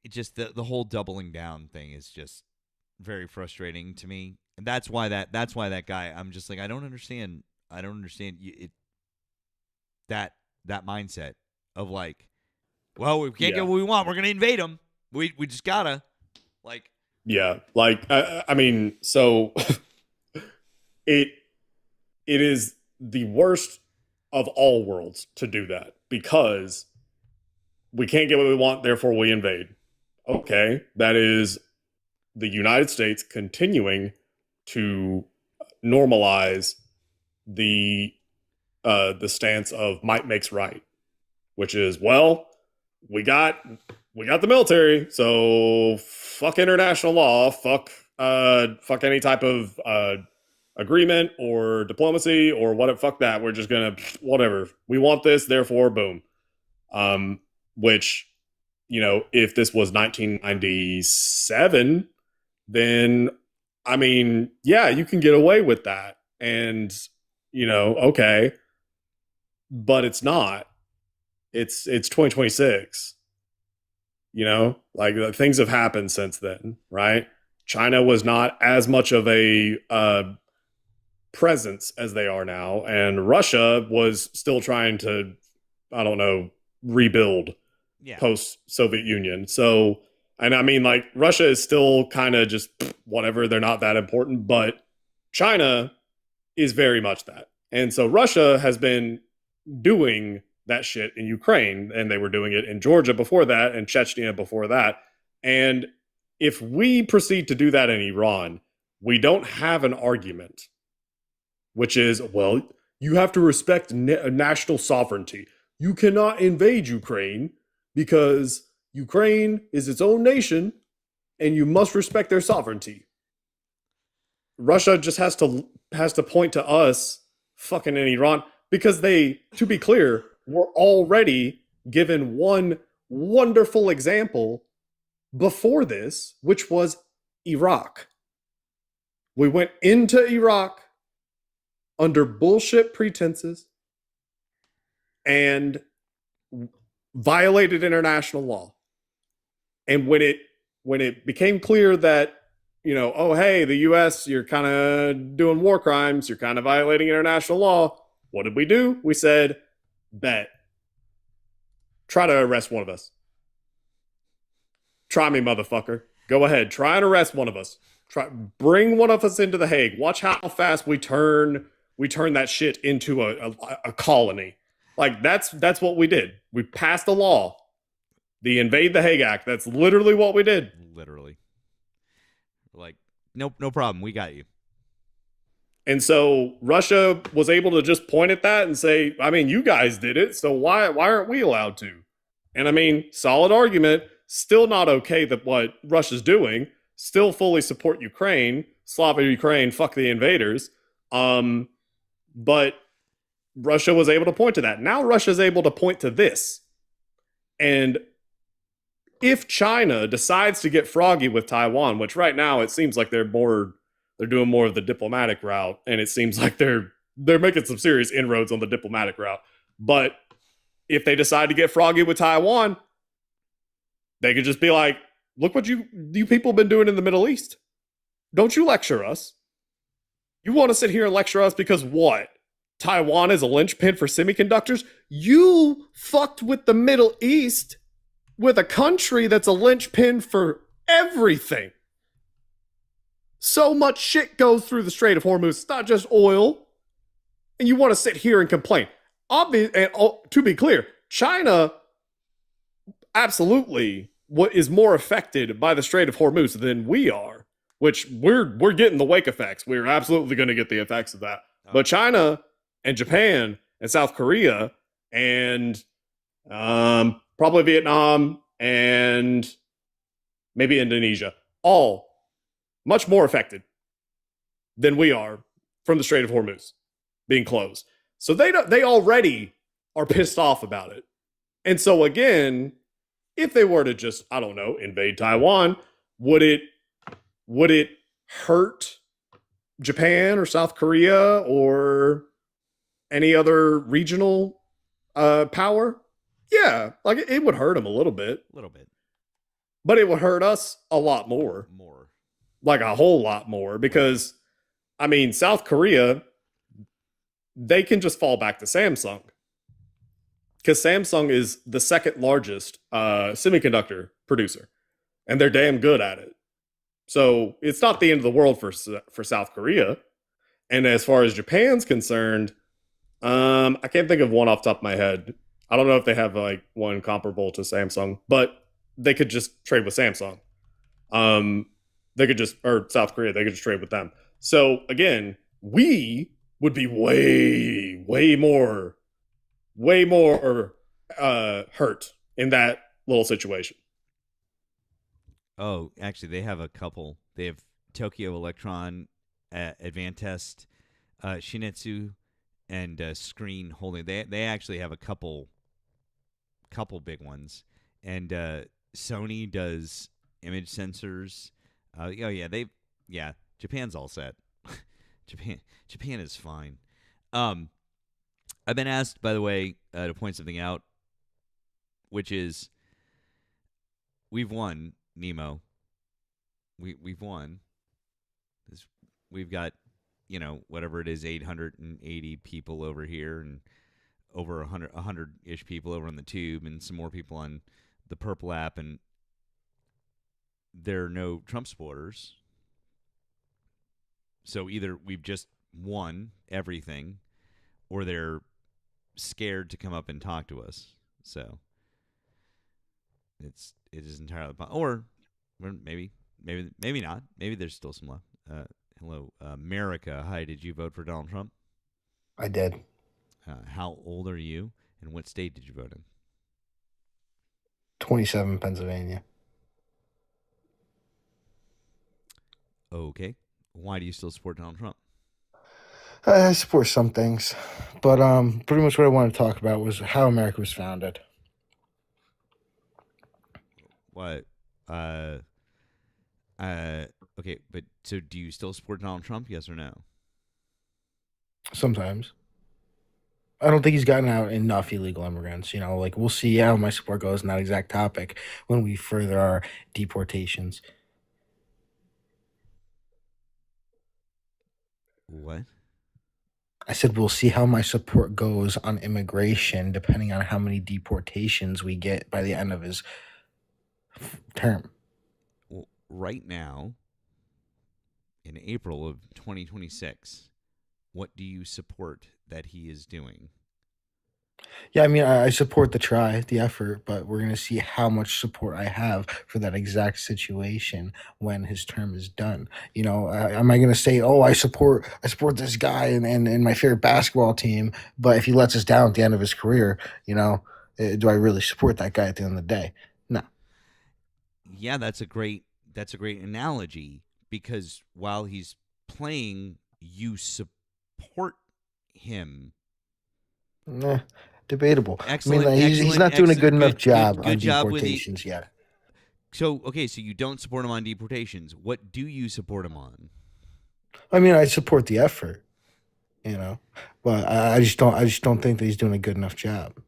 the whole doubling down thing is just very frustrating to me. And that's why that guy, I'm just like, I don't understand that mindset of like, well, we can't get what we want, we're gonna invade them. We just gotta, like, yeah, like I mean, so it is the worst of all worlds to do that, because we can't get what we want, therefore we invade. Okay, that is the United States continuing to normalize the stance of might makes right, which is, well, we got the military, so fuck international law, fuck any type of agreement or diplomacy or whatever, fuck that. We're just gonna whatever. We want this, therefore, boom. Which, you know, if this was 1997, then I mean, yeah, you can get away with that, and you know, okay, but it's not. It's 2026. You know, like things have happened since then, right? China was not as much of a presence as they are now, and Russia was still trying to, I don't know, rebuild post-Soviet Union. So, and I mean, like, Russia is still kind of just whatever, they're not that important, but China is very much that. And so Russia has been doing that shit in Ukraine, and they were doing it in Georgia before that, and Chechnya before that. And if we proceed to do that in Iran, we don't have an argument, which is, well, you have to respect national sovereignty. You cannot invade Ukraine because Ukraine is its own nation, and you must respect their sovereignty. Russia just has to point to us fucking in Iran, because they, to be clear, were already given one wonderful example before this, which was Iraq. We went into Iraq under bullshit pretenses and violated international law. And when it became clear that, you know, oh, hey, the U.S., you're kind of doing war crimes, you're kind of violating international law, What did we do? We said, bet. Try to arrest one of us. Try me, motherfucker. Go ahead. Try and arrest one of us. Bring one of us into The Hague. Watch how fast we turn that shit into a colony. Like that's what we did. We passed a law. The Invade the Hague Act. That's literally what we did. Literally. Like, nope, no problem. We got you. And so Russia was able to just point at that and say, I mean, you guys did it, so why aren't we allowed to? And I mean, solid argument. Still not okay that what Russia's doing. Still fully support Ukraine. Slava Ukraine, fuck the invaders. But Russia was able to point to that. Now Russia's able to point to this. And if China decides to get froggy with Taiwan, which right now it seems like they're doing more of the diplomatic route, and it seems like they're making some serious inroads on the diplomatic route. But if they decide to get froggy with Taiwan, they could just be like, look what you people been doing in the Middle East. Don't you lecture us. You want to sit here and lecture us because what? Taiwan is a linchpin for semiconductors? You fucked with the Middle East with a country that's a linchpin for everything. So much shit goes through the Strait of Hormuz. It's not just oil. And you want to sit here and complain. To be clear, China absolutely is more affected by the Strait of Hormuz than we are, which we're getting the wake effects. We're absolutely going to get the effects of that. But China and Japan and South Korea and probably Vietnam and maybe Indonesia, all much more affected than we are from the Strait of Hormuz being closed. So they already are pissed off about it. And so again, if they were to just, I don't know, invade Taiwan, would it hurt Japan or South Korea or any other regional power? Yeah, like it would hurt them a little bit. But it would hurt us a lot more. Like a whole lot more. Because, I mean, South Korea, they can just fall back to Samsung. Because Samsung is the second largest semiconductor producer. And they're damn good at it. So it's not the end of the world for South Korea. And as far as Japan's concerned, I can't think of one off the top of my head. I don't know if they have like one comparable to Samsung, but they could just trade with Samsung. South Korea, they could just trade with them. So again, we would be way more hurt in that little situation. Oh, actually, they have a couple. They have Tokyo Electron, Advantest, Shinetsu, and Screen Holding. They actually have a couple big ones. And Sony does image sensors. Japan's all set. Japan is fine. I've been asked, by the way, to point something out, which is we've won, Nemo. We've won. We've got, whatever it is, 880 people over here and over 100-ish people over on the tube and some more people on the Purple app, and there are no Trump supporters. So either we've just won everything or they're scared to come up and talk to us. So it is entirely possible. Or maybe not. Maybe there's still some left. Hello, America. Hi, did you vote for Donald Trump? I did. How old are you, and what state did you vote in? 27, Pennsylvania. Okay. Why do you still support Donald Trump? I support some things, but pretty much what I wanted to talk about was how America was founded. What? Okay, but so do you still support Donald Trump? Yes or no? Sometimes. I don't think he's gotten out enough illegal immigrants. We'll see how my support goes in that exact topic when we further our deportations. What? I said we'll see how my support goes on immigration, depending on how many deportations we get by the end of his term. Well, right now, in April of 2026, what do you support that he is doing? Yeah, I mean, I support the effort, but we're gonna see how much support I have for that exact situation when his term is done. You know, am I gonna say, "Oh, I support this guy and my favorite basketball team," but if he lets us down at the end of his career, you know, do I really support that guy at the end of the day? No. Yeah, that's a great analogy because while he's playing, you support him. Nah, debatable. I mean, Excellent, he's excellent, not doing a good excellent, enough job good on job with the. deportations yet. So okay, so you don't support him on deportations. What do you support him on? I mean, I support the effort, you know, but I just don't think that he's doing a good enough job.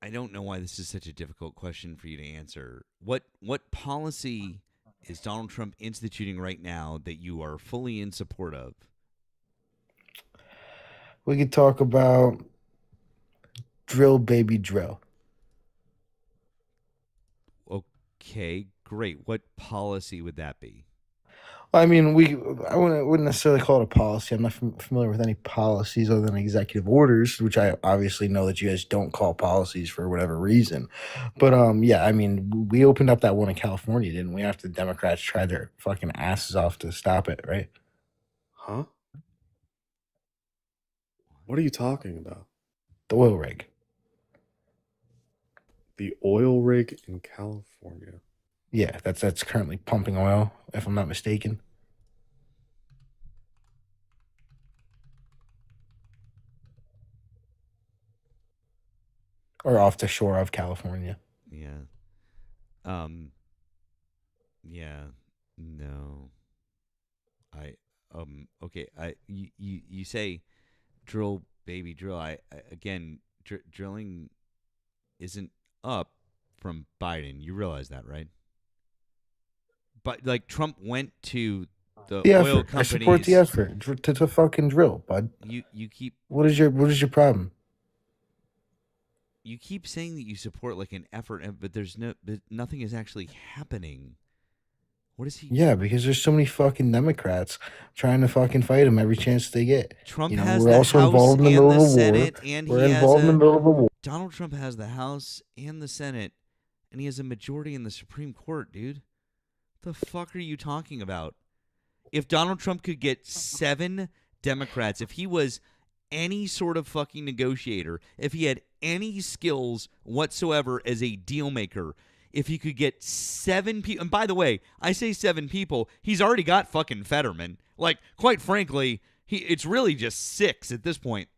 I don't know why this is such a difficult question for you to answer. What policy is Donald Trump instituting right now that you are fully in support of? We could talk about drill, baby, drill. Okay, great. What policy would that be? I mean, I wouldn't necessarily call it a policy. I'm not familiar with any policies other than executive orders, which I obviously know that you guys don't call policies for whatever reason. But yeah, I mean, we opened up that one in California, didn't we? After the Democrats tried their fucking asses off to stop it, right? Huh? What are you talking about? The oil rig. The oil rig in California. Yeah, that's currently pumping oil, if I'm not mistaken. Or off the shore of California. Yeah. Yeah. No. I okay, you say drill baby drill. I again drilling isn't up from Biden. You realize that, right? But like Trump went to the The oil effort. I support the companies. effort to fucking drill, bud. You keep What is your problem? you keep saying that you support like an effort, but nothing is actually happening. What is he? Yeah, because there's so many fucking Democrats trying to fucking fight him every chance they get. Trump You know, has we're the also House involved in the and middle the of a war. Senate, and We're he has involved in the middle of a war. Donald Trump has the House and the Senate, and he has a majority in the Supreme Court, dude. The fuck are you talking about? If Donald Trump could get 7 Democrats, if he was any sort of fucking negotiator, if he had any skills whatsoever as a deal maker, if he could get 7 people, and by the way, I say 7 people, he's already got fucking Fetterman. Like, quite frankly, it's really just 6 at this point.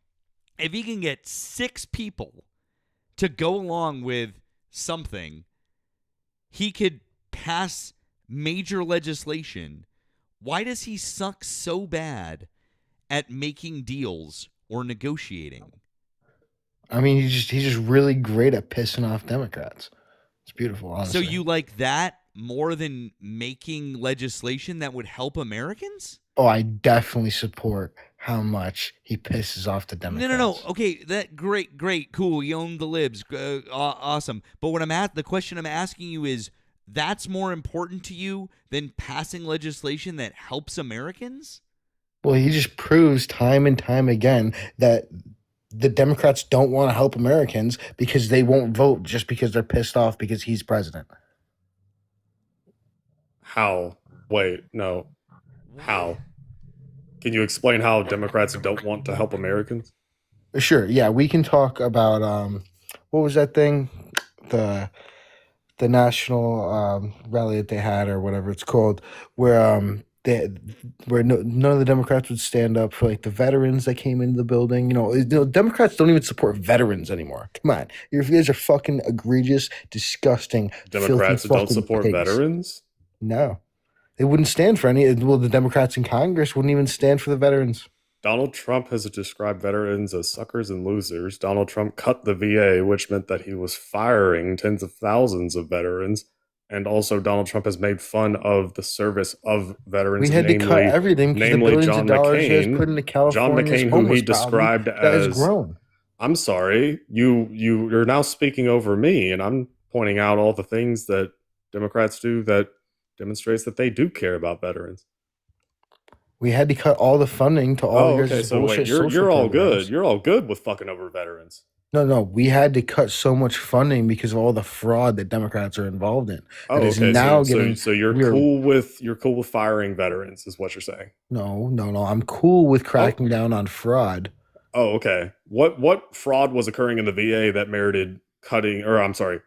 If he can get 6 people to go along with something, he could pass major legislation. Why does he suck so bad at making deals or negotiating? I mean, he's just really great at pissing off Democrats. It's beautiful, honestly. So you like that more than making legislation that would help Americans? Oh, I definitely support how much he pisses off the Democrats. No. Okay, that great, cool. You own the libs, awesome. But the question I'm asking you is, that's more important to you than passing legislation that helps Americans? Well, he just proves time and time again that the Democrats don't want to help Americans because they won't vote just because they're pissed off because he's president. How? Wait, no. How? Can you explain how Democrats don't want to help Americans? Sure. Yeah, we can talk about what was that thing? The national rally that they had or whatever it's called, where none of the Democrats would stand up for like the veterans that came into the building. Democrats don't even support veterans anymore. Come on, you guys are fucking egregious, disgusting. Democrats filthy don't support pigs. veterans? No, they wouldn't stand for any. Well, the Democrats in Congress wouldn't even stand for the veterans. Donald Trump has described veterans as suckers and losers. Donald Trump cut the VA, which meant that he was firing tens of thousands of veterans. and also Donald Trump has made fun of the service of veterans. We had to cut everything because the billions John of dollars you guys McCain, put into John California's McCain, whom he homeless problem described that has as. grown. I'm sorry, you're now speaking over me, and I'm pointing out all the things that Democrats do that demonstrates that they do care about veterans. We had to cut all the funding to all your guys' bullshit social you're all programs. good. You're all good with fucking over veterans. No, we had to cut so much funding because of all the fraud that Democrats are involved in. Oh, that is okay. now So you're cool with firing veterans, is what you're saying? No. I'm cool with cracking down on fraud. Oh, okay. What fraud was occurring in the VA that merited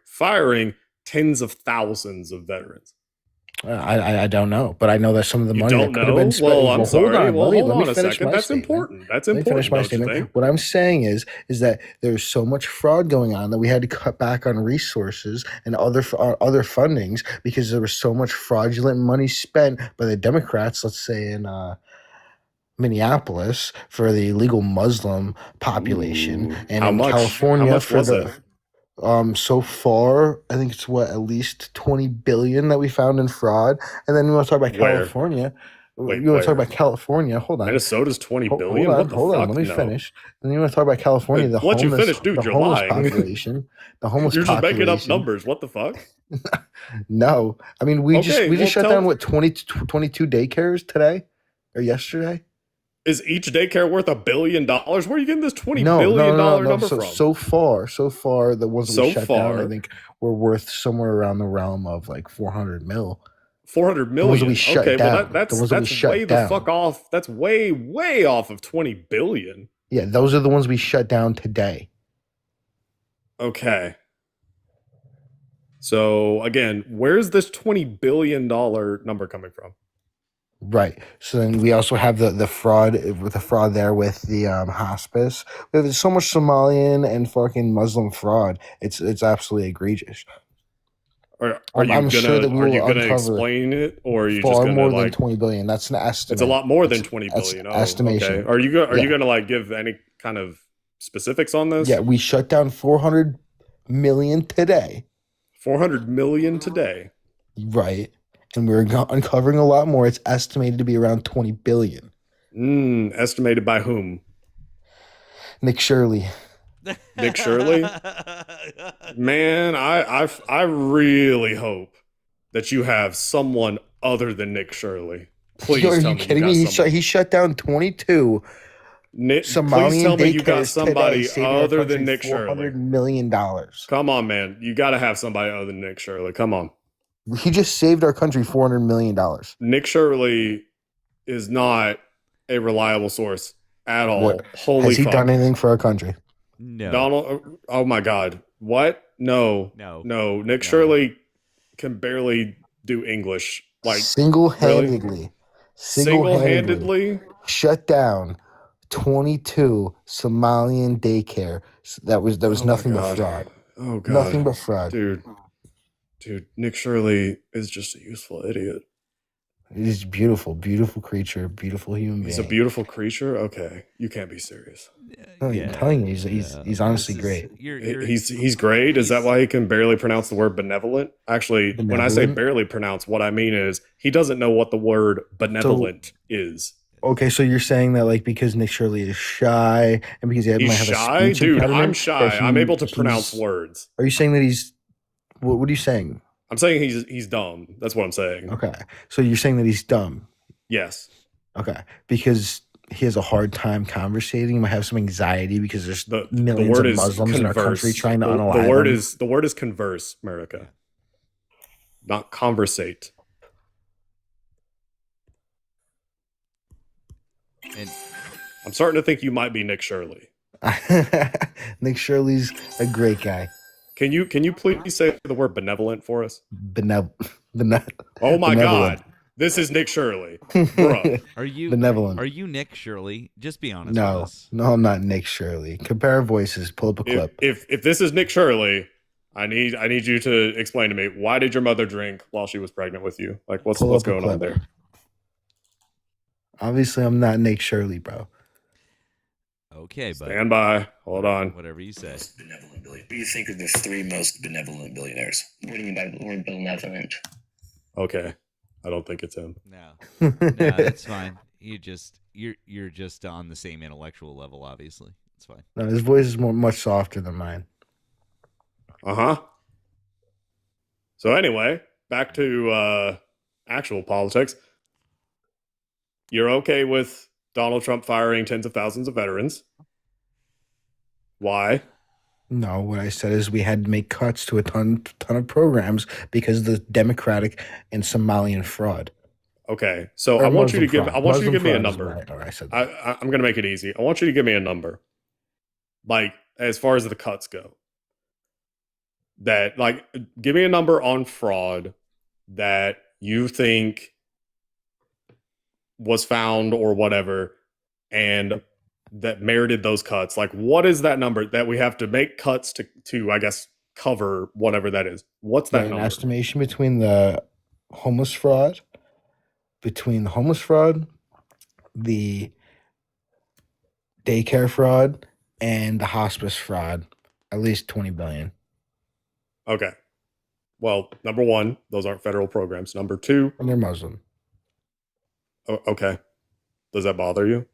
firing tens of thousands of veterans? I don't know, but I know that some of the money that could have been spent. Well, I'm sorry. Hold on a second. That's important. That's important. Let me finish my statement. What I'm saying is that there's so much fraud going on that we had to cut back on resources and other fundings because there was so much fraudulent money spent by the Democrats. Let's say in Minneapolis for the illegal Muslim population, and in California for the. So far, I think it's at least 20 billion that we found in fraud. And then we want to talk about California. Wait, you want to talk about California? Hold on. Minnesota's 20 billion. Hold on. Let me finish. And then you want to talk about California? The let homeless, you finish, dude. The you're homeless lying. population. The homeless. You're just population. making up numbers. What the fuck? No, I mean we just shut down 22 daycares today or yesterday. Is each daycare worth $1 billion? Where are you getting this $20 billion number from? So far, the ones that we shut down, I think, were worth somewhere around the realm of like 400 mil. 400 million. The ones that we shut down. That's way the fuck off. That's way off of 20 billion. Yeah, those are the ones we shut down today. Okay. So again, where's this $20 billion number coming from? Right. So then we also have the fraud there with the hospice. There's so much Somalian and fucking Muslim fraud. It's absolutely egregious. Are you gonna explain it, or are you just gonna more than 20 billion? That's an estimate. It's a lot more than 20 billion. Estimation. Okay. Are you gonna like give any kind of specifics on this? Yeah, we shut down 400 million today. 400 million today. Right. And we're uncovering a lot more. It's estimated to be around 20 billion. Estimated by whom? Nick Shirley. Nick Shirley? Man, I really hope that you have someone other than Nick Shirley. Please Are tell you me kidding me? He shut down 22 Somalian please tell me you got daycares somebody today, other than Nick Shirley. $400 million. Come on, man. You got to have somebody other than Nick Shirley. Come on. He just saved our country $400 million. Nick Shirley is not a reliable source at all. What? Holy Has he fuck. done anything for our country? No. Donald, oh my God. What? No. Nick Shirley can barely do English. Like single-handedly shut down 22 Somalian daycare. That was nothing but fraud. Oh God. Nothing but fraud. Dude, Nick Shirley is just a useful idiot. He's beautiful creature, beautiful human being. He's a beautiful creature? Okay. You can't be serious. No, I'm telling you, he's honestly great. He's great. Is that why he can barely pronounce the word benevolent? Actually, when I say barely pronounce, what I mean is he doesn't know what the word benevolent is. Okay, so you're saying that like because Nick Shirley is shy and because he might have shy? a speech Dude, impediment, I'm shy. I'm able to pronounce words. Are you saying that he's what are you saying? I'm saying he's dumb. That's what I'm saying. Okay. So you're saying that he's dumb? Yes. Okay. Because he has a hard time conversating. He might have some anxiety because there's millions of Muslims in our country trying to unalive him. The word is converse, America. Not conversate. And I'm starting to think you might be Nick Shirley. Nick Shirley's a great guy. Can you please say the word benevolent for us? Oh my God. This is Nick Shirley. Bruh. Are you benevolent? Are you Nick Shirley? Just be honest with us. No, I'm not Nick Shirley. Compare our voices. Pull up a clip. If this is Nick Shirley, I need you to explain to me, why did your mother drink while she was pregnant with you? Like what's going on there? Obviously, I'm not Nick Shirley, bro. Okay, but Stand by. Hold on. whatever you say. Benevolent billionaire. What do you think of the 3 most benevolent billionaires? What do you mean by the word benevolent? Okay. I don't think it's him. No, that's fine. You're just on the same intellectual level. Obviously, it's fine. No, his voice is much softer than mine. So anyway, back to actual politics. You're okay with Donald Trump firing tens of thousands of veterans? Why? No, what I said is we had to make cuts to a ton of programs because of the Democratic and Somalian fraud. Okay, so Or I want you to Muslim give. fraud. I want you to Muslim give me a fraud is number. what I said that. I'm going to make it easy. I want you to give me a number. Like as far as the cuts go, that like give me a number on fraud that you think was found or whatever, and that merited those cuts. Like, what is that number that we have to make cuts to I guess cover whatever that is? What's that An number? estimation between the homeless fraud, the daycare fraud, and the hospice fraud, at least 20 billion. Okay. Well, number one, those aren't federal programs. Number two, And they're Muslim. Okay. Does that bother you?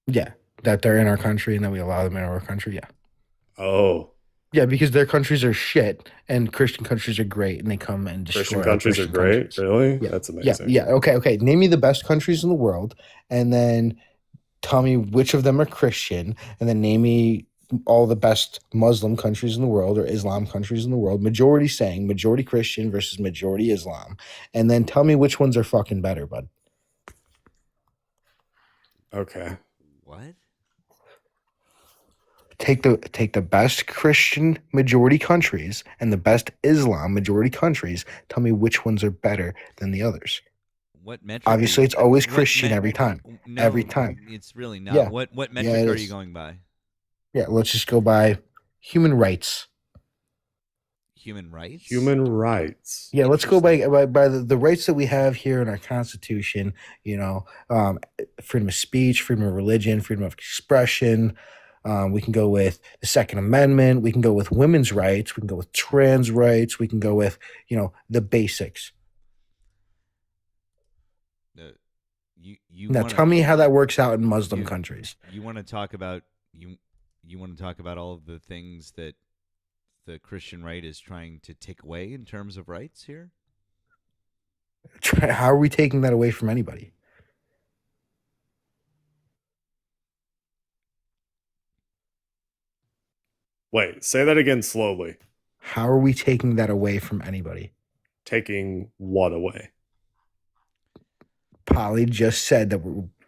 Yeah, that they're in our country and that we allow them in our country. Yeah. Oh, Yeah, because their countries are shit and Christian countries are great, and they come and destroy Christian our countries are great. countries. Really? Yeah. That's amazing. Yeah. Okay. Name me the best countries in the world, and then tell me which of them are Christian, and then name me all the best Muslim countries in the world or Islam countries in the world. Majority Christian versus majority Islam, and then tell me which ones are fucking better, bud. Okay. What? Take the best Christian majority countries and the best Islam majority countries. Tell me which ones are better than the others. What metric? Obviously, it's always what Christian met- every time. No, Every time. It's really not. Yeah. What Yeah, metric it are is. you going by? Yeah, let's just go by human rights. Human rights? Human rights. Yeah, let's go by the rights that we have here in our Constitution. Freedom of speech, freedom of religion, freedom of expression. We can go with the Second Amendment. We can go with women's rights. We can go with trans rights. We can go with the basics. You Now, tell me how that works out in Muslim countries. You want to talk about you want to talk about all of the things that the Christian right is trying to take away in terms of rights here? How are we taking that away from anybody? Wait, say that again slowly. How are we taking that away from anybody? Taking what away? Polly just said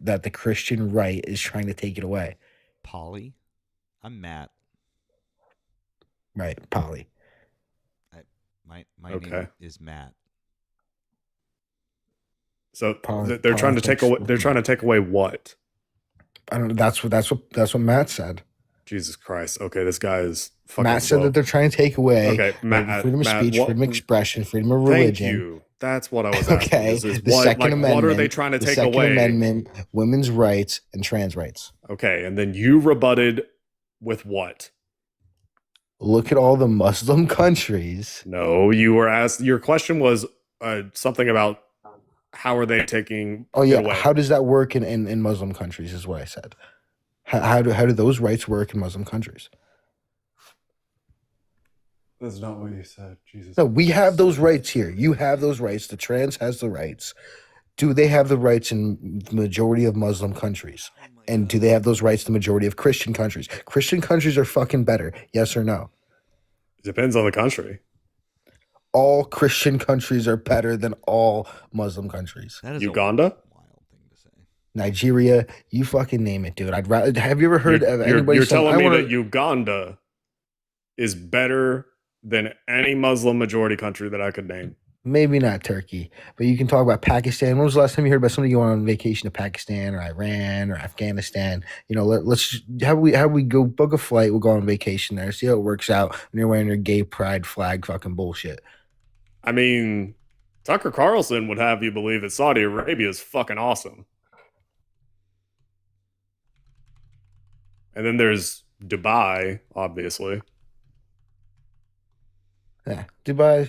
that the Christian right is trying to take it away. Polly? I'm Matt. Right, Polly. My Okay. name is Matt. So Polly- they're trying to take away. politics. They're trying to take away what? I don't know. That's what Matt said. Jesus Christ. Okay, this guy is fucking Matt said slow. that they're trying to take away Okay, Matt. freedom of Matt, speech, what- freedom of expression, freedom of Thank religion. you. That's what I was asking. Okay, Is the what, Second like, Amendment. what are they trying to the take Second away? Amendment, women's rights, and trans rights. Okay, and then you rebutted with what? Look at all the Muslim countries. No, you were asked. Your question was something about how are they taking Oh it yeah, away? how does that work in Muslim countries? Is what I said. How do those rights work in Muslim countries? That's not what you said. Jesus. No, we have those rights here. You have those rights. The trans has the rights. Do they have the rights in the majority of Muslim countries? And do they have those rights in the majority of Christian countries? Christian countries are fucking better. Yes or no? Depends on the country. All Christian countries are better than all Muslim countries. That is Uganda? a wild thing to say. Nigeria, you fucking name it, dude. I'd rather. Have you ever heard of anybody You're saying, telling "I me wanna-" that Uganda is better than any Muslim majority country that I could name? Maybe not Turkey, but you can talk about Pakistan. When was the last time you heard about somebody going on vacation to Pakistan or Iran or Afghanistan? Let's have we go book a flight. We'll go on vacation there. See how it works out. And you're wearing your gay pride flag, fucking bullshit. I mean, Tucker Carlson would have you believe that Saudi Arabia is fucking awesome. And then there's Dubai, obviously. Yeah, Dubai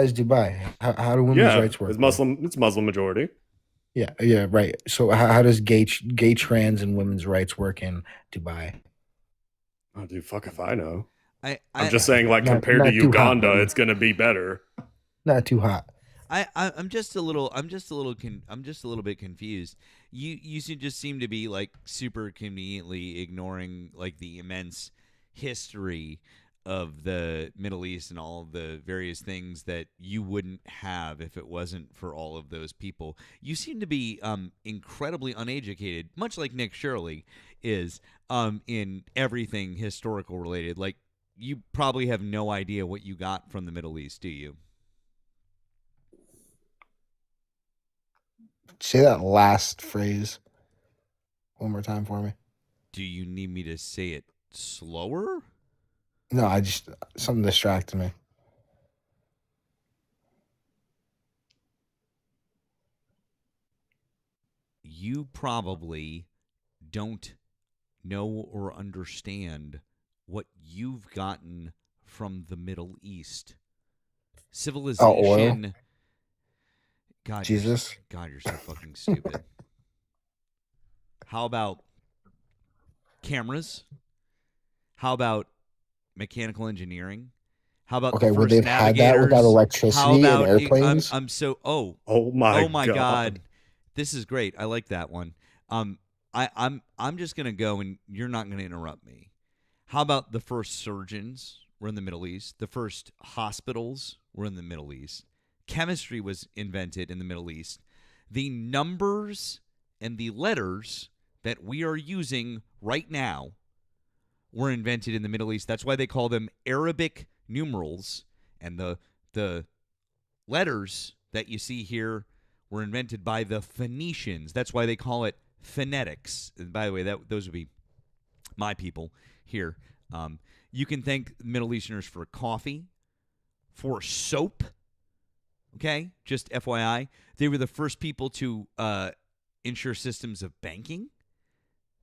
is Dubai. How do women's Yeah, rights work it's there? Muslim majority. Yeah, right. So how does gay trans and women's rights work in Dubai? Oh, dude, fuck if I know. I, I'm I, just saying, like, compared to Not too hot, Uganda, buddy. it's gonna be better. Not too hot. I'm just a little bit confused. You just seem to be like super conveniently ignoring like the immense history of the Middle East and all of the various things that you wouldn't have if it wasn't for all of those people. You seem to be incredibly uneducated, much like Nick Shirley is in everything historical related. Like you probably have no idea what you got from the Middle East, do you? Say that last phrase one more time for me. Do you need me to say it slower? No, something distracted me. You probably don't know or understand what you've gotten from the Middle East. Oh, oil. Civilization. God, Jesus. You're so fucking stupid. How about cameras? How about mechanical engineering? How about Okay, the would first they've had that without navigators? How electricity and about airplanes? I'm so Oh my god. This is great. I like that one. I'm just gonna go and you're not gonna interrupt me. How about the first surgeons were in the Middle East? The first hospitals were in the Middle East. Chemistry was invented in the Middle East. The numbers and the letters that we are using right now were invented in the Middle East. That's why they call them Arabic numerals. And the letters that you see here were invented by the Phoenicians. That's why they call it phonetics. And by the way, those would be my people here. You can thank Middle Easterners for coffee, for soap. Okay, just FYI, they were the first people to ensure systems of banking.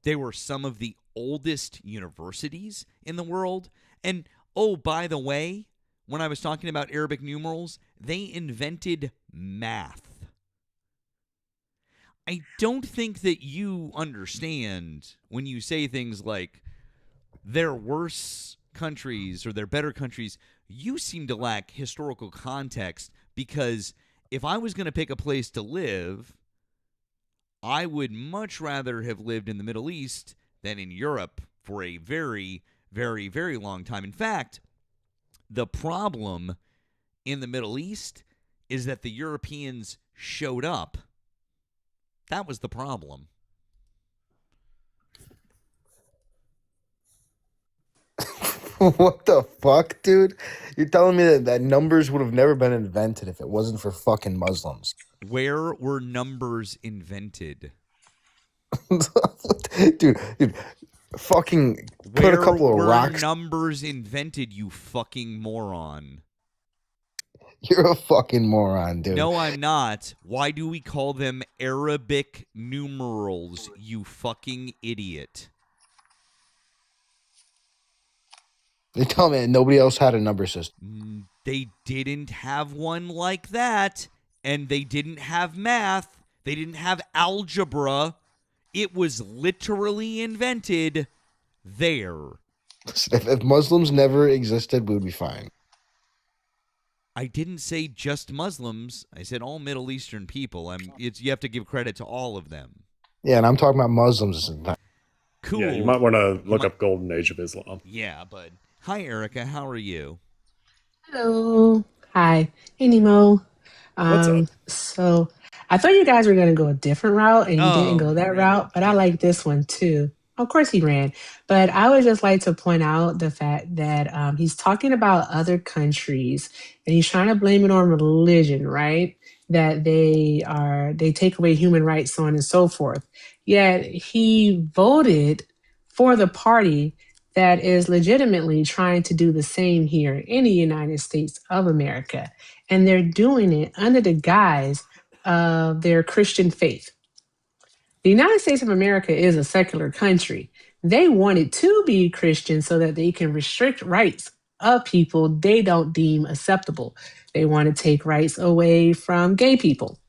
They were some of the oldest universities in the world. And oh, by the way, when I was talking about Arabic numerals, they invented math. I don't think that you understand when you say things like they're worse countries or they're better countries. You seem to lack historical context because if I was going to pick a place to live, I would much rather have lived in the Middle East than in Europe for a very, very, very long time. In fact, the problem in the Middle East is that the Europeans showed up. That was the problem. What the fuck, dude? You're telling me that numbers would have never been invented if it wasn't for fucking Muslims. Where were numbers invented? dude, fucking put Where a couple of were rocks. numbers invented, you fucking moron? You're a fucking moron, dude. No, I'm not. Why do we call them Arabic numerals, you fucking idiot? They tell me that nobody else had a number system. They didn't have one like that, and they didn't have math. They didn't have algebra. It was literally invented there. If Muslims never existed, we would be fine. I didn't say just Muslims. I said all Middle Eastern people. You have to give credit to all of them. Yeah, and I'm talking about Muslims. Cool. Yeah, you might want to look up Golden Age of Islam. Yeah, bud. Hi, Erika. How are you? Hello. Hi. Hey, Nemo. What's up? So I thought you guys were going to go a different route and you didn't go that route, but I like this one too. Of course he ran. But I would just like to point out the fact that he's talking about other countries and he's trying to blame it on religion, right? That they take away human rights, so on and so forth. Yet he voted for the party that is legitimately trying to do the same here in the United States of America. And they're doing it under the guise of their Christian faith. The United States of America is a secular country. They wanted to be Christian so that they can restrict rights of people they don't deem acceptable. They want to take rights away from gay people.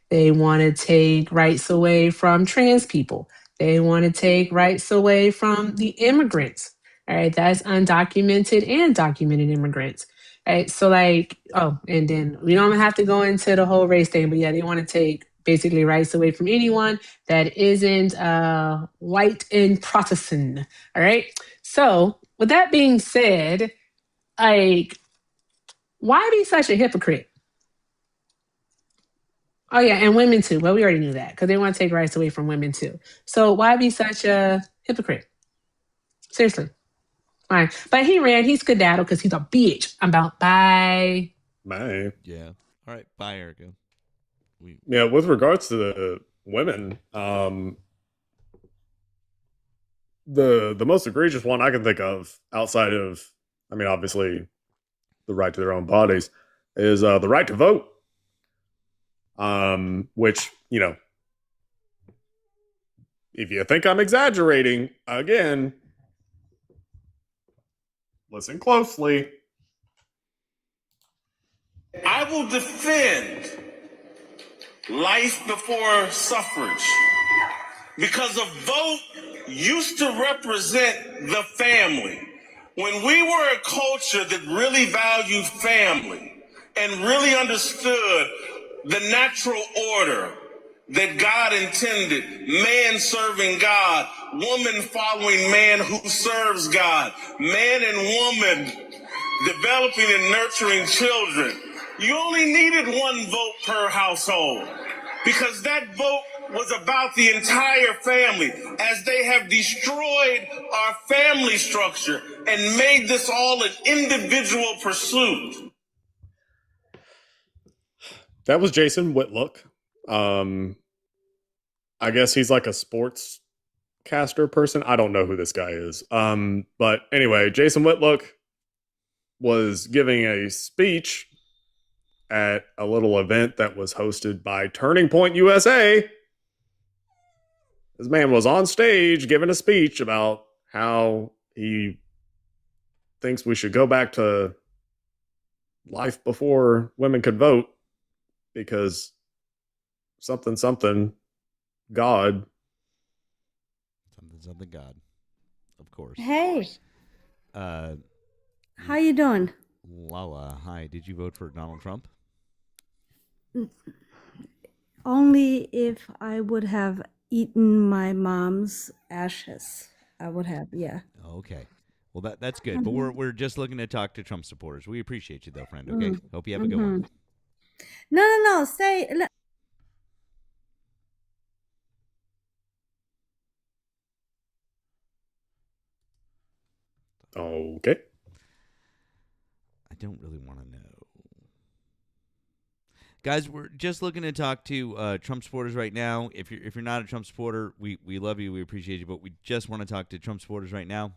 They want to take rights away from trans people. They want to take rights away from the immigrants. All right, that's undocumented and documented immigrants. All right, so like, oh, and then we don't have to go into the whole race thing, but yeah, they want to take basically rights away from anyone that isn't white and Protestant. All right, so with that being said, like, why be such a hypocrite? Oh yeah, and women too. Well, we already knew that because they want to take rights away from women too. So why be such a hypocrite? Seriously. All right. But he ran, he skedaddled because he's a bitch. I'm about bye. Bye. Yeah. All right. Bye, Erica. Yeah, with regards to the women, the most egregious one I can think of outside of, I mean, obviously the right to their own bodies, is the right to vote. Which, you know, if you think I'm exaggerating, again, listen closely. I will defend life before suffrage because a vote used to represent the family. When we were a culture that really valued family and really understood the natural order that God intended, man serving God, woman following man who serves God, man and woman developing and nurturing children. You only needed one vote per household because that vote was about the entire family, as they have destroyed our family structure and made this all an individual pursuit. That was Jason Whitlock. I guess he's like a sports caster person. I don't know who this guy is. But anyway, Jason Whitlock was giving a speech at a little event that was hosted by Turning Point USA. This man was on stage giving a speech about how he thinks we should go back to life before women could vote because something God. Something God. Of course. Hey. How you doing? Lala, hi. Did you vote for Donald Trump? Only if I would have eaten my mom's ashes. I would have, yeah. Okay. Well, that's good. But we're just looking to talk to Trump supporters. We appreciate you, though, friend. Okay. Hope you have a good one. No. Say. Okay. I don't really want to know. Guys, we're just looking to talk to Trump supporters right now. If you're not a Trump supporter, we love you, we appreciate you, but we just want to talk to Trump supporters right now.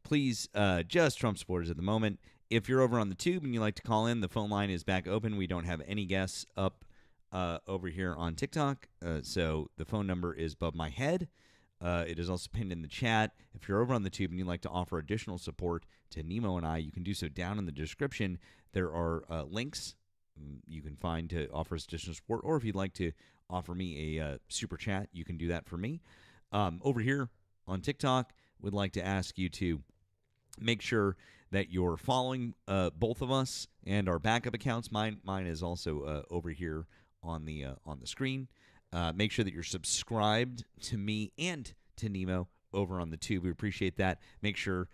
Please, just Trump supporters at the moment. If you're over on the tube and you like to call in, the phone line is back open. We don't have any guests up over here on TikTok, so the phone number is above my head. It is also pinned in the chat. If you're over on the tube and you'd like to offer additional support to Nemo and I, you can do so down in the description. There are links you can find to offer us additional support, or if you'd like to offer me a super chat, you can do that for me. Over here on TikTok, we'd like to ask you to make sure that you're following both of us and our backup accounts. Mine is also over here on the screen. Make sure that you're subscribed to me and to Nemo over on the tube. We appreciate that. Make sure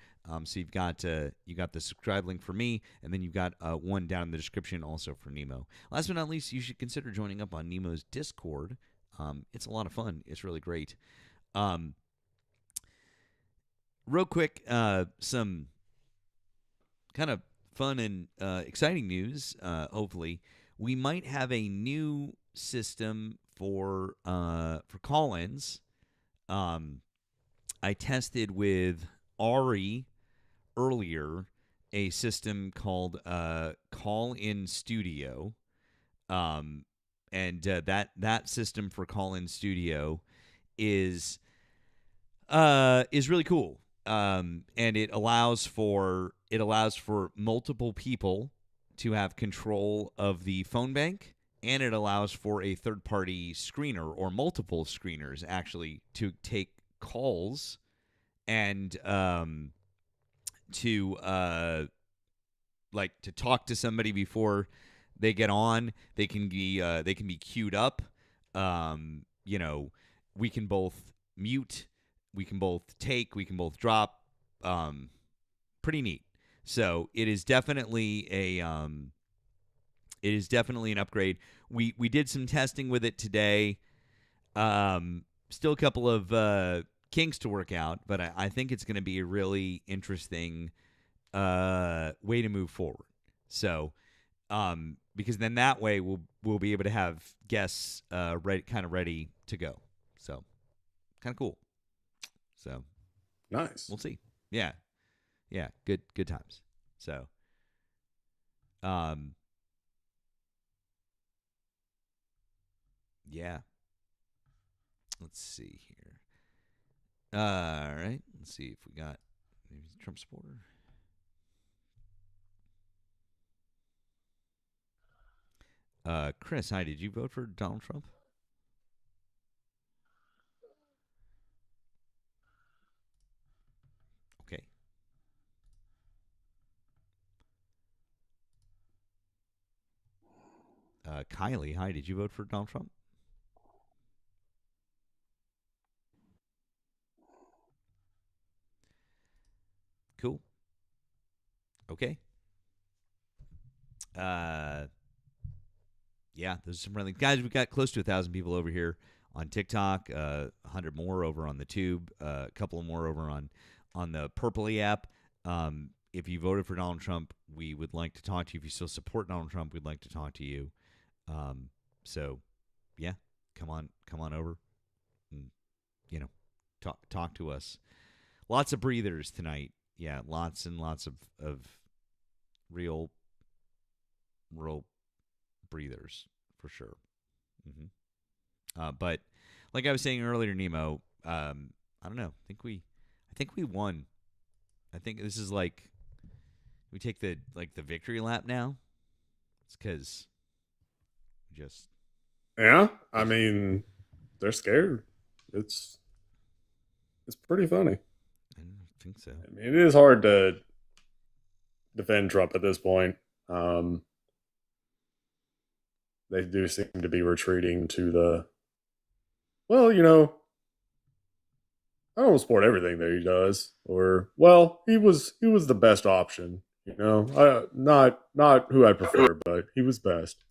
so you've got the subscribe link for me, and then you've got one down in the description also for Nemo. Last but not least, you should consider joining up on Nemo's Discord. It's a lot of fun. It's really great. Real quick, some kind of fun and exciting news. Hopefully, we might have a new system for call-ins. I tested with Ari earlier a system called Call-In Studio, and that system for Call-In Studio is really cool. And it allows for multiple people to have control of the phone bank, and it allows for a third-party screener or multiple screeners actually to take calls and to to talk to somebody before they get on. They can be queued up. You know, we can both mute, we can both take, we can both drop. Pretty neat. So it is definitely an upgrade. We did some testing with it today. Still a couple of kinks to work out, but I think it's going to be a really interesting way to move forward. So, because then that way we'll be able to have guests ready to go. So, kind of cool. So, nice. We'll see. Yeah. Good times. So, yeah. Let's see here. All right. Let's see if we got maybe Trump supporter. Chris, hi. Did you vote for Donald Trump? Okay. Kylie, hi. Did you vote for Donald Trump? Cool. Okay. Yeah, there's some friendly guys. We got close to 1,000 people over here on TikTok. 100 more over on the Tube. A couple more over on the Purpley app. If you voted for Donald Trump, we would like to talk to you. If you still support Donald Trump, we'd like to talk to you. So, yeah, come on over. And, talk to us. Lots of breathers tonight. Yeah, lots and lots of real breathers for sure. But like I was saying earlier, Nemo, I don't know. I think we won. I think this is like we take the victory lap now. It's because just I mean, they're scared. It's pretty funny. I don't think so. I mean, it is hard to defend Trump at this point. They do seem to be retreating to the, well, I don't support everything that he does, or he was the best option. Not who I prefer, but he was best.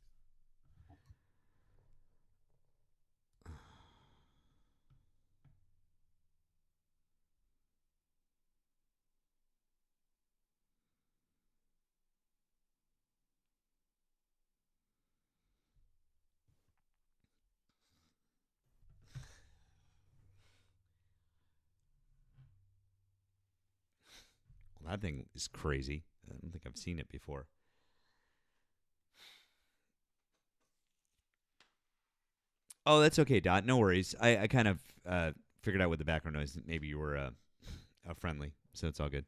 Well, that thing is crazy. I don't think I've seen it before. Oh, that's okay, Dot. No worries. I kind of figured out with the background noise. Maybe you were friendly, so it's all good.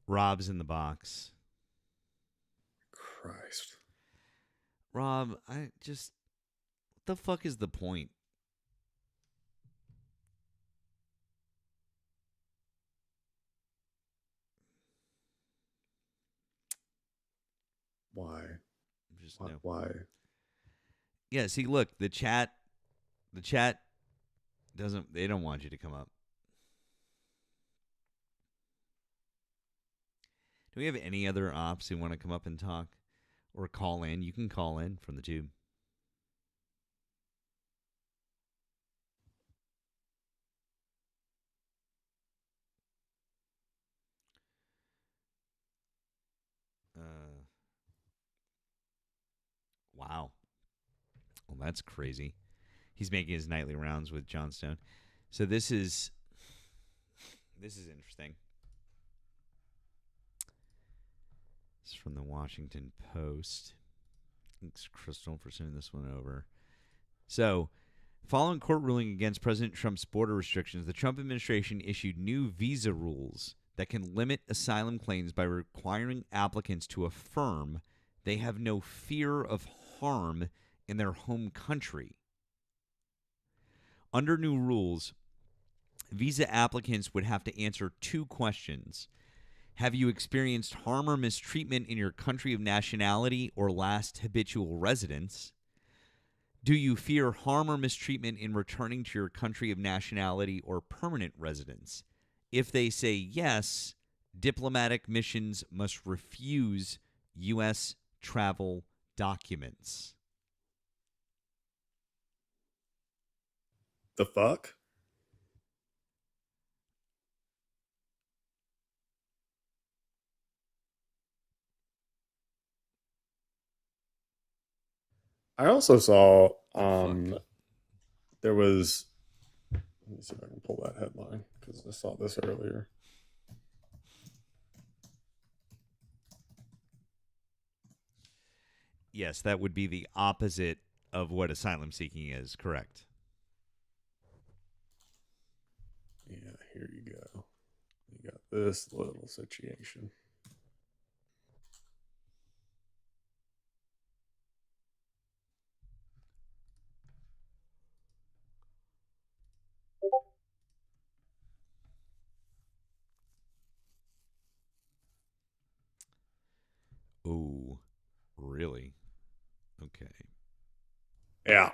Rob's in the box. Christ. Rob, what the fuck is the point? Why? Just why? Yeah, see, look, the chat doesn't. They don't want you to come up. Do we have any other ops who want to come up and talk or call in? You can call in from the Tube. Wow. Well, that's crazy. He's making his nightly rounds with Johnstone. So this is interesting. It's from the Washington Post. Thanks, Crystal, for sending this one over. So, following court ruling against President Trump's border restrictions, the Trump administration issued new visa rules that can limit asylum claims by requiring applicants to affirm they have no fear of harm in their home country. Under new rules, visa applicants would have to answer 2 questions. Have you experienced harm or mistreatment in your country of nationality or last habitual residence? Do you fear harm or mistreatment in returning to your country of nationality or permanent residence? If they say yes, diplomatic missions must refuse U.S. travel documents. The fuck? I also saw there was, let me see if I can pull that headline because I saw this earlier. Yes, that would be the opposite of what asylum seeking is, correct? Yeah, here you go. You got this little situation. Oh, really? Okay. Yeah.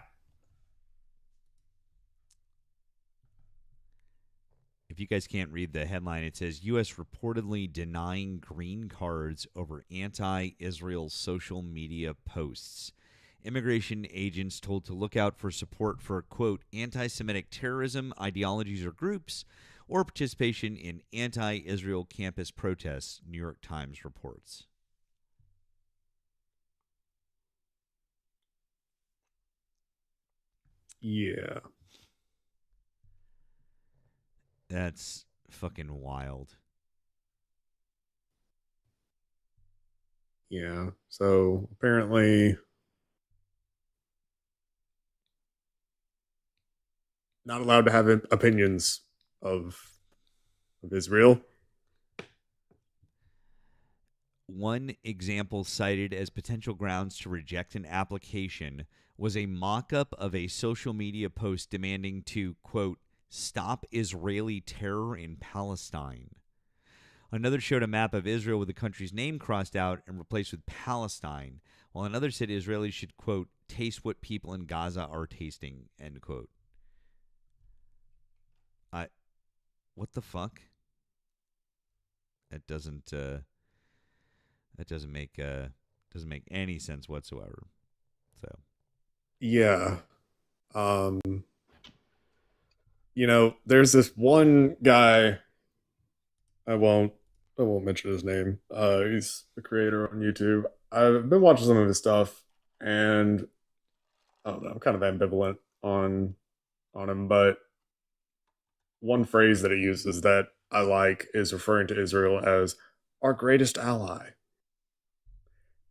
If you guys can't read the headline, it says U.S. reportedly denying green cards over anti-Israel social media posts. Immigration agents told to look out for support for, quote, anti-Semitic terrorism, ideologies or groups, or participation in anti-Israel campus protests, New York Times reports. Yeah. That's fucking wild. Yeah. So apparently not allowed to have opinions of Israel. One example cited as potential grounds to reject an application was a mock-up of a social media post demanding to, quote, stop Israeli terror in Palestine. Another showed a map of Israel with the country's name crossed out and replaced with Palestine, while another said Israelis should, quote, taste what people in Gaza are tasting, end quote. What the fuck? That doesn't make any sense whatsoever. So Yeah. There's this one guy, I won't mention his name. He's the creator on YouTube. I've been watching some of his stuff and I don't know, I'm kind of ambivalent on him, but one phrase that he uses that I like is referring to Israel as our greatest ally.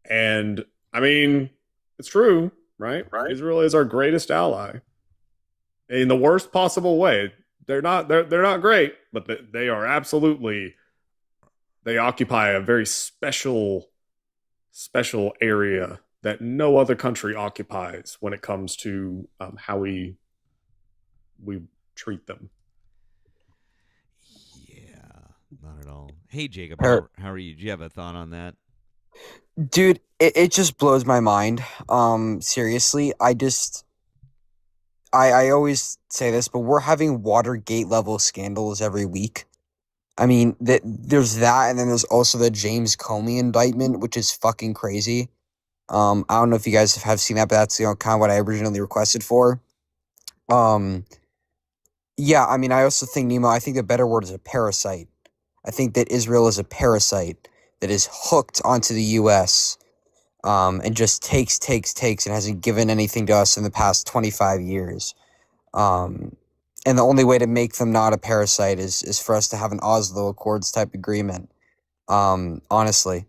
And I mean, it's true, right? Israel is our greatest ally in the worst possible way. They're not great, but they are absolutely, they occupy a very special area that no other country occupies when it comes to how we treat them. yeah, not at all. Hey Jacob, how are you? Do you have a thought on that? Dude, it just blows my mind. Seriously, I always say this, but we're having Watergate level scandals every week. I mean, there's that, and then there's also the James Comey indictment, which is fucking crazy. I don't know if you guys have seen that, but that's kind of what I originally requested for. Yeah, I mean, I also think, Nemo, I think the better word is a parasite. I think that Israel is a parasite that is hooked onto the U.S. And just takes, and hasn't given anything to us in the past 25 years. And the only way to make them not a parasite is for us to have an Oslo Accords type agreement. Honestly.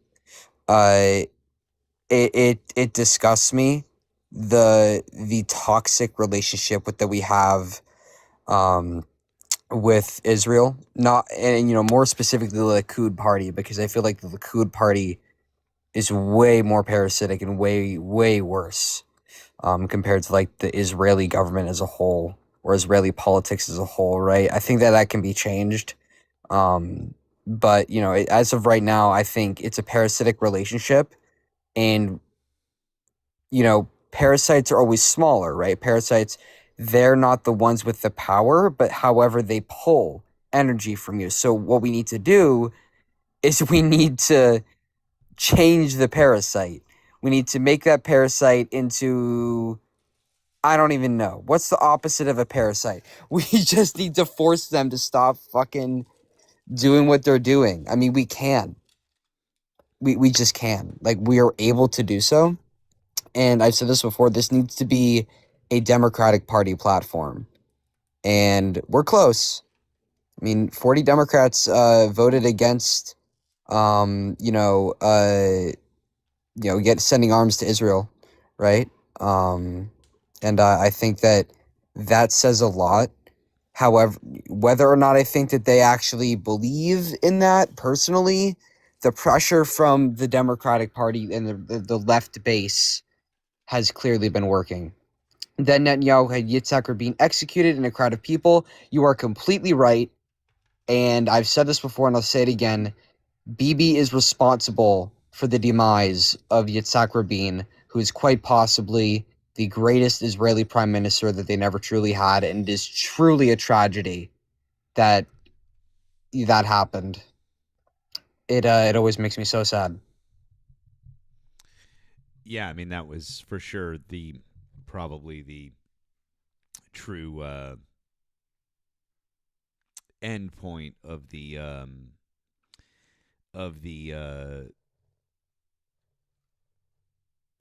it disgusts me, the toxic relationship that we have um with Israel, not, and more specifically the Likud party, because I feel like the Likud party is way more parasitic and way worse compared to like the Israeli government as a whole, or Israeli politics as a whole, right? I think that can be changed. But as of right now, I think it's a parasitic relationship, and parasites are always smaller, right? Parasites, they're not the ones with the power, but however they pull energy from you. So what we need to do is we need to change the parasite. We need to make that parasite into, I don't even know. What's the opposite of a parasite? We just need to force them to stop fucking doing what they're doing. I mean, we can. We just can. Like, we are able to do so. And I've said this before, this needs to be a Democratic Party platform. And we're close. I mean, 40 Democrats voted against, get sending arms to Israel, right? And I think that says a lot. However, whether or not I think that they actually believe in that personally, the pressure from the Democratic Party and the left base has clearly been working. Then Netanyahu had Yitzhak Rabin executed in a crowd of people. You are completely right. And I've said this before and I'll say it again. Bibi is responsible for the demise of Yitzhak Rabin, who is quite possibly the greatest Israeli prime minister that they never truly had, and it is truly a tragedy that happened. It always makes me so sad. Yeah, I mean that was for sure probably the true end point of the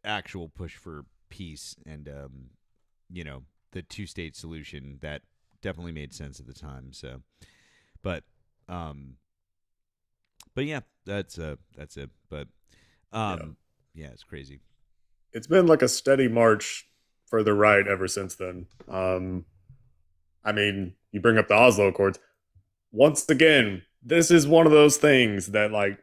actual push for peace and the two-state solution that definitely made sense at the time. So, but yeah, that's it. But yeah, it's crazy. It's been like a steady march for the right ever since then. I mean, you bring up the Oslo Accords. Once again, this is one of those things that like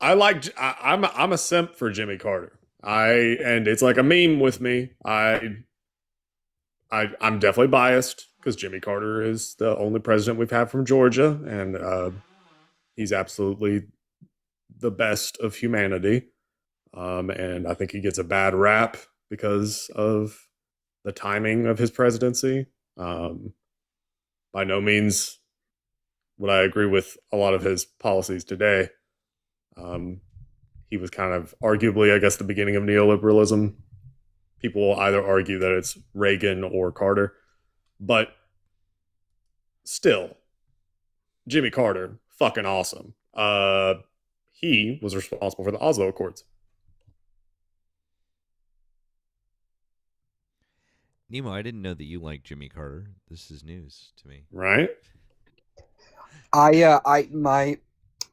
I'm a simp for Jimmy Carter. And it's like a meme with me. I'm definitely biased because Jimmy Carter is the only president we've had from Georgia, and he's absolutely the best of humanity. And I think he gets a bad rap because of the timing of his presidency. By no means would I agree with a lot of his policies today. He was kind of arguably, I guess, the beginning of neoliberalism. People will either argue that it's Reagan or Carter, but still, Jimmy Carter, fucking awesome. He was responsible for the Oslo Accords. Nemo, I didn't know that you liked Jimmy Carter. This is news to me. Right?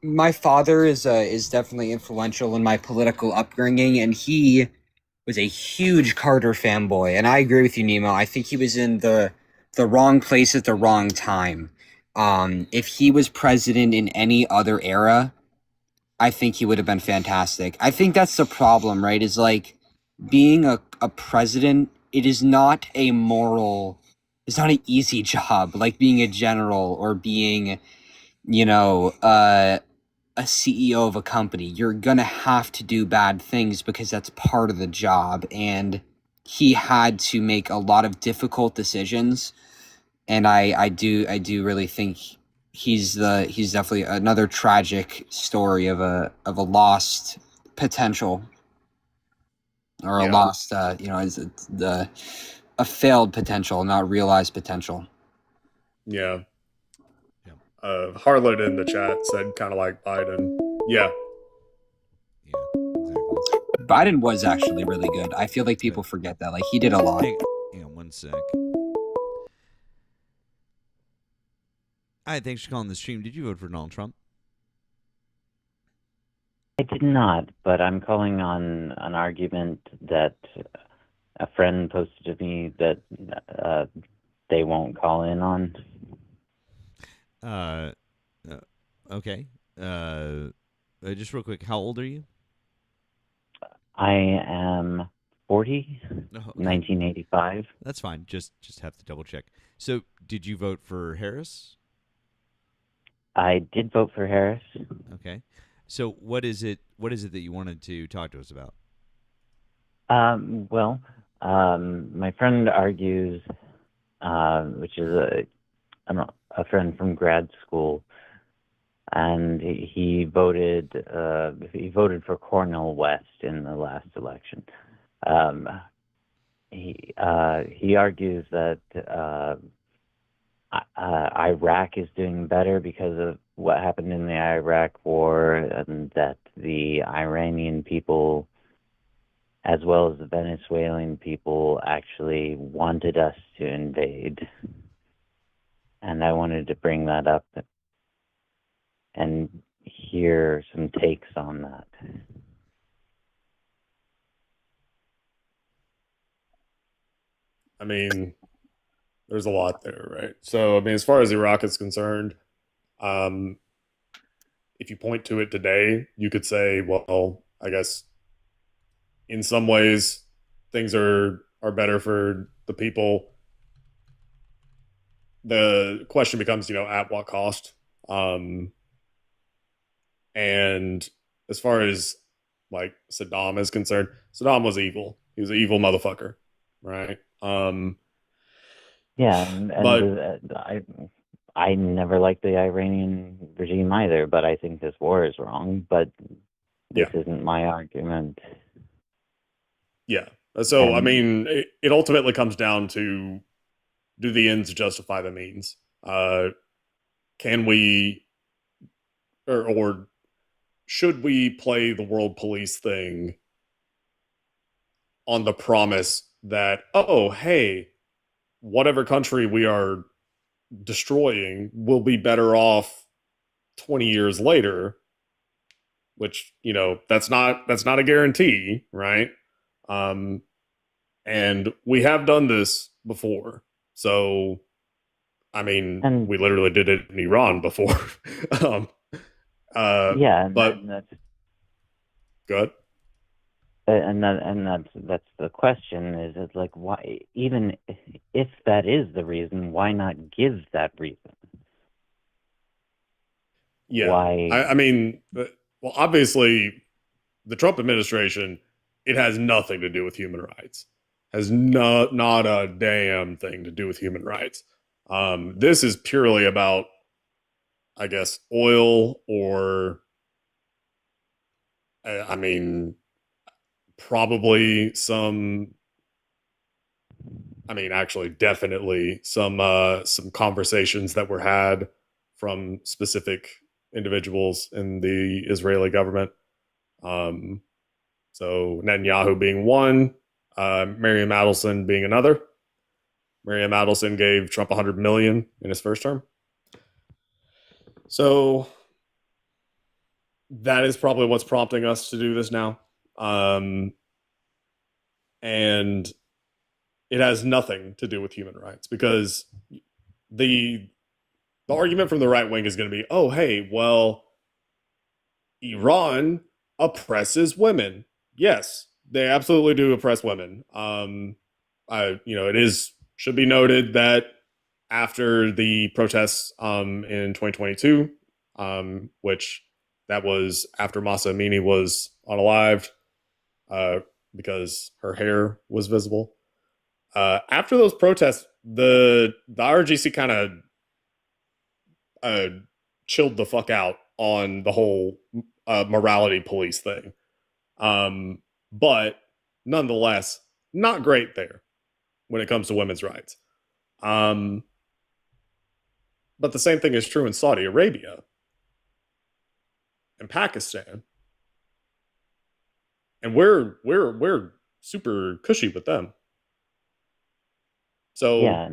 My father is definitely influential in my political upbringing, and he was a huge Carter fanboy. And I agree with you, Nemo. I think he was in the wrong place at the wrong time. If he was president in any other era, I think he would have been fantastic. I think that's the problem, right? Is like being a president, it is not a moral, it's not an easy job, like being a general or being, a CEO of a company. You're gonna have to do bad things because that's part of the job. And he had to make a lot of difficult decisions. And I do really think he's definitely another tragic story of a lost potential, or a lost a failed potential, not realized potential. Yeah. Harlan in the chat said kind of like Biden. Yeah. Biden was actually really good. I feel like people forget that. Like, he did a lot. Hang on one sec. Hi, thanks for calling the stream. Did you vote for Donald Trump? I did not, but I'm calling on an argument that a friend posted to me that they won't call in on. Uh, okay. Just real quick, how old are you? I am 40, Oh, okay. 1985. That's fine. Just have to double check. So, did you vote for Harris? I did vote for Harris. Okay. So, what is it? What is it that you wanted to talk to us about? Well, my friend argues, which is a friend from grad school, and he voted for Cornel West in the last election. He argues that Iraq is doing better because of what happened in the Iraq War, and that the Iranian people, as well as the Venezuelan people, actually wanted us to invade. And I wanted to bring that up and hear some takes on that. I mean, there's a lot there, right? So, I mean, as far as Iraq is concerned, if you point to it today, you could say, well, I guess in some ways things are better for the people. The question becomes, at what cost? And as far as like Saddam is concerned, Saddam was evil. He was an evil motherfucker, right? Yeah, and but I never liked the Iranian regime either, but I think this war is wrong. But this isn't my argument. Yeah. So, I mean, it ultimately comes down to, do the ends justify the means? Can we, or should we play the world police thing on the promise that, oh, hey, whatever country we are destroying will be better off 20 years later, which, that's not a guarantee, right? And we have done this before. So, I mean, we literally did it in Iran before. But that's good. And that's the question. Is it like, why, even if that is the reason, why not give that reason? Yeah. Why? I mean, well, obviously, the Trump administration, it has nothing to do with human rights. Has not a damn thing to do with human rights. This is purely about, I guess, oil, or, I mean, probably some. I mean, actually, definitely some conversations that were had from specific individuals in the Israeli government. So Netanyahu being one, Miriam Adelson being another. Miriam Adelson gave Trump $100 million in his first term. So that is probably what's prompting us to do this now. And it has nothing to do with human rights, because the argument from the right wing is going to be, oh, hey, well, Iran oppresses women. Yes, they absolutely do oppress women. It should be noted that after the protests in 2022, which that was after Masa Amini was unalived because her hair was visible. After those protests, the RGC kind of chilled the fuck out on the whole morality police thing. But nonetheless, not great there when it comes to women's rights. But the same thing is true in Saudi Arabia and Pakistan. And we're super cushy with them. So Yeah,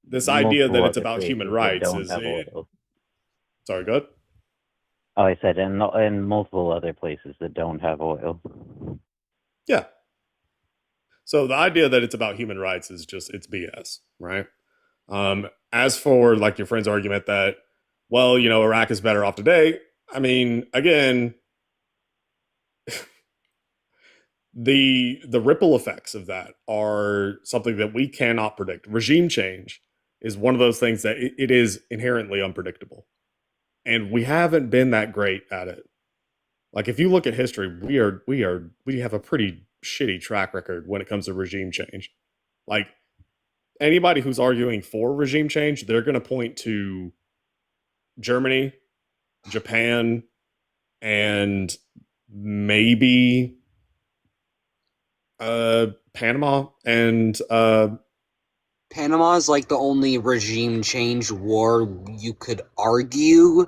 this idea that it's other about human places that rights don't is have oil. sorry, good. Oh, I said in multiple other places that don't have oil. Yeah. So the idea that it's about human rights is just, it's BS, right? As for like your friend's argument that, well, Iraq is better off today. I mean, again, the ripple effects of that are something that we cannot predict. Regime change is one of those things that it is inherently unpredictable, and we haven't been that great at it. Like if you look at history, we have a pretty shitty track record when it comes to regime change. Like anybody who's arguing for regime change, they're going to point to Germany, Japan, and maybe Panama and Panama is like the only regime change war you could argue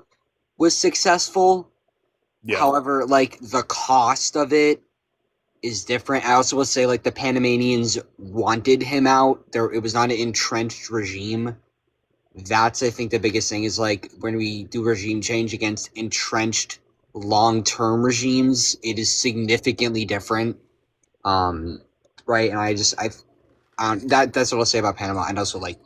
was successful. Yeah. However, like the cost of it is different. I also would say like the Panamanians wanted him out. It was not an entrenched regime. That's I think the biggest thing is like when we do regime change against entrenched long-term regimes, it is significantly different. Right, and that's what I'll say about Panama, and also like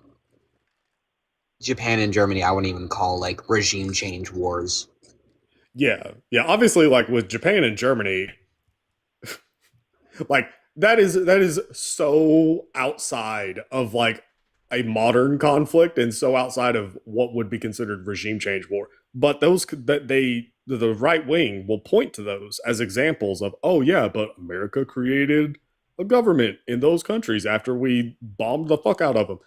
Japan and Germany. I wouldn't even call like regime change wars. Yeah. Obviously, like with Japan and Germany, like that is so outside of like a modern conflict and so outside of what would be considered regime change war. But the right wing will point to those as examples of, oh yeah, but America created a government in those countries after we bombed the fuck out of them.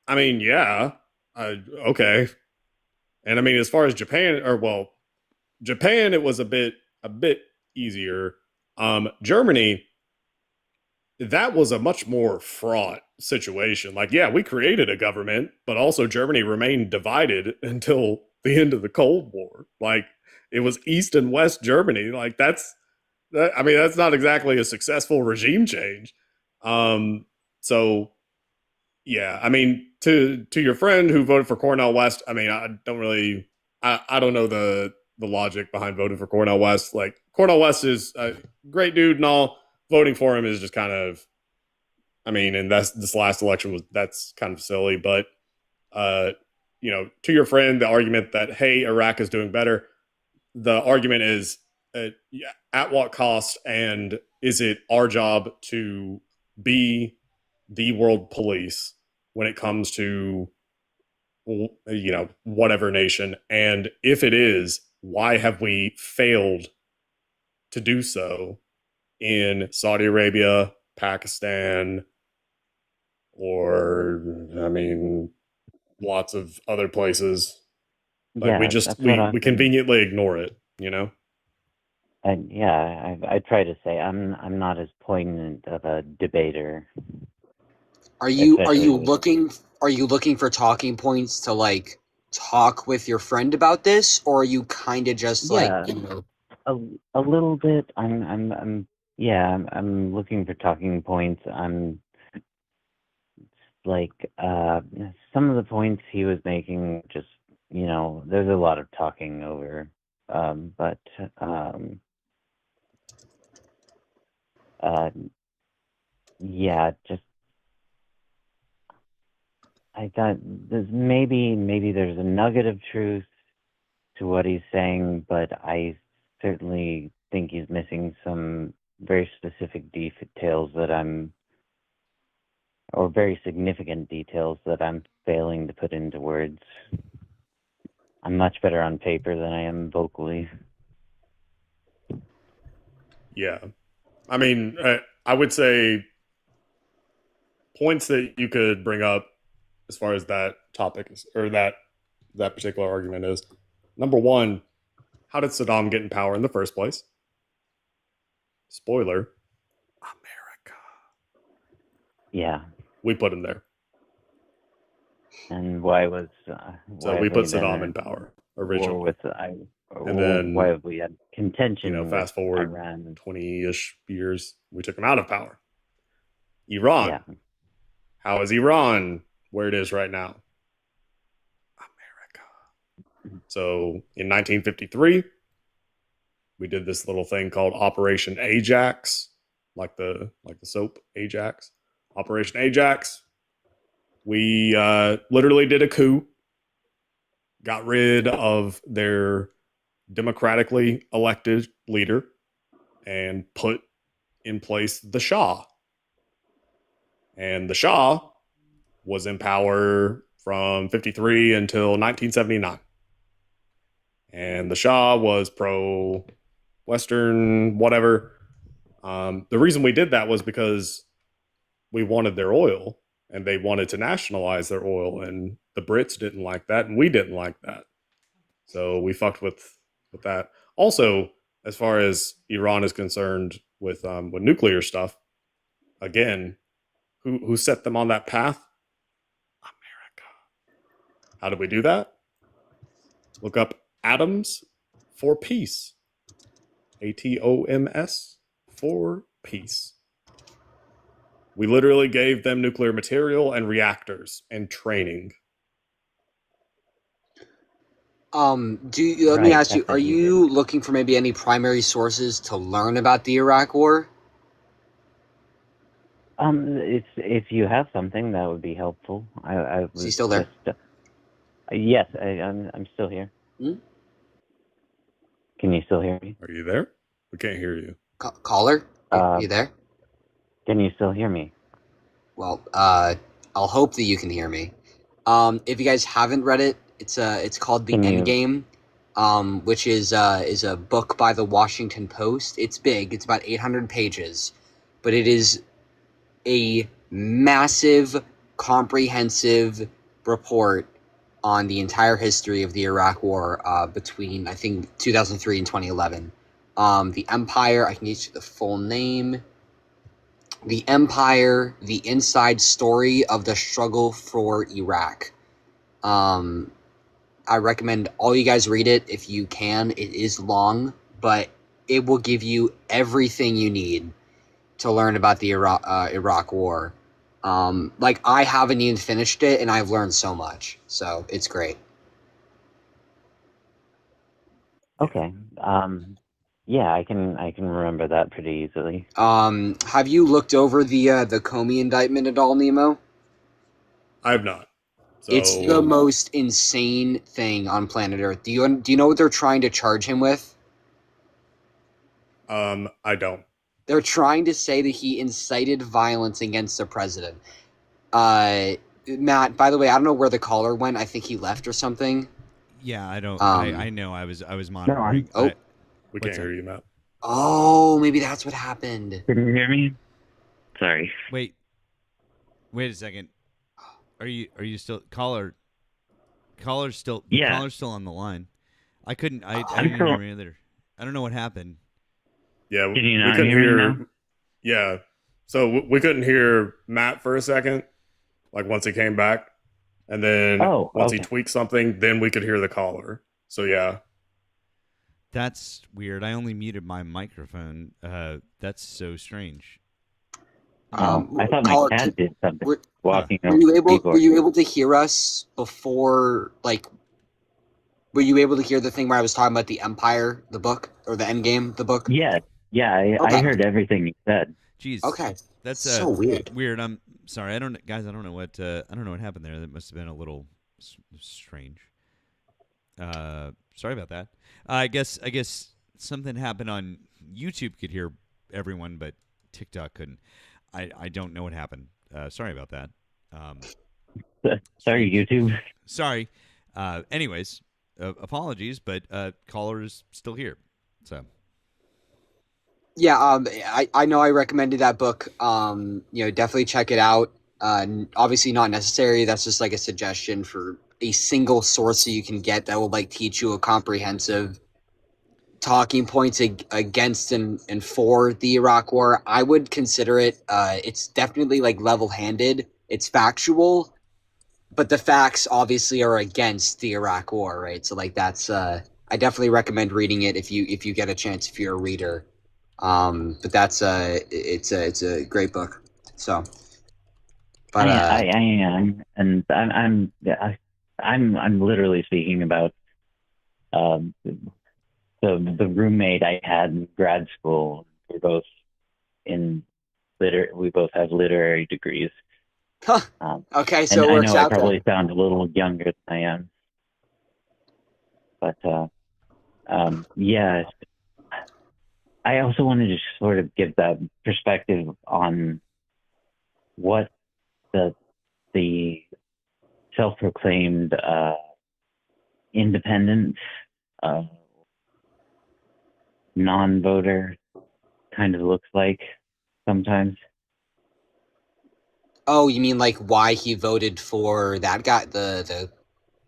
I mean, yeah, okay. And I mean, as far as Japan, Japan, it was a bit easier. Germany, that was a much more fraught situation. Like, yeah, we created a government, but also Germany remained divided until the end of the Cold War. Like, it was East and West Germany. Like, that's not exactly a successful regime change. So yeah, I mean, to your friend who voted for Cornel West, I mean, I don't know the logic behind voting for Cornel West. Like, Cornel West is a great dude and all. Voting for him is just kind of, I mean, and this last election that's kind of silly. But to your friend, the argument that, hey, Iraq is doing better, the argument is at what cost, and is it our job to be the world police when it comes to whatever nation? And if it is, why have we failed to do so in Saudi Arabia, Pakistan, or I mean lots of other places? Like Yeah, we just that's what we conveniently ignore it, And yeah, I try to say I'm not as poignant of a debater. Are you Especially with- looking for talking points to like talk with your friend about this, or are you kind of just Yeah, like a little bit. I'm looking for talking points. I'm like some of the points he was making. Just there's a lot of talking over. But yeah, just I thought maybe there's a nugget of truth to what he's saying, but I certainly think he's missing some very specific details or very significant details that I'm failing to put into words. I'm much better on paper than I am vocally. Yeah. I mean, I would say points that you could bring up as far as that topic is, or that particular argument is, number one, how did Saddam get in power in the first place? Spoiler, America. Yeah. We put him there. And why was so we put Saddam in power originally? And then why have we had contention? Fast forward Iran 20-ish years, we took him out of power. Iran. Yeah. How is Iran where it is right now? America. So in 1953, we did this little thing called Operation Ajax, like the soap Ajax. Operation Ajax. We literally did a coup, got rid of their democratically elected leader, and put in place the Shah. And the Shah was in power from 53 until 1979. And the Shah was pro Western, whatever. The reason we did that was because we wanted their oil and they wanted to nationalize their oil. And the Brits didn't like that and we didn't like that. So we fucked with that. Also, as far as Iran is concerned with nuclear stuff, again, who set them on that path? America. How did we do that? Look up Atoms for Peace. ATOMS for Peace. We literally gave them nuclear material and reactors and training. Let me ask you, are you looking for maybe any primary sources to learn about the Iraq War? If you have something that would be helpful. I was Is he still there? Yes, I'm still here. Hmm? Can you still hear me? Are you there? We can't hear you. Caller? You there? Can you still hear me? Well, I'll hope that you can hear me. If you guys haven't read it, it's called The Endgame, which is a book by the Washington Post. It's big. It's about 800 pages, but it is a massive, comprehensive report on the entire history of the Iraq War between, I think, 2003 and 2011. The Empire, I can get you the full name. The Empire, the inside story of the struggle for Iraq. I recommend all you guys read it if you can. It is long, but it will give you everything you need to learn about the Iraq War. Like, I haven't even finished it, and I've learned so much. So it's great. Okay. Yeah, I can remember that pretty easily. Have you looked over the Comey indictment at all, Nemo? I have not. So It's the most insane thing on planet Earth. Do you know what they're trying to charge him with? I don't. They're trying to say that he incited violence against the president. Matt, by the way, I don't know where the caller went. I think he left or something. Yeah, I don't. I know. I was monitoring. We can't hear you, Matt. Oh, maybe that's what happened. Can you hear me? Sorry. Wait a second. Are you still caller? Caller's still. Yeah. Caller's still on the line. I couldn't. I didn't hear him either. I don't know what happened. Yeah, Can you we not couldn't hear me hear. now? Yeah, so we couldn't hear Matt for a second. Like once he came back, and then once he tweaked something, then we could hear the caller. So yeah. That's weird. I only muted my microphone. That's so strange. I thought my cat did something. Walking Were you able to hear us before? Like, were you able to hear the thing where I was talking about the Empire, the book, or the Endgame, the book? Yeah. I heard everything you said. Jeez. Okay. That's so weird. Weird. I'm sorry. I don't know what happened there. That must have been a little strange. Sorry about that. I guess something happened on YouTube. Could hear everyone, but TikTok couldn't. I don't know what happened. Sorry about that. Sorry, YouTube. Sorry. Anyways, apologies, but caller is still here. So. Yeah, I know I recommended that book. Definitely check it out. Obviously not necessary. That's just like a suggestion for a single source that you can get that will like teach you a comprehensive talking points against and for the Iraq War. I would consider it. It's definitely like level-handed. It's factual, but the facts obviously are against the Iraq War, right? So like that's. I definitely recommend reading it if you get a chance if you're a reader. But that's it's a great book. So, but I am, and I'm literally speaking about the roommate I had in grad school, we're both in we both have literary degrees. Huh. Okay, so and it I works know I out probably then. sound a little younger than I am, but yeah, I also wanted to sort of give that perspective on what the self-proclaimed independent non-voter kind of looks like sometimes. Oh, you mean like why he voted for that guy, the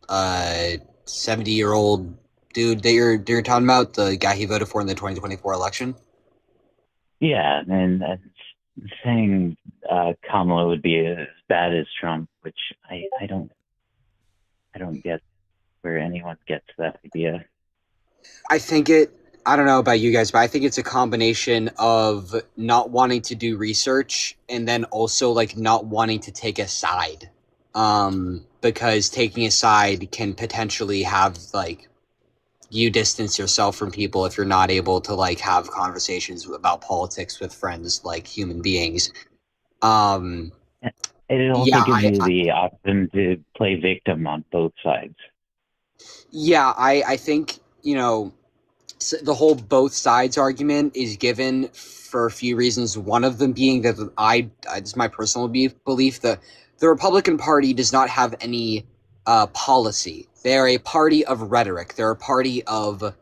70-year-old dude that you're talking about, the guy he voted for in the 2024 election? Yeah, and saying Kamala would be as bad as Trump, which I don't get where anyone gets that idea. I don't know about you guys, but I think it's a combination of not wanting to do research and then also like not wanting to take a side. Because taking a side can potentially have like you distance yourself from people if you're not able to like have conversations about politics with friends like human beings. It also Yeah, gives you the option to play victim on both sides. yeah, I think, you know, the whole both sides argument is given for a few reasons. One of them being that it's my personal belief that the Republican Party does not have any policy. They're a party of rhetoric. They're a party of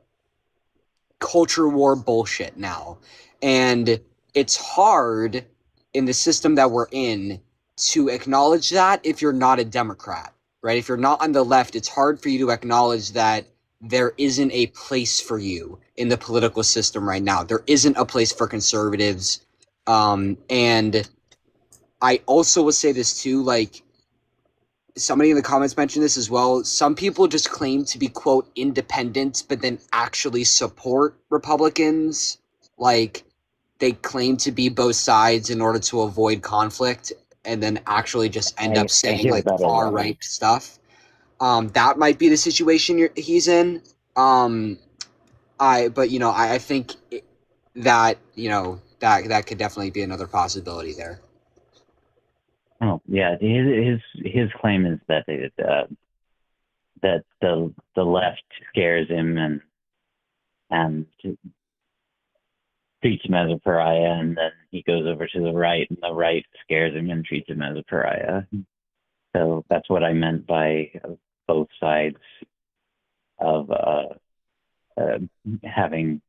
culture war bullshit now. And it's hard in the system that we're in to acknowledge that if you're not a Democrat, right? If you're not on the left, it's hard for you to acknowledge that there isn't a place for you in the political system right now. There isn't a place for conservatives. And I also will say this too, like, somebody in the comments mentioned this as well. Some people just claim to be, quote, independent, but then actually support Republicans. Like, they claim to be both sides in order to avoid conflict, and then actually just end up I saying, hear like, that a far lot. right stuff. That might be the situation he's in. But, you know, I think that, you know, that could definitely be another possibility there. Oh yeah, his claim is that that the left scares him and treats him as a pariah, and then he goes over to the right, and the right scares him and treats him as a pariah. So that's what I meant by both sides of having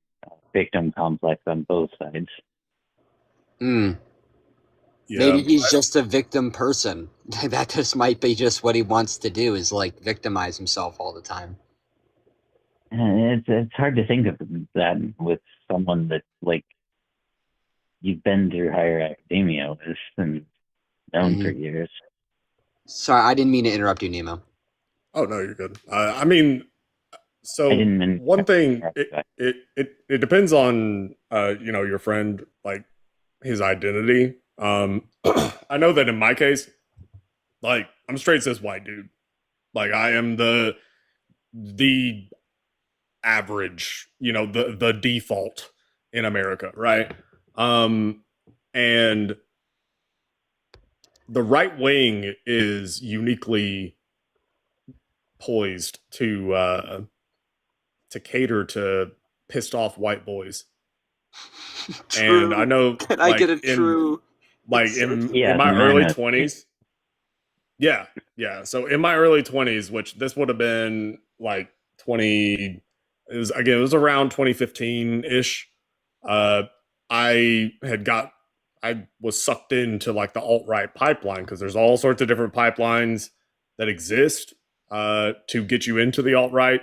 victim complex on both sides. Yeah, maybe he's just a victim person. That just might be just what he wants to do, is like victimize himself all the time. And it's hard to think of that with someone that, like, you've been through higher academia with and known for years. Sorry, I didn't mean to interrupt you, Nemo. Oh no, you're good. I mean, so one thing, it depends on you know, your friend, like his identity. I know that in my case, like, I'm straight cis white dude. Like, I am the average, you know, the default in America, right? And the right wing is uniquely poised to cater to pissed off white boys. And I know, Can I get a true? In my early 20s. Yeah. So in my early 20s, which this would have been like 20, it was around 2015 ish. I was sucked into like the alt right pipeline, because there's all sorts of different pipelines that exist to get you into the alt right,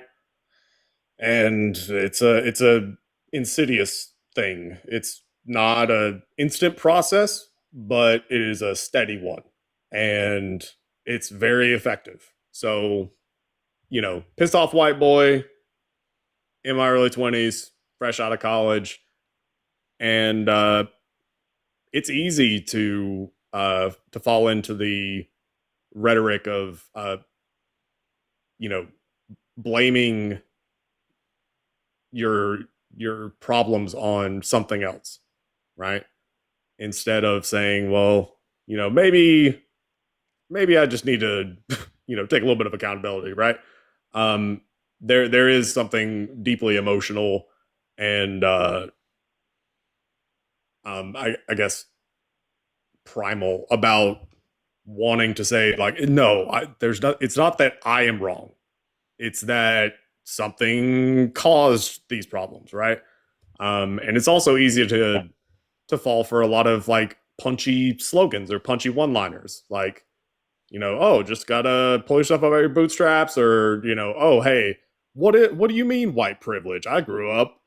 and it's a insidious thing. It's not a instant process, but it is a steady one, and it's very effective. So, you know, pissed off white boy in my early 20s, fresh out of college, and it's easy to fall into the rhetoric of you know, blaming your problems on something else, right? Instead of saying, well, maybe I just need to, take a little bit of accountability, right? There is something deeply emotional and I guess primal about wanting to say like, no, it's not that I am wrong. It's that something caused these problems, right? And it's also easy to fall for a lot of like punchy slogans or punchy one-liners, like, oh, just gotta pull yourself up by your bootstraps, or oh, hey, what do you mean white privilege? I grew up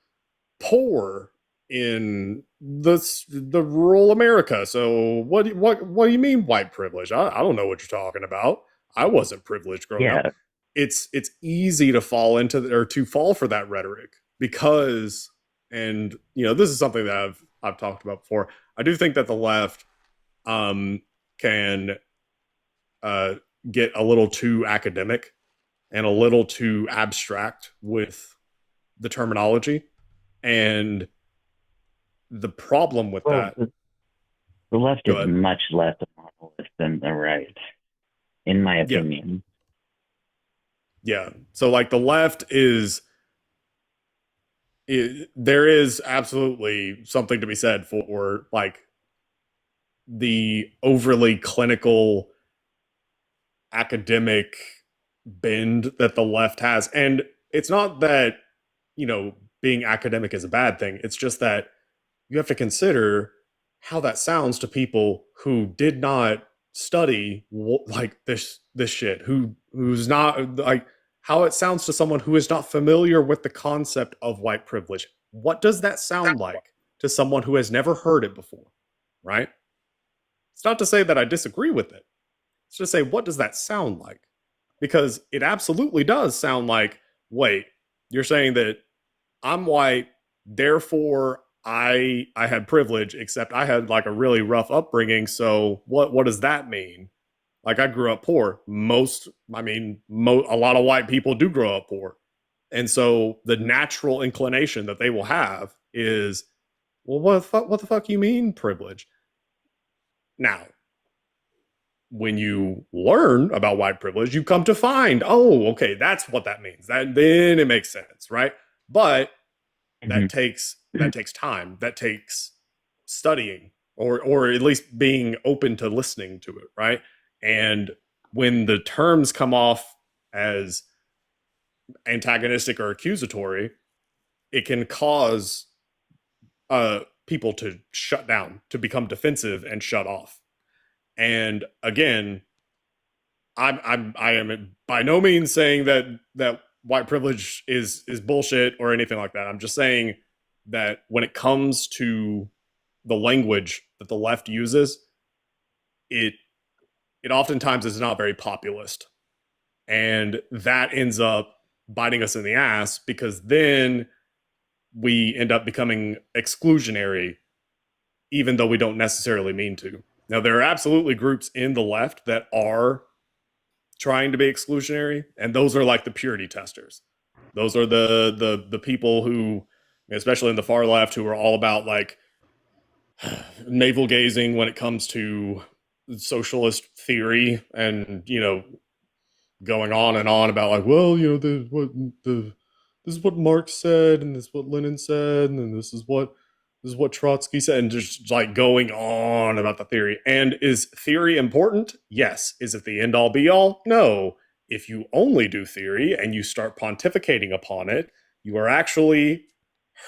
poor in the rural America, so what do you mean white privilege? I don't know what you're talking about. I wasn't privileged growing Yeah. up. It's easy to fall into or to fall for that rhetoric because, and this is something that I've talked about before. I do think that the left can get a little too academic and a little too abstract with the terminology, and the problem with that. The left Go is ahead. much less a monolith than the right, in my opinion. Yeah. So like the left is, there is absolutely something to be said for like the overly clinical academic bend that the left has. And it's not that, being academic is a bad thing. It's just that you have to consider how that sounds to people who did not study like this shit, who's not like, how it sounds to someone who is not familiar with the concept of white privilege. What does that sound like to someone who has never heard it before, right? It's not to say that I disagree with it. It's to say, what does that sound like? Because it absolutely does sound like, wait, you're saying that I'm white, therefore I had privilege, except I had like a really rough upbringing. So what does that mean? Like I grew up poor. A lot of white people do grow up poor. And so the natural inclination that they will have is, well, what the fuck you mean privilege? Now, when you learn about white privilege, you come to find, oh, okay, that's what that means. Then it makes sense, right? But that takes time. That takes studying, or at least being open to listening to it, right? And when the terms come off as antagonistic or accusatory, it can cause people to shut down, to become defensive and shut off. And again, I am by no means saying that white privilege is bullshit or anything like that. I'm just saying that when it comes to the language that the left uses, it oftentimes is not very populist. And that ends up biting us in the ass, because then we end up becoming exclusionary, even though we don't necessarily mean to. Now, there are absolutely groups in the left that are trying to be exclusionary, and those are like the purity testers. Those are the people who, especially in the far left, who are all about like navel gazing when it comes to socialist theory, and going on and on about like, well, this is what Marx said, and this is what Lenin said, and this is what Trotsky said, and just like going on about the theory. And is theory important? Yes. Is it the end all be all? No. If you only do theory and you start pontificating upon it, you are actually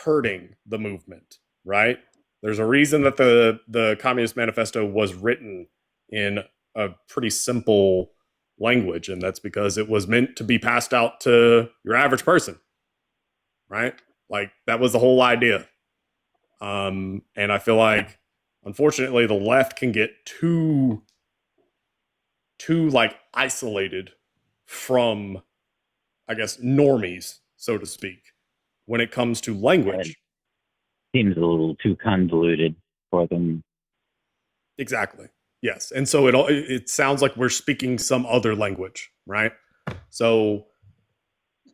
hurting the movement, right? There's a reason that the Communist Manifesto was written in a pretty simple language, and that's because it was meant to be passed out to your average person, right? Like that was the whole idea. And I feel like, unfortunately, the left can get too like isolated from, I guess, normies, so to speak, when it comes to language. Seems a little too convoluted for them. Exactly. Yes. And so it sounds like we're speaking some other language, right? So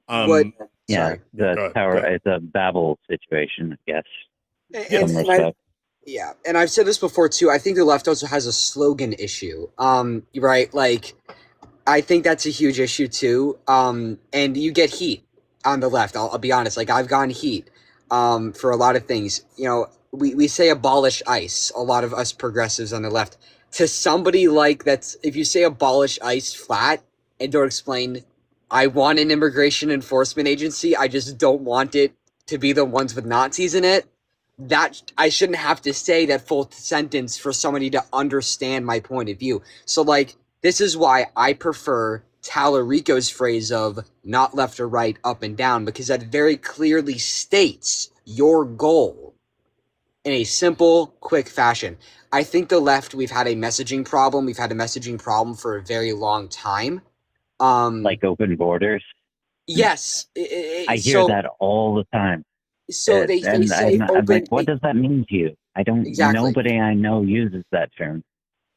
what Sorry. Go ahead. It's a Babel situation, I guess. And, Some and I, respect. yeah, and I've said this before too. I think the left also has a slogan issue. Right? Like, I think that's a huge issue too. And you get heat on the left. I'll be honest. Like, I've gotten heat, for a lot of things. We say abolish ICE. A lot of us progressives on the left. To somebody like that's, if you say abolish ICE flat and don't explain, I want an immigration enforcement agency. I just don't want it to be the ones with Nazis in it. That I shouldn't have to say that full sentence for somebody to understand my point of view. So, like, this is why I prefer Tallarico's phrase of not left or right, up and down, because that very clearly states your goal in a simple, quick fashion. I think the left, we've had a messaging problem. We've had a messaging problem for a very long time. Like open borders. Yes. I hear that all the time. So they And say I'm like, open. what does that mean to you? Exactly. Nobody I know uses that term.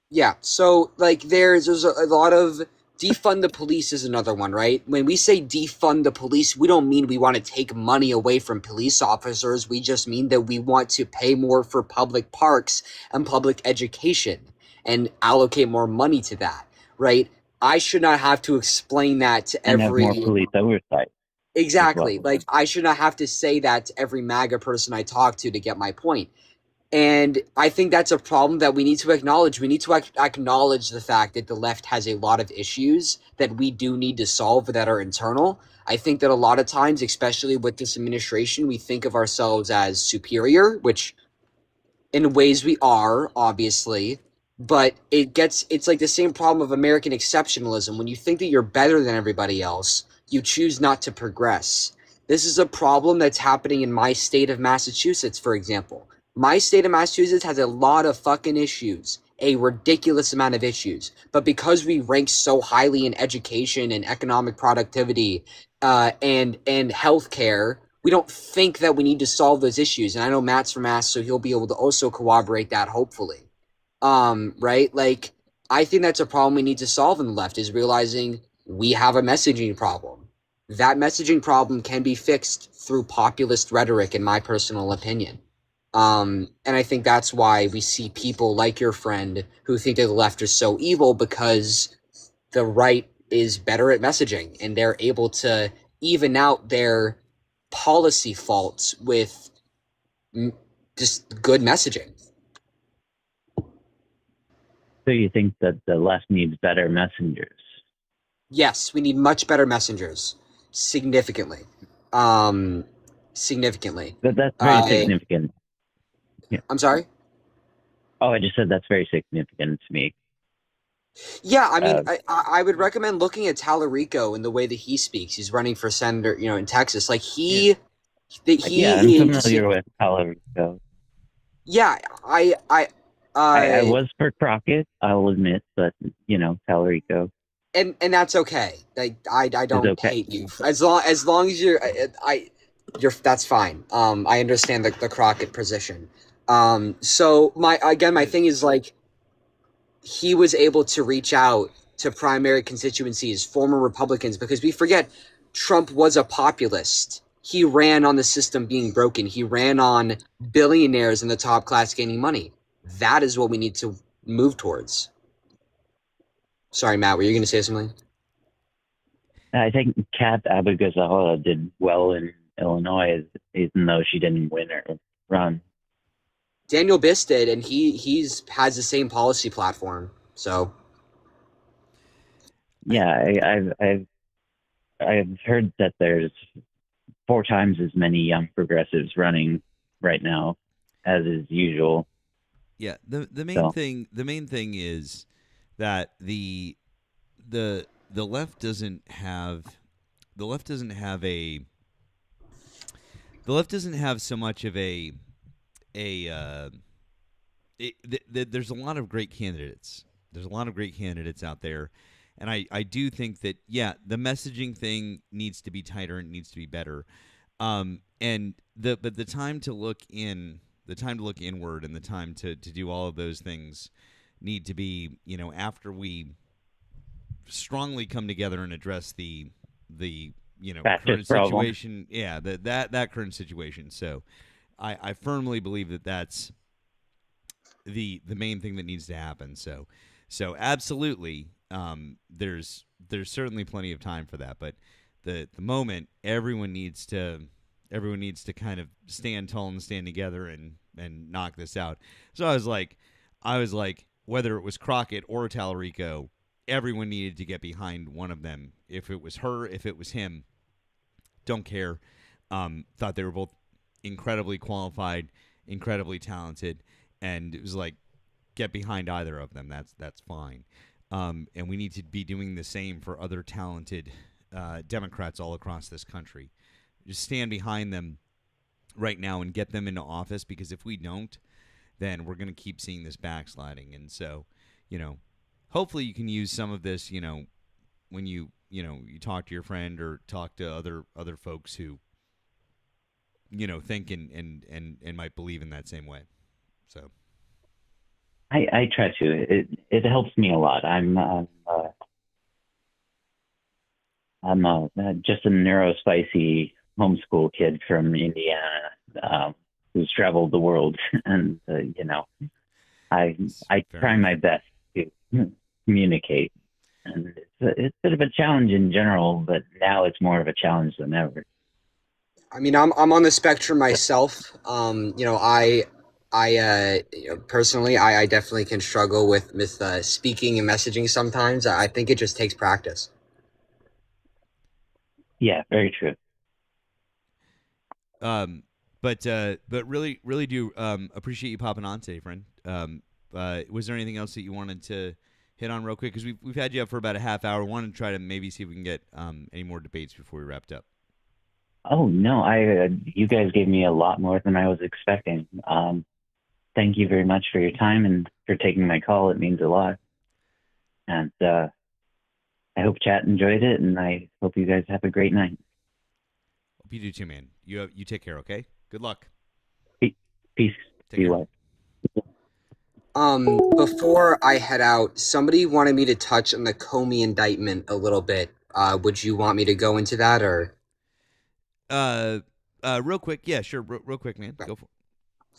Yeah, so like there's a lot of defund the police is another one, right? When we say defund the police, we don't mean we want to take money away from police officers. We just mean that we want to pay more for public parks and public education and allocate more money to that, right? I should not have to explain that to And have every more police oversight. Exactly. well. Like, I should not have to say that to every MAGA person I talk to get my point. And I think that's a problem that we need to acknowledge. We need to acknowledge the fact that the left has a lot of issues that we do need to solve that are internal. I think that a lot of times, especially with this administration, we think of ourselves as superior, which in ways we are, obviously, but it's like the same problem of American exceptionalism. When you think that you're better than everybody else, you choose not to progress. This is a problem that's happening in my state of Massachusetts, for example. My state of Massachusetts has a lot of fucking issues, a ridiculous amount of issues. But because we rank so highly in education and economic productivity, and healthcare, we don't think that we need to solve those issues. And I know Matt's from Mass, so he'll be able to also corroborate that, hopefully. Right? Like, I think that's a problem we need to solve in the left, is realizing we have a messaging problem. That messaging problem can be fixed through populist rhetoric, in my personal opinion. And I think that's why we see people like your friend who think that the left is so evil, because the right is better at messaging and they're able to even out their policy faults with just good messaging. So you think that the left needs better messengers? Yes, we need much better messengers. Significantly. Significantly. That's very significant. Yeah. I'm sorry? Oh, I just said that's very significant to me. Yeah, I mean, I would recommend looking at Tallarico and the way that he speaks. He's running for senator, in Texas. Like, I'm familiar with Tallarico. Yeah, I was for Crockett, I'll admit, but Tallarico. And that's okay. I don't hate you as long as you're that's fine. I understand the Crockett position. So my thing is, like, he was able to reach out to primary constituencies, former Republicans, because we forget Trump was a populist. He ran on the system being broken. He ran on billionaires in the top class gaining money. That is what we need to move towards. Sorry, Matt, were you going to say something? I think Kat Abigazala did well in Illinois, even though she didn't win or run. Daniel Biss did, and he has the same policy platform. So, yeah, I've heard that there's 4 times as many young progressives running right now as is usual. Yeah, the main thing is that the left doesn't have so much of there's a lot of great candidates. There's a lot of great candidates out there, and I do think that, yeah, the messaging thing needs to be tighter and needs to be better. And the time to look inward and the time to do all of those things need to be, after we strongly come together and address the That's current his problem. situation. Yeah, that current situation. So I firmly believe that that's the main thing that needs to happen. So absolutely, there's certainly plenty of time for that. But the moment everyone needs to kind of stand tall and stand together and knock this out. So I was like, whether it was Crockett or Tallarico, everyone needed to get behind one of them. If it was her, if it was him, don't care. Thought they were both incredibly qualified, incredibly talented, and it was like, get behind either of them. That's fine. And we need to be doing the same for other talented Democrats all across this country. Just stand behind them right now and get them into office, because if we don't, then we're going to keep seeing this backsliding. And so, hopefully you can use some of this, when you talk to your friend or talk to other folks who, think and might believe in that same way. So I try to. It helps me a lot. I'm just a neurospicy homeschool kid from Indiana who's traveled the world, and I try my best to communicate, and it's a bit of a challenge in general, but now it's more of a challenge than ever. I mean, I'm on the spectrum myself. Personally, I definitely can struggle with speaking and messaging sometimes. I think it just takes practice. Yeah, very true. But really do appreciate you popping on today, friend. Was there anything else that you wanted to hit on real quick? Because we've had you up for about a half hour. Wanted to try to maybe see if we can get any more debates before we wrapped up. Oh no, you guys gave me a lot more than I was expecting. Thank you very much for your time and for taking my call. It means a lot. And I hope chat enjoyed it, and I hope you guys have a great night. Hope you do too, man. You take care, okay? Good luck. Peace. Take care. Before I head out, somebody wanted me to touch on the Comey indictment a little bit. Would you want me to go into that, or? Real quick, yeah, sure. Real quick, man. Go for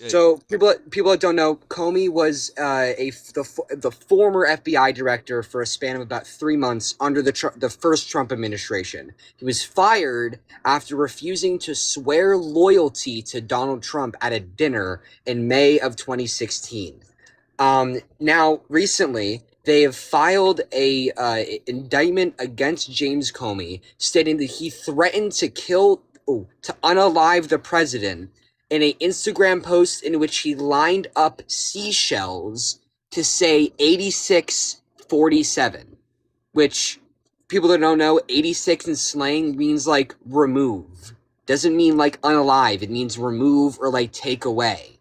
it. So people that don't know, Comey was the former FBI director for a span of about 3 months under the first Trump administration. He was fired after refusing to swear loyalty to Donald Trump at a dinner in May of 2016. Now recently, they have filed a indictment against James Comey, stating that he threatened to unalive the president in an Instagram post in which he lined up seashells to say 8647, which people that don't know, 86 in slang means like remove. Doesn't mean like unalive. It means remove or like take away.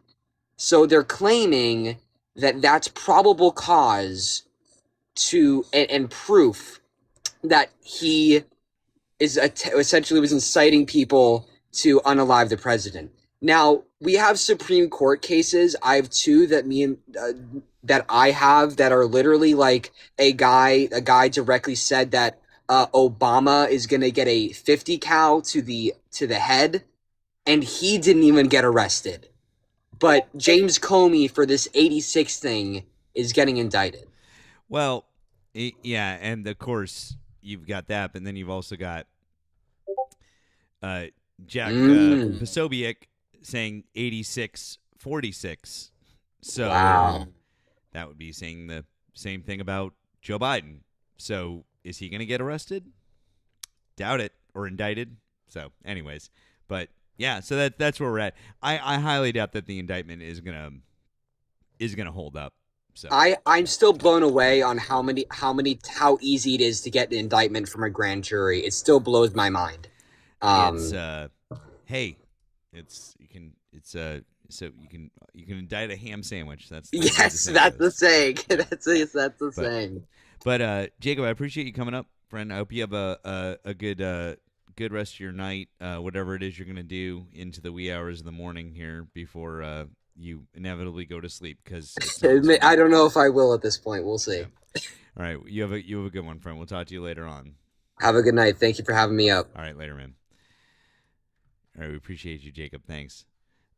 So they're claiming that that's probable cause and proof that he is essentially was inciting people to unalive the president. Now, we have Supreme Court cases. I have two that I have that are literally like a guy directly said that Obama is going to get a 50 cal to the head, and he didn't even get arrested. But James Comey for this 86 thing is getting indicted. Well, yeah, and of course you've got that, but then you've also got Jack Posobiec saying 8646. So wow. That would be saying the same thing about Joe Biden. So is he going to get arrested? Doubt it, or indicted. So anyways, but yeah, so that's where we're at. I highly doubt that the indictment is gonna hold up. So I'm still blown away on how easy it is to get an indictment from a grand jury. It still blows my mind. So you can indict a ham sandwich. That's the saying. That's the saying. But Jacob, I appreciate you coming up, friend. I hope you have a good rest of your night, whatever it is you're gonna do into the wee hours of the morning here before you inevitably go to sleep. Because I don't know if I will at this point. We'll see. Yeah. All right, you have a good one, friend. We'll talk to you later on. Have a good night. Thank you for having me up. All right, later, man. All right, we appreciate you, Jacob. Thanks.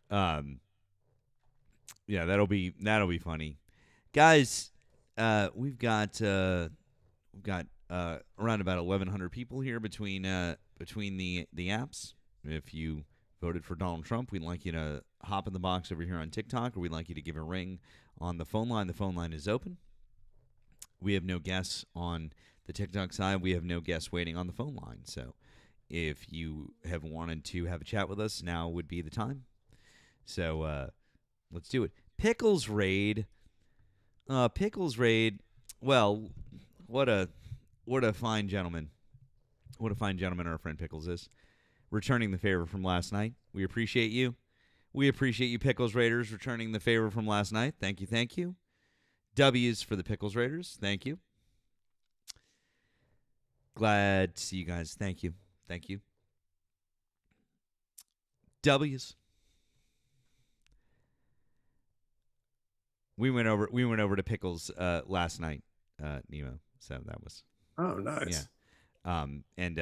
Yeah, that'll be funny, guys. We've got around about 1,100 people here between the apps. If you voted for Donald Trump, we'd like you to hop in the box over here on TikTok, or we'd like you to give a ring on the phone line. The phone line is open. We have no guests on the TikTok side. We have no guests waiting on the phone line. So if you have wanted to have a chat with us, now would be the time. So let's do it. Pickles Raid. Pickles Raid. Well, what a fine gentleman. What a fine gentleman our friend Pickles is. Returning the favor from last night. We appreciate you. We appreciate you, Pickles Raiders, returning the favor from last night. Thank you, thank you. W's for the Pickles Raiders. Thank you. Glad to see you guys. Thank you. Thank you. W's. We went over to Pickles last night, Nemo. So that was nice. Yeah. And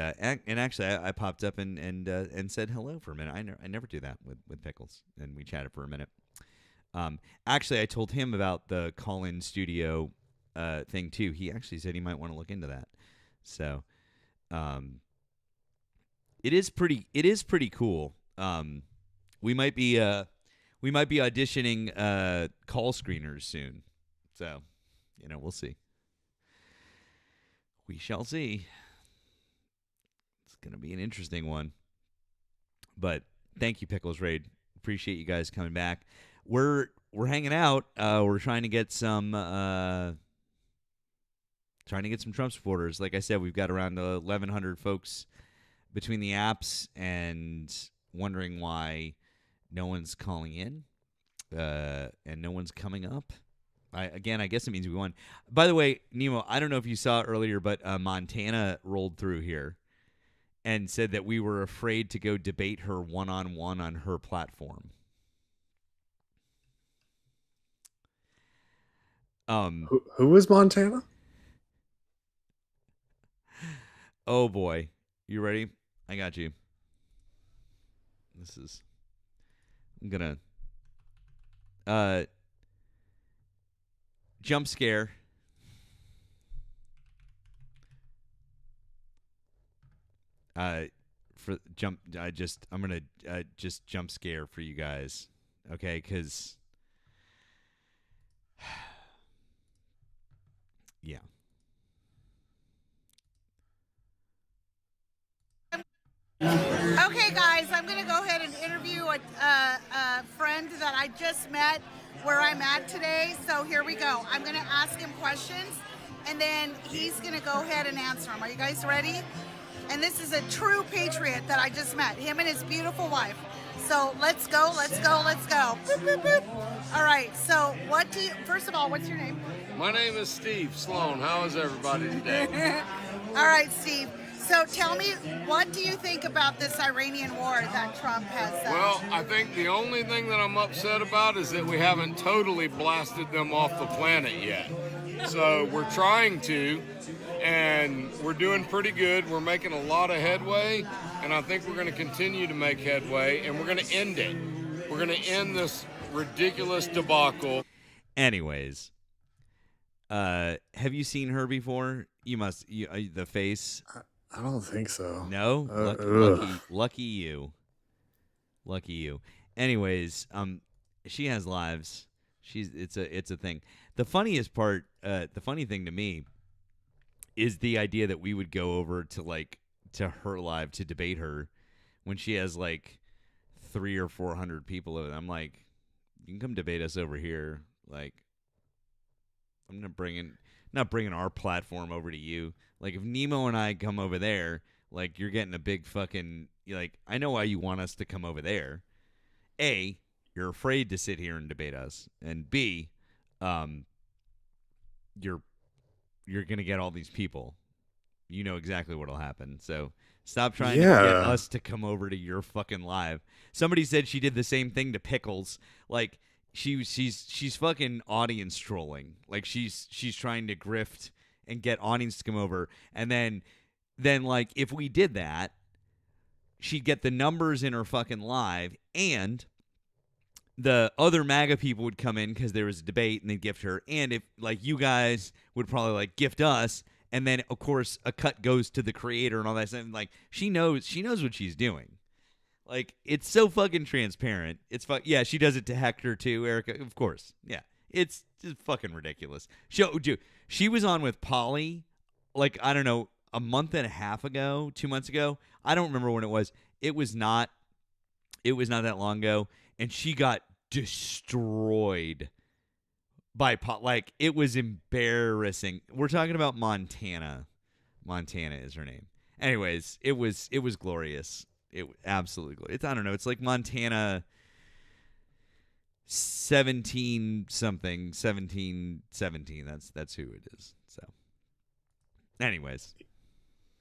actually I popped up and said hello for a minute. I never do that with Pickles, and we chatted for a minute. Actually, I told him about the call-in studio thing too. He actually said he might want to look into that. So, it is pretty cool. We might be auditioning call screeners soon. So, we'll see. We shall see. It's going to be an interesting one. But thank you, Pickles Raid. Appreciate you guys coming back. We're hanging out. We're trying to get some Trump supporters. Like I said, we've got around 1,100 folks between the apps, and wondering why no one's calling in and no one's coming up. I guess it means we won. By the way, Nemo, I don't know if you saw earlier, but Montana rolled through here and said that we were afraid to go debate her one-on-one on her platform. Who is Montana? Oh boy, you ready? I got you. I'm gonna jump scare. I'm gonna just jump scare for you guys, okay? Because yeah. Okay, guys, I'm going to go ahead and interview a friend that I just met where I'm at today. So here we go. I'm going to ask him questions, and then he's going to go ahead and answer them. Are you guys ready? And this is a true patriot that I just met, him and his beautiful wife. So let's go, let's go, let's go. Boop, boop, boop. All right, so first of all, what's your name? My name is Steve Sloan. How is everybody today? All right, Steve. So tell me, what do you think about this Iranian war that Trump has? Well, I think the only thing that I'm upset about is that we haven't totally blasted them off the planet yet. So we're trying to, and we're doing pretty good. We're making a lot of headway, and I think we're going to continue to make headway, and we're going to end it. We're going to end this ridiculous debacle. Anyways, have you seen her before? You must. The face. I don't think so. No? Lucky you. Lucky you. Anyways, she has lives. It's a thing. The funniest part, the funny thing to me is the idea that we would go over to her live to debate her when she has 300 or 400 people over there. I'm like, you can come debate us over here. I'm not bringing our platform over to you. If Nemo and I come over there, you're getting a big fucking, I know why you want us to come over there. A, you're afraid to sit here and debate us. And B, you're going to get all these people. You know exactly what'll happen. So stop trying to get us to come over to your fucking live. Somebody said she did the same thing to Pickles. She's fucking audience trolling. She's trying to grift and get audience to come over, and then then like if we did that, she'd get the numbers in her fucking live, and the other MAGA people would come in because there was a debate and they'd gift her. And if like you guys would probably like gift us, and then of course a cut goes to the creator and all that stuff. And like she knows what she's doing. Like it's so fucking transparent. It's yeah, she does it to Hector too, Erika. Of course. Yeah. It's just fucking ridiculous. She was on with Polly like I don't know, a month and a half ago, 2 months ago. I don't remember when it was. It was not that long ago, and she got destroyed by like it was embarrassing. We're talking about Montana. Montana is her name. Anyways, it was glorious. It absolutely glorious. I don't know. It's like Montana 17 something, 17. That's who it is. So, anyways,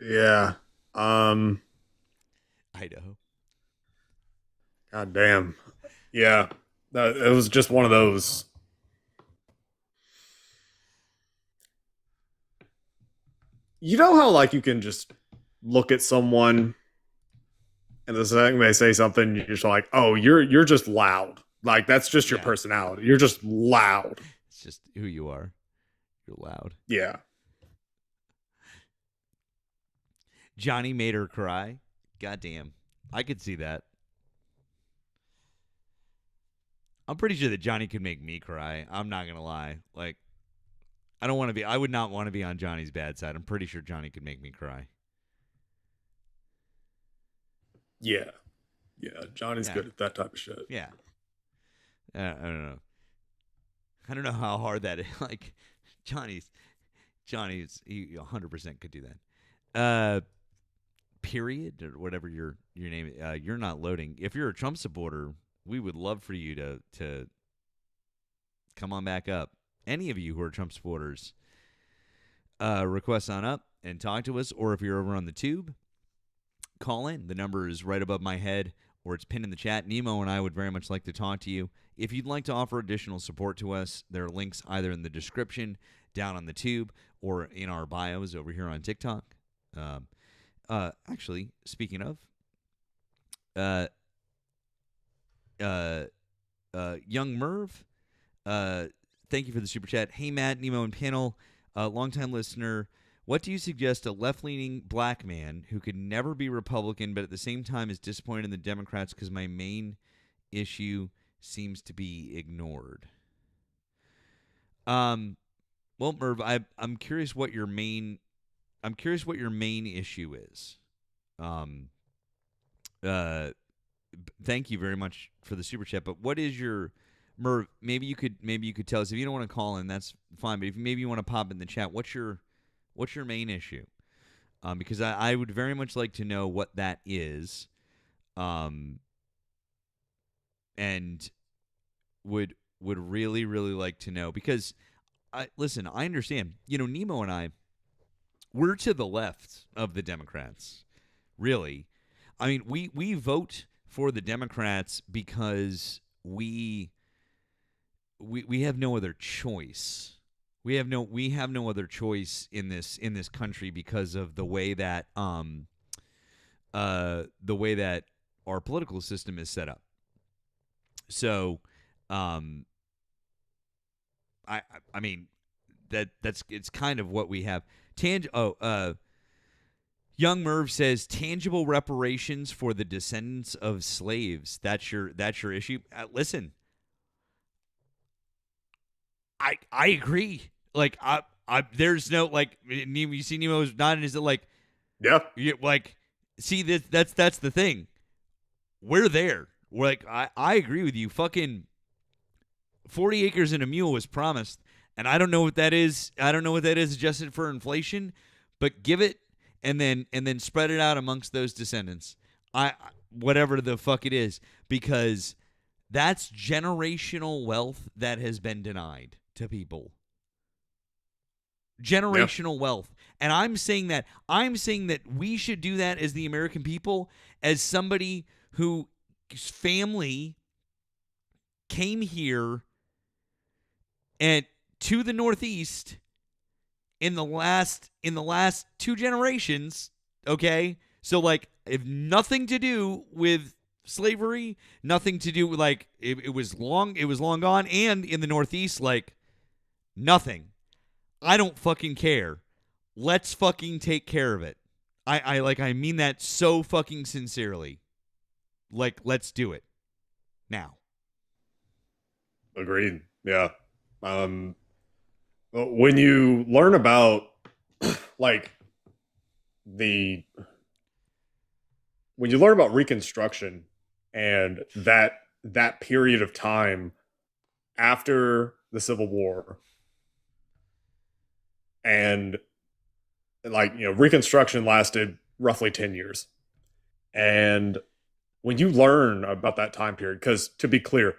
Yeah. Idaho. God damn. Yeah. It was just one of those. You know how like you can just look at someone and the second they say something, you're just like, oh, you're just loud. Like that's just your personality. You're just loud. It's just who you are. You're loud. Yeah. Johnny made her cry. Goddamn. I could see that. I'm pretty sure that Johnny could make me cry. I'm not going to lie. Like, I would not want to be on Johnny's bad side. I'm pretty sure Johnny could make me cry. Yeah. Yeah. Johnny's good at that type of shit. Yeah. I don't know. I don't know how hard that is. Like, Johnny's, he 100% could do that. Period, or whatever your name. You're not loading. If you're a Trump supporter, we would love for you to come on back up. Any of you who are Trump supporters, request on up and talk to us. Or if you're over on the tube, call in. The number is right above my head, or it's pinned in the chat. Nemo and I would very much like to talk to you. If you'd like to offer additional support to us, there are links either in the description, down on the tube, or in our bios over here on TikTok. Actually, speaking of, Young Merv, thank you for the super chat. Hey, Matt, Nemo, and panel, longtime listener. What do you suggest a left-leaning black man who could never be Republican, but at the same time is disappointed in the Democrats because my main issue seems to be ignored? Well, Merv, I'm curious what your main issue is. Thank you very much for the super chat. But what is your Merv? Maybe you could tell us. If you don't want to call in, that's fine. But if maybe you want to pop in the chat, what's your main issue? Because I would very much like to know what that is. And would really like to know, because I understand. Nemo and I, we're to the left of the Democrats. Really. I mean, we vote for the Democrats because we have no other choice. We have no other choice in this country because of the way that our political system is set up. So, I mean it's kind of what we have. Young Merv says tangible reparations for the descendants of slaves. That's your issue. Listen, I agree. Like there's no like you see Nemo's nodding. Is it like like see that's the thing. We're there. We're like I agree with you. Fucking 40 acres and a mule was promised, and I don't know what that is. I don't know what that is adjusted for inflation, but give it. And then spread it out amongst those descendants. Whatever the fuck it is, because that's generational wealth that has been denied to people. Generational wealth. And I'm saying that we should do that as the American people, as somebody whose family came here and to the Northeast in the last 2 generations, Okay? So, like, if nothing to do with slavery, nothing to do with, like, it was long gone. And in the Northeast, like, nothing. I don't fucking care. Let's fucking take care of it. I mean that so fucking sincerely. Like, let's do it now. Agreed. Yeah. When you learn about like the when you learn about Reconstruction and that period of time after the Civil War, and like, you know, Reconstruction lasted roughly 10 years. And when you learn about that time period, because to be clear,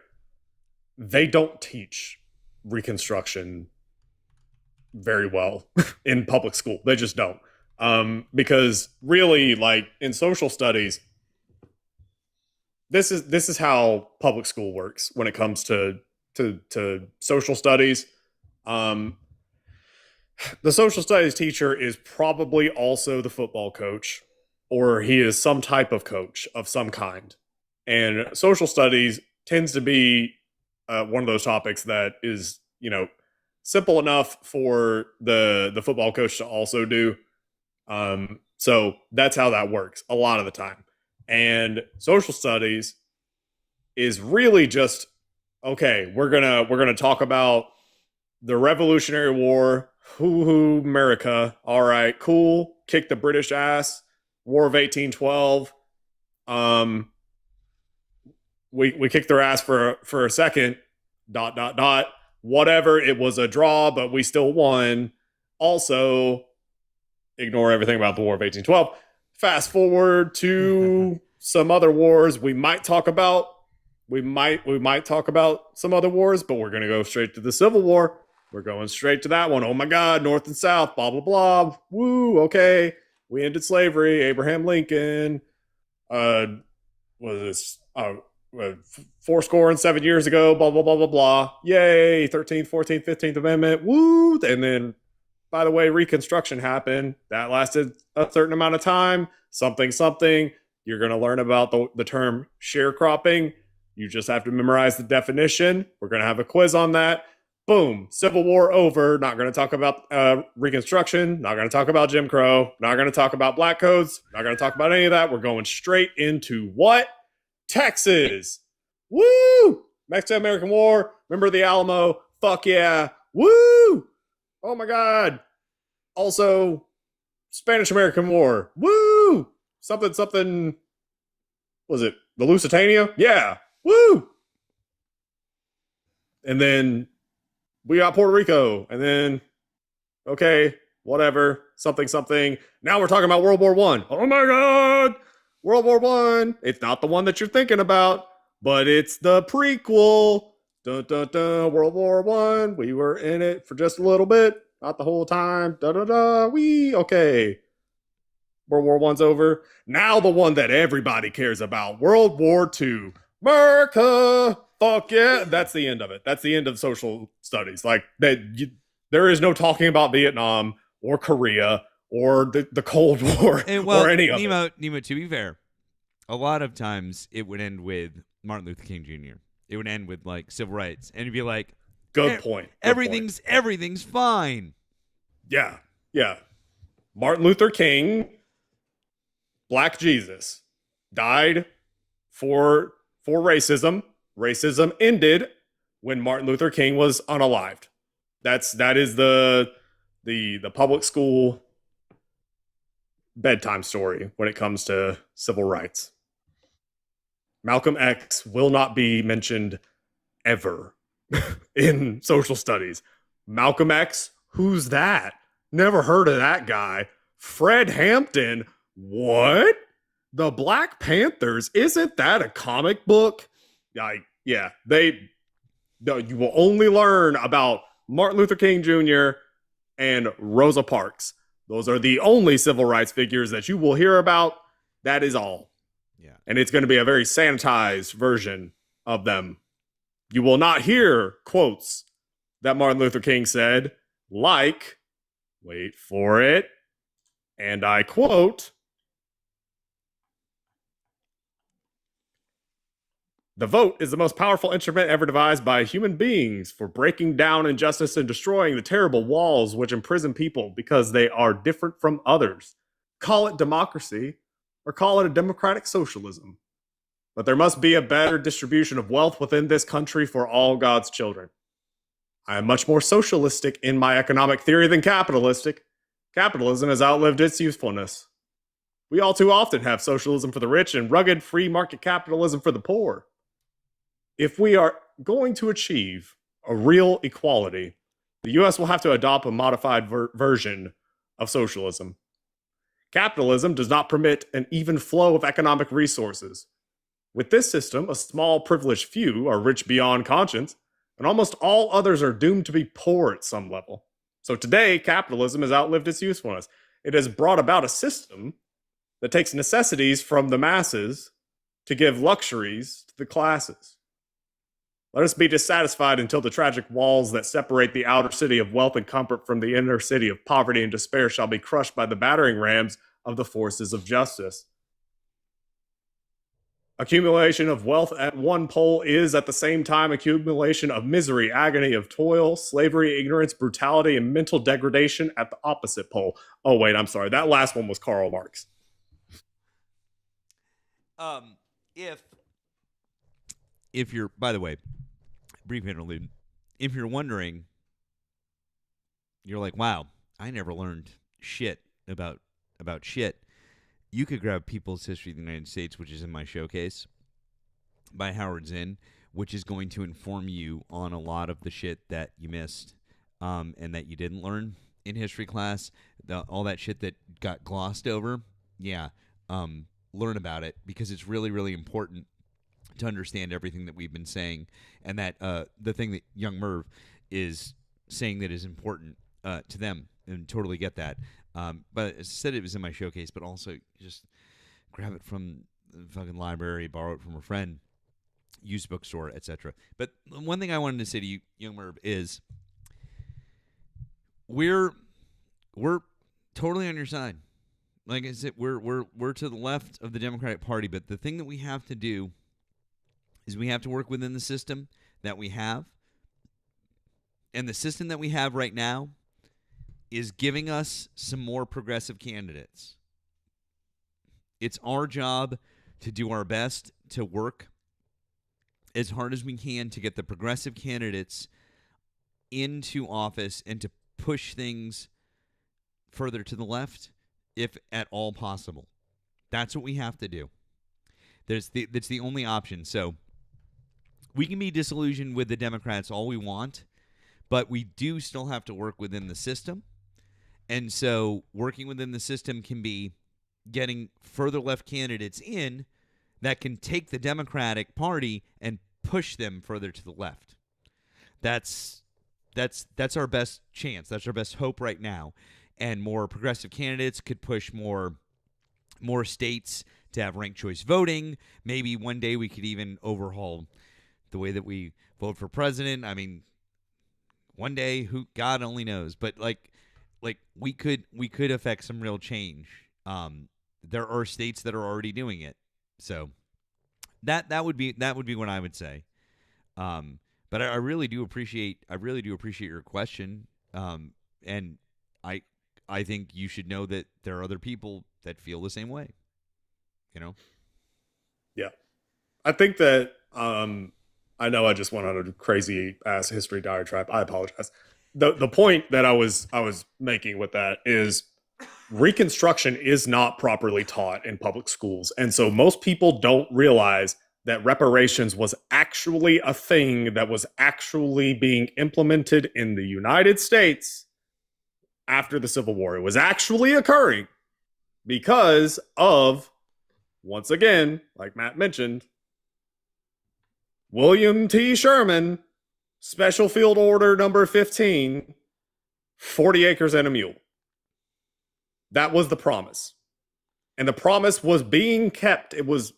they don't teach Reconstruction very well in public school. They just don't. Because really, like in social studies, this is how public school works when it comes to social studies. The social studies teacher is probably also the football coach, or he is some type of coach of some kind. And social studies tends to be one of those topics that is, you know, simple enough for the football coach to also do. So that's how that works a lot of the time. And social studies is really just, okay, we're gonna talk about the Revolutionary War. Hoo America. All right, cool. Kick the British ass. War of 1812. We kicked their ass for a second. ... Whatever. It was a draw, but we still won. Also, ignore everything about the War of 1812. Fast forward to some other wars we might talk about. We might talk about some other wars, but we're going to go straight to the Civil War. We're going straight to that one. Oh my God, North and South, blah, blah, blah. Woo, okay. We ended slavery. Abraham Lincoln. Was this 407 years ago, blah, blah, blah, blah, blah. Yay, 13th, 14th, 15th Amendment. Woo. And then, by the way, Reconstruction happened. That lasted a certain amount of time. Something. You're going to learn about the term sharecropping. You just have to memorize the definition. We're going to have a quiz on that. Boom. Civil War over. Not going to talk about Reconstruction. Not going to talk about Jim Crow. Not going to talk about black codes. Not going to talk about any of that. We're going straight into what? Texas. Woo! Mexican-American War. Remember the Alamo? Fuck yeah. Woo! Oh my God. Also, Spanish-American War. Woo! Something. Was it the Lusitania? Yeah. Woo! And then we got Puerto Rico. And then, okay, whatever. Something. Now we're talking about World War I. Oh my God! World War I. It's not the one that you're thinking about, but it's the prequel. Dun, dun, dun. World War I. We were in it for just a little bit. Not the whole time. Da da da. Okay. World War I's over. Now the one that everybody cares about. World War II. America. Fuck yeah. That's the end of it. That's the end of social studies. Like there is no talking about Vietnam or Korea or the Cold War or any of it. Nemo, to be fair, a lot of times it would end with Martin Luther King Jr. It would end with like civil rights, and you'd be like, Good point. Everything's fine. Yeah. Martin Luther King, Black Jesus, died for racism. Racism ended when Martin Luther King was unalived. That is the public school bedtime story when it comes to civil rights. Malcolm X will not be mentioned ever in social studies. Malcolm X, who's that? Never heard of that guy. Fred Hampton, what? The Black Panthers, isn't that a comic book? Like, yeah, you will only learn about Martin Luther King Jr. and Rosa Parks. Those are the only civil rights figures that you will hear about. That is all. Yeah. And it's going to be a very sanitized version of them. You will not hear quotes that Martin Luther King said, like, wait for it, and I quote, The vote is the most powerful instrument ever devised by human beings for breaking down injustice and destroying the terrible walls which imprison people because they are different from others. Call it democracy or call it a democratic socialism. But there must be a better distribution of wealth within this country for all God's children. I am much more socialistic in my economic theory than capitalistic. Capitalism has outlived its usefulness. We all too often have socialism for the rich and rugged free market capitalism for the poor. If we are going to achieve a real equality, the US will have to adopt a modified version of socialism. Capitalism does not permit an even flow of economic resources. With this system, a small privileged few are rich beyond conscience, and almost all others are doomed to be poor at some level. So today, capitalism has outlived its usefulness. It has brought about a system that takes necessities from the masses to give luxuries to the classes. Let us be dissatisfied until the tragic walls that separate the outer city of wealth and comfort from the inner city of poverty and despair shall be crushed by the battering rams of the forces of justice. Accumulation of wealth at one pole is at the same time accumulation of misery, agony of toil, slavery, ignorance, brutality, and mental degradation at the opposite pole. Oh, wait, I'm sorry. That last one was Karl Marx. If you're, by the way, brief interlude, if you're wondering, you're like, wow, I never learned shit about shit. You could grab People's History of the United States, which is in my showcase by Howard Zinn, which is going to inform you on a lot of the shit that you missed and that you didn't learn in history class. All that shit that got glossed over, learn about it because it's really, really important to understand everything that we've been saying, and that the thing that young Merv is saying that is important to them, and totally get that. But as I said, it was in my showcase, but also just grab it from the fucking library, borrow it from a friend, used bookstore, etc. But one thing I wanted to say to you, young Merv, is we're totally on your side. Like I said, we're to the left of the Democratic Party, but the thing that we have to do is we have to work within the system that we have. And the system that we have right now is giving us some more progressive candidates. It's our job to do our best to work as hard as we can to get the progressive candidates into office and to push things further to the left, if at all possible. That's what we have to do. That's the only option. So we can be disillusioned with the Democrats all we want, but we do still have to work within the system. And so working within the system can be getting further left candidates in that can take the Democratic Party and push them further to the left. That's our best chance. That's our best hope right now. And more progressive candidates could push more states to have ranked choice voting. Maybe one day we could even overhaul the way that we vote for president. I mean, one day, who God only knows. But like we could affect some real change. There are states that are already doing it. So that would be what I would say. But I really do appreciate your question. And I think you should know that there are other people that feel the same way. You know? Yeah. I think that I know I just went on a crazy ass history diatribe. I apologize. The point that I was making with that is Reconstruction is not properly taught in public schools. And so most people don't realize that reparations was actually a thing that was actually being implemented in the United States after the Civil War. It was actually occurring because of, once again, like Matt mentioned, William T. Sherman, Special Field Order number 15, 40 acres and a mule. That was the promise. And the promise was being kept. It was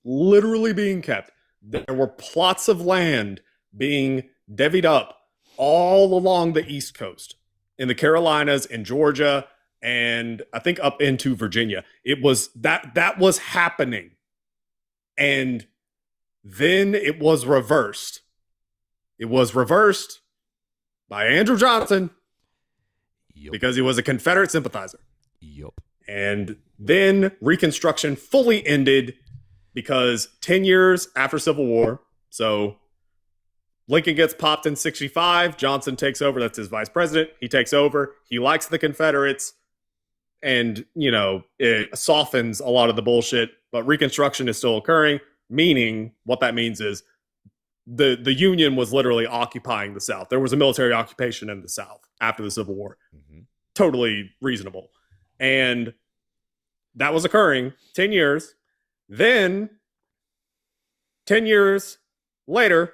literally being kept. There were plots of land being divvied up all along the East Coast, in the Carolinas, in Georgia, and I think up into Virginia. It was that was happening. And Then it was reversed. It was reversed by Andrew Johnson because he was a Confederate sympathizer. Yup. And then Reconstruction fully ended because 10 years after Civil War, so Lincoln gets popped in 65, Johnson takes over, that's his vice president, he takes over, he likes the Confederates, and, it softens a lot of the bullshit, but Reconstruction is still occurring, meaning what that means is the Union was literally occupying the South. There was a military occupation in the South after the Civil War. Mm-hmm. Totally reasonable. And that was occurring 10 years. Then 10 years later,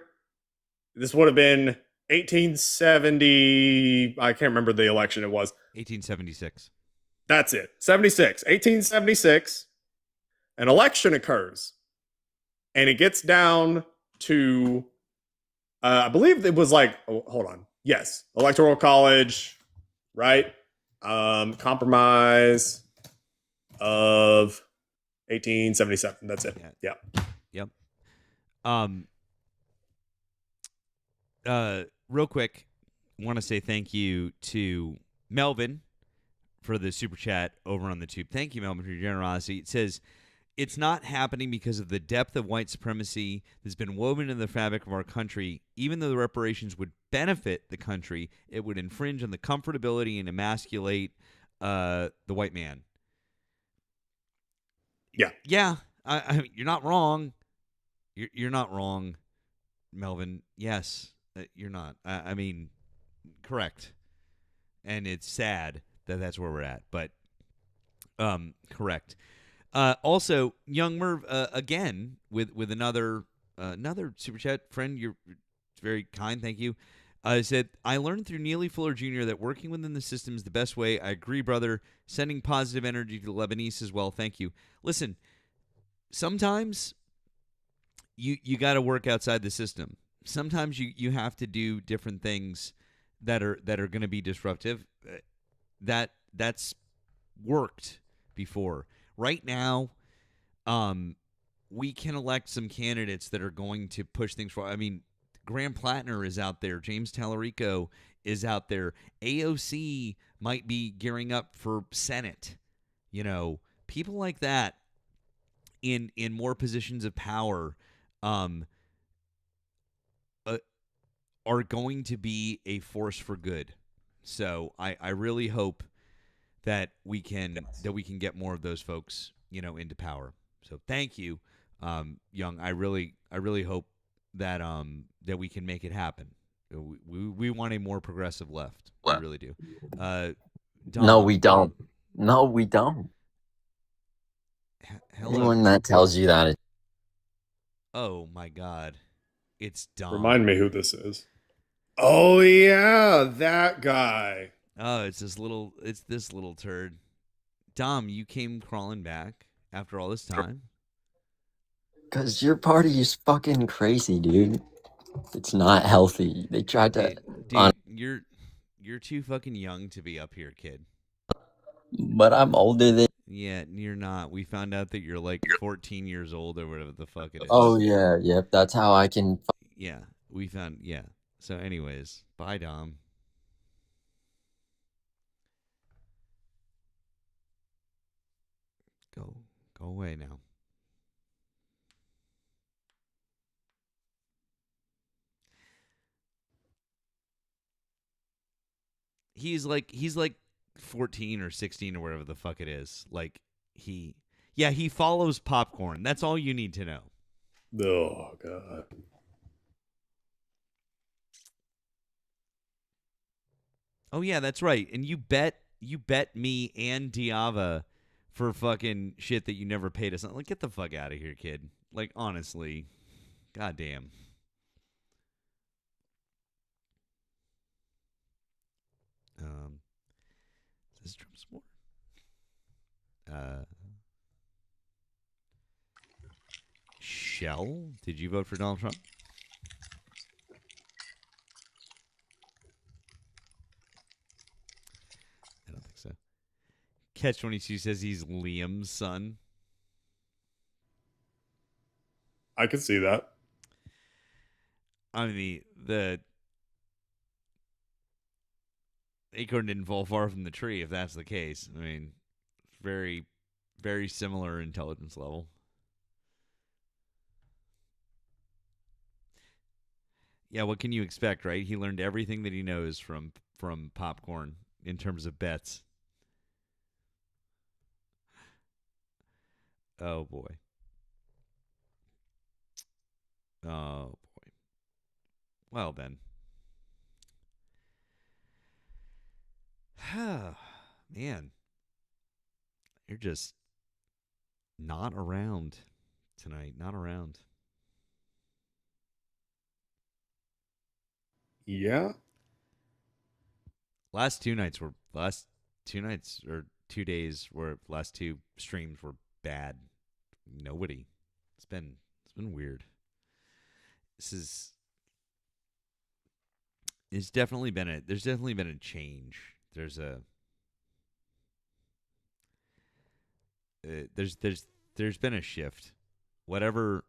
this would have been 1870. I can't remember the election it was. 1876. That's it. 76. 1876. An election occurs. And it gets down to, I believe it was hold on. Yes. Electoral College, right? Compromise of 1877. That's it. Yeah. Yep. Real quick, want to say thank you to Melvin for the super chat over on the tube. Thank you, Melvin, for your generosity. It says, it's not happening because of the depth of white supremacy that's been woven into the fabric of our country. Even though the reparations would benefit the country, it would infringe on the comfortability and emasculate the white man. Yeah. Yeah. I mean, you're not wrong. You're not wrong, Melvin. Yes, you're not. I mean, correct. And it's sad that that's where we're at, but correct. Also, Young Merv, again, with another super chat friend. You're very kind. Thank you. Said, I learned through Neely Fuller Jr. that working within the system is the best way. I agree, brother. Sending positive energy to the Lebanese as well. Thank you. Listen, sometimes you got to work outside the system. Sometimes you have to do different things that are going to be disruptive. That's worked before. Right now, we can elect some candidates that are going to push things forward. I mean, Graham Plattner is out there. James Tallarico is out there. AOC might be gearing up for Senate. People like that in more positions of power are going to be a force for good. So I really hope that we can get more of those folks, into power. So thank you, Young. I really hope that that we can make it happen. We want a more progressive left. We really do. Dom, No, we don't. No, we don't. hello. Anyone that tells you that, Oh my God, it's Dom. Remind me who this is. Oh yeah, that guy. Oh, it's this little turd. Dom, you came crawling back after all this time. because your party is fucking crazy, dude. It's not healthy. They tried to. Dude, you're too fucking young to be up here, kid. But I'm older than. Yeah, you're not. We found out that you're like 14 years old or whatever the fuck it is. Oh yeah, yep. That's how I can. Yeah, we found. Yeah. So, anyways, bye, Dom. Go away now. He's like 14 or 16 or whatever the fuck it is. Like he follows popcorn. That's all you need to know. Oh God. Oh yeah, that's right. And you bet me and Diava for fucking shit that you never paid us on. Like, get the fuck out of here, kid. Like, honestly. Goddamn. Is this Trump support? Shell? Did you vote for Donald Trump? I don't think so. Catch-22 says he's Liam's son. I could see that. I mean, the acorn didn't fall far from the tree, if that's the case. I mean, very, very similar intelligence level. Yeah, what can you expect, right? He learned everything that he knows from Popcorn in terms of bets. Oh boy. Oh boy. Well then. Man, you're just not around tonight. Not around. Yeah. Last two nights or 2 days were last two streams were bad. Nobody. It's been weird. There's definitely been a change. There's been a shift. Whatever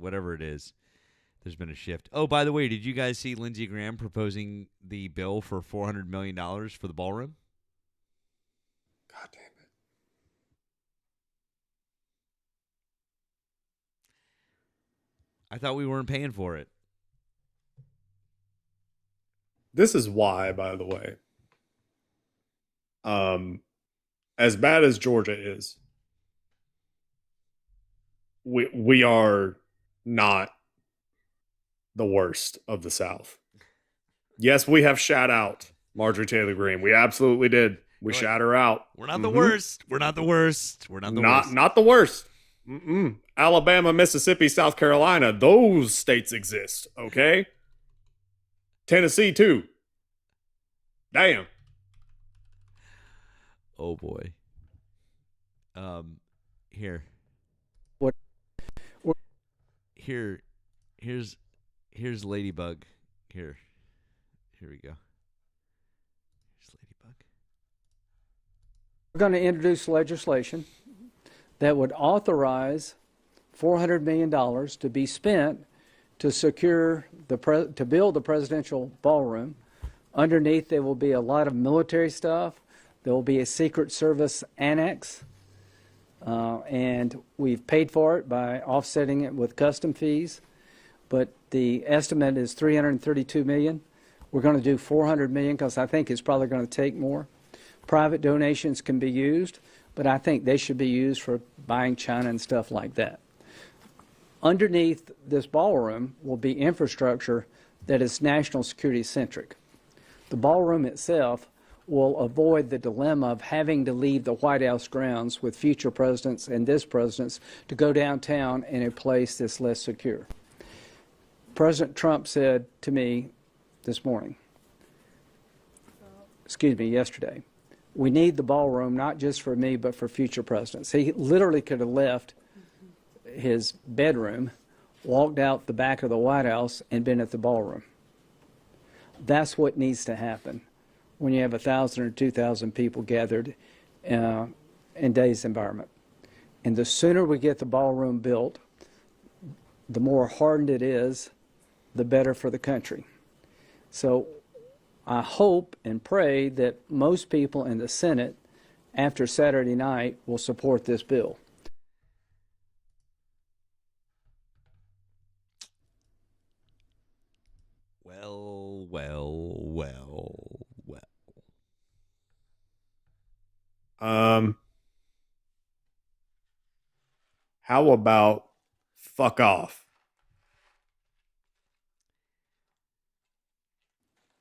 it is, there's been a shift. Oh, by the way, did you guys see Lindsey Graham proposing the bill for $400 million for the ballroom? God damn it. I thought we weren't paying for it. This is why, by the way. As bad as Georgia is, we are not the worst of the South. Yes, we have shat out Marjorie Taylor Greene. We absolutely did. We shat her out. We're not the worst. We're not the worst. We're not the worst. Not the worst. Alabama, Mississippi, South Carolina, those states exist, okay? Tennessee, too. Damn. Oh, boy. Here. What? Here's Ladybug. Here we go. Here's Ladybug. We're going to introduce legislation that would authorize $400 million to be spent to secure to build the presidential ballroom. Underneath, there will be a lot of military stuff. There will be a Secret Service annex, and we've paid for it by offsetting it with custom fees. But the estimate is $332 million. We're going to do $400 million because I think it's probably going to take more. Private donations can be used, but I think they should be used for buying china and stuff like that. Underneath this ballroom will be infrastructure that is national security centric. The ballroom itself will avoid the dilemma of having to leave the White House grounds with future presidents and this president's to go downtown in a place that's less secure. President Trump said to me yesterday, we need the ballroom not just for me but for future presidents. He literally could have left his bedroom, walked out the back of the White House, and been at the ballroom. That's what needs to happen when you have 1,000 or 2,000 people gathered in today's environment. And the sooner we get the ballroom built, the more hardened it is, the better for the country. So I hope and pray that most people in the Senate after Saturday night will support this bill. Well. How about fuck off?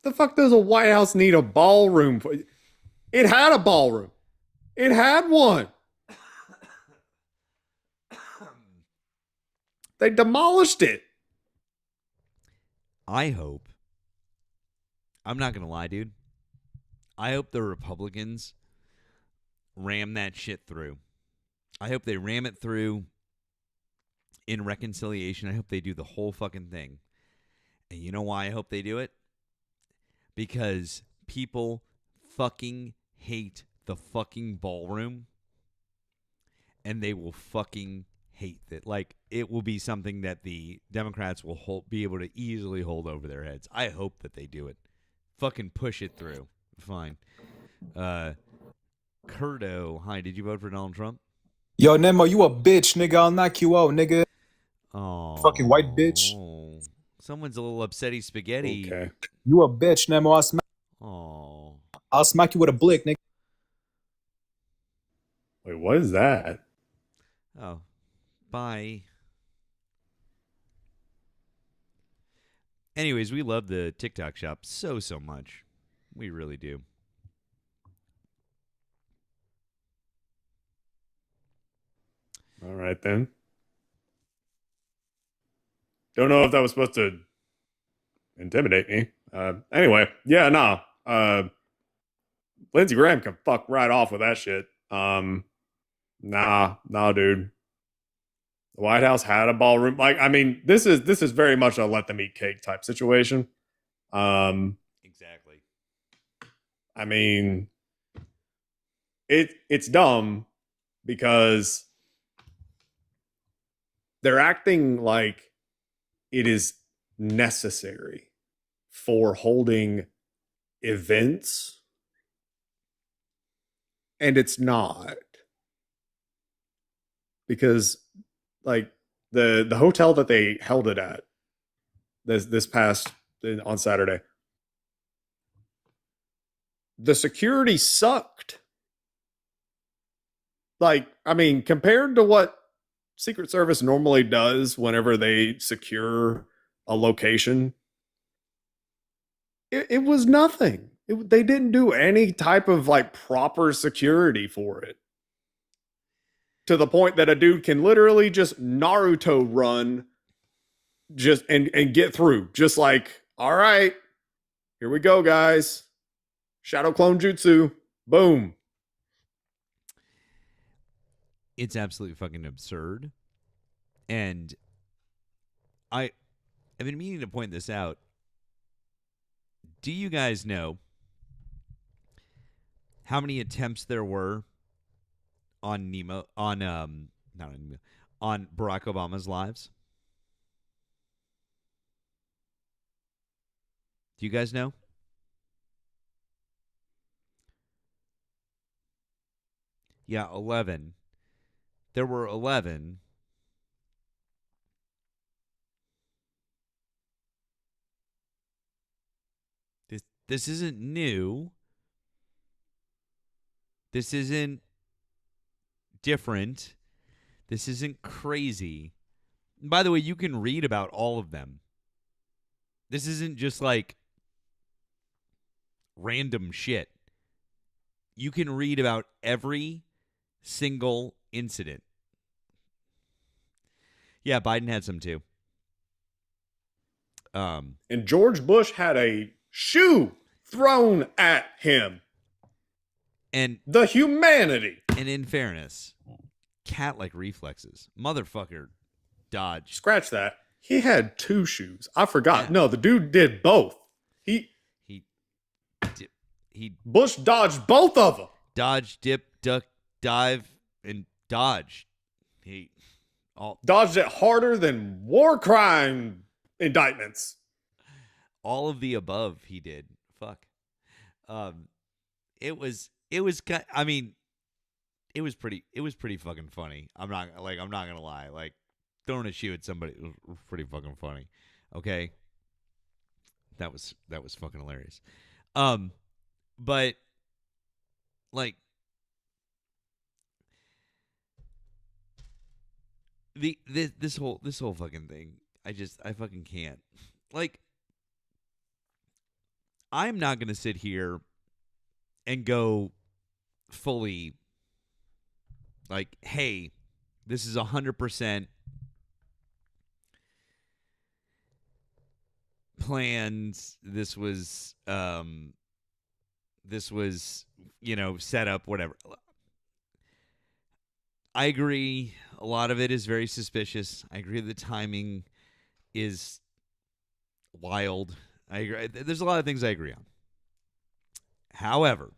The fuck does a White House need a ballroom for? It had a ballroom. It had one. They demolished it. I hope. I'm not going to lie, dude. I hope the Republicans ram that shit through. I hope they ram it through in reconciliation. I hope they do the whole fucking thing. And you know why I hope they do it? Because people fucking hate the fucking ballroom. And they will fucking hate that. Like, it will be something that the Democrats will be able to easily hold over their heads. I hope that they do it. Fucking push it through. Fine. Curdo, hi, did you vote for Donald Trump? Yo, Nemo, you a bitch, nigga. I'll knock you out, nigga. Oh. Fucking white bitch. Someone's a little upsetty spaghetti. Okay. You a bitch, Nemo. I'll smack you with a blick, nigga. Wait, what is that? Oh. Bye. Anyways, we love the TikTok shop so much. We really do. All right, then. Don't know if that was supposed to intimidate me. Anyway, yeah, nah. Lindsey Graham can fuck right off with that shit. Nah, dude. The White House had a ballroom. Like, I mean, this is very much a let them eat cake type situation. Exactly. I mean, it's dumb because they're acting like it is necessary for holding events, and it's not. Because like the hotel that they held it at this past on Saturday, the security sucked. Like, I mean, compared to what Secret Service normally does whenever they secure a location, it was nothing. They didn't do any type of like proper security for it. To the point that a dude can literally just Naruto run just and get through. Just like, all right, here we go, guys. Shadow clone jutsu. Boom. It's absolutely fucking absurd. And I've been meaning to point this out. Do you guys know how many attempts there were on Nemo on not on Nemo, on Barack Obama's lives? Do you guys know? Yeah, 11. There were 11. This isn't new. This isn't different. This isn't crazy. And by the way, you can read about all of them. This isn't just like random shit. You can read about every single incident. Yeah, Biden had some too. And George Bush had a shoe thrown at him. And the humanity. And in fairness, cat-like reflexes. Motherfucker dodge. Scratch that. He had two shoes. I forgot. Yeah. No, the dude did both. Bush dodged both of them. Dodge, dip, duck, dive, and dodge. He dodged it harder than war crime indictments. All of the above he did. Fuck. It was I mean, it was pretty fucking funny. I'm not gonna lie. Like, throwing a shoe at somebody was pretty fucking funny. Okay. That was fucking hilarious. But like this whole fucking thing, I fucking can't. Like, I'm not going to sit here and go fully like, hey, this is 100% planned. This was set up, whatever. I agree. A lot of it is very suspicious. I agree the timing is wild. I agree. There's a lot of things I agree on. However,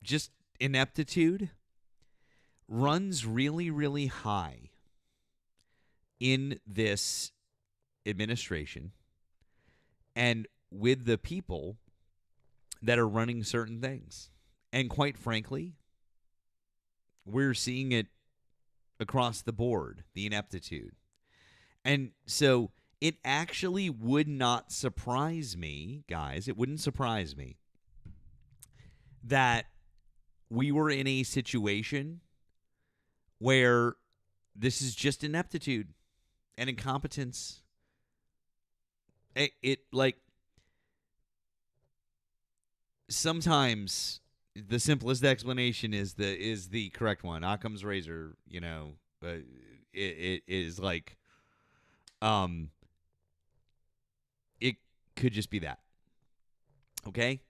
just ineptitude runs really, really high in this administration and with the people that are running certain things. And quite frankly, we're seeing it across the board, the ineptitude. And so it actually would not surprise me, guys, it wouldn't surprise me that we were in a situation where this is just ineptitude and incompetence. It like sometimes the simplest explanation is the correct one. Occam's razor, it is like, it could just be that. Okay,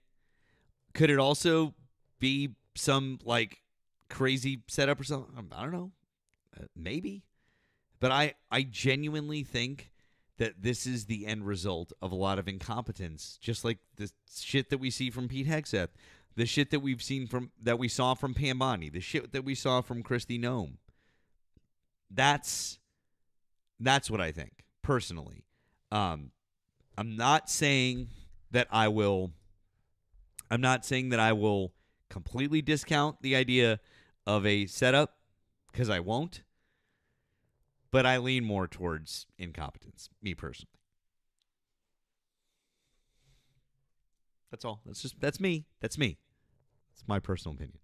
could it also be some like crazy setup or something? I don't know, maybe, but I genuinely think that this is the end result of a lot of incompetence, just like the shit that we see from Pete Hegseth, the shit that we saw from Pam Bondi, the shit that we saw from Kristi Noem. That's what I think personally. I'm not saying that I will completely discount the idea of a setup, because I won't. But I lean more towards incompetence, me personally. That's all. That's me. That's my personal opinion.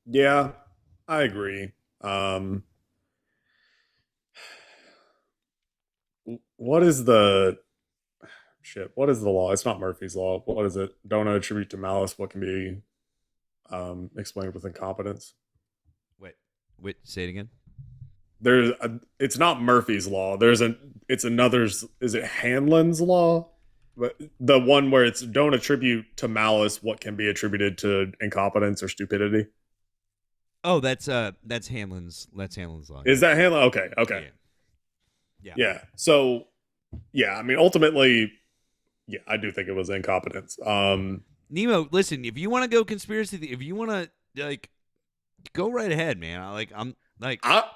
Yeah, I agree. What is the shit? What is the law? It's not Murphy's law. What is it? Don't attribute to malice what can be explained with incompetence. Wait, say it again. It's not Murphy's law. It's another's. Is it Hanlon's law? But the one where it's don't attribute to malice what can be attributed to incompetence or stupidity. Oh, that's Hanlon's. That's Hanlon's law. Is that Hanlon? Okay. Yeah. So, yeah. I mean, ultimately, yeah, I do think it was incompetence. Nemo, listen. If you want to go conspiracy, if you want to go right ahead, man. I'm not going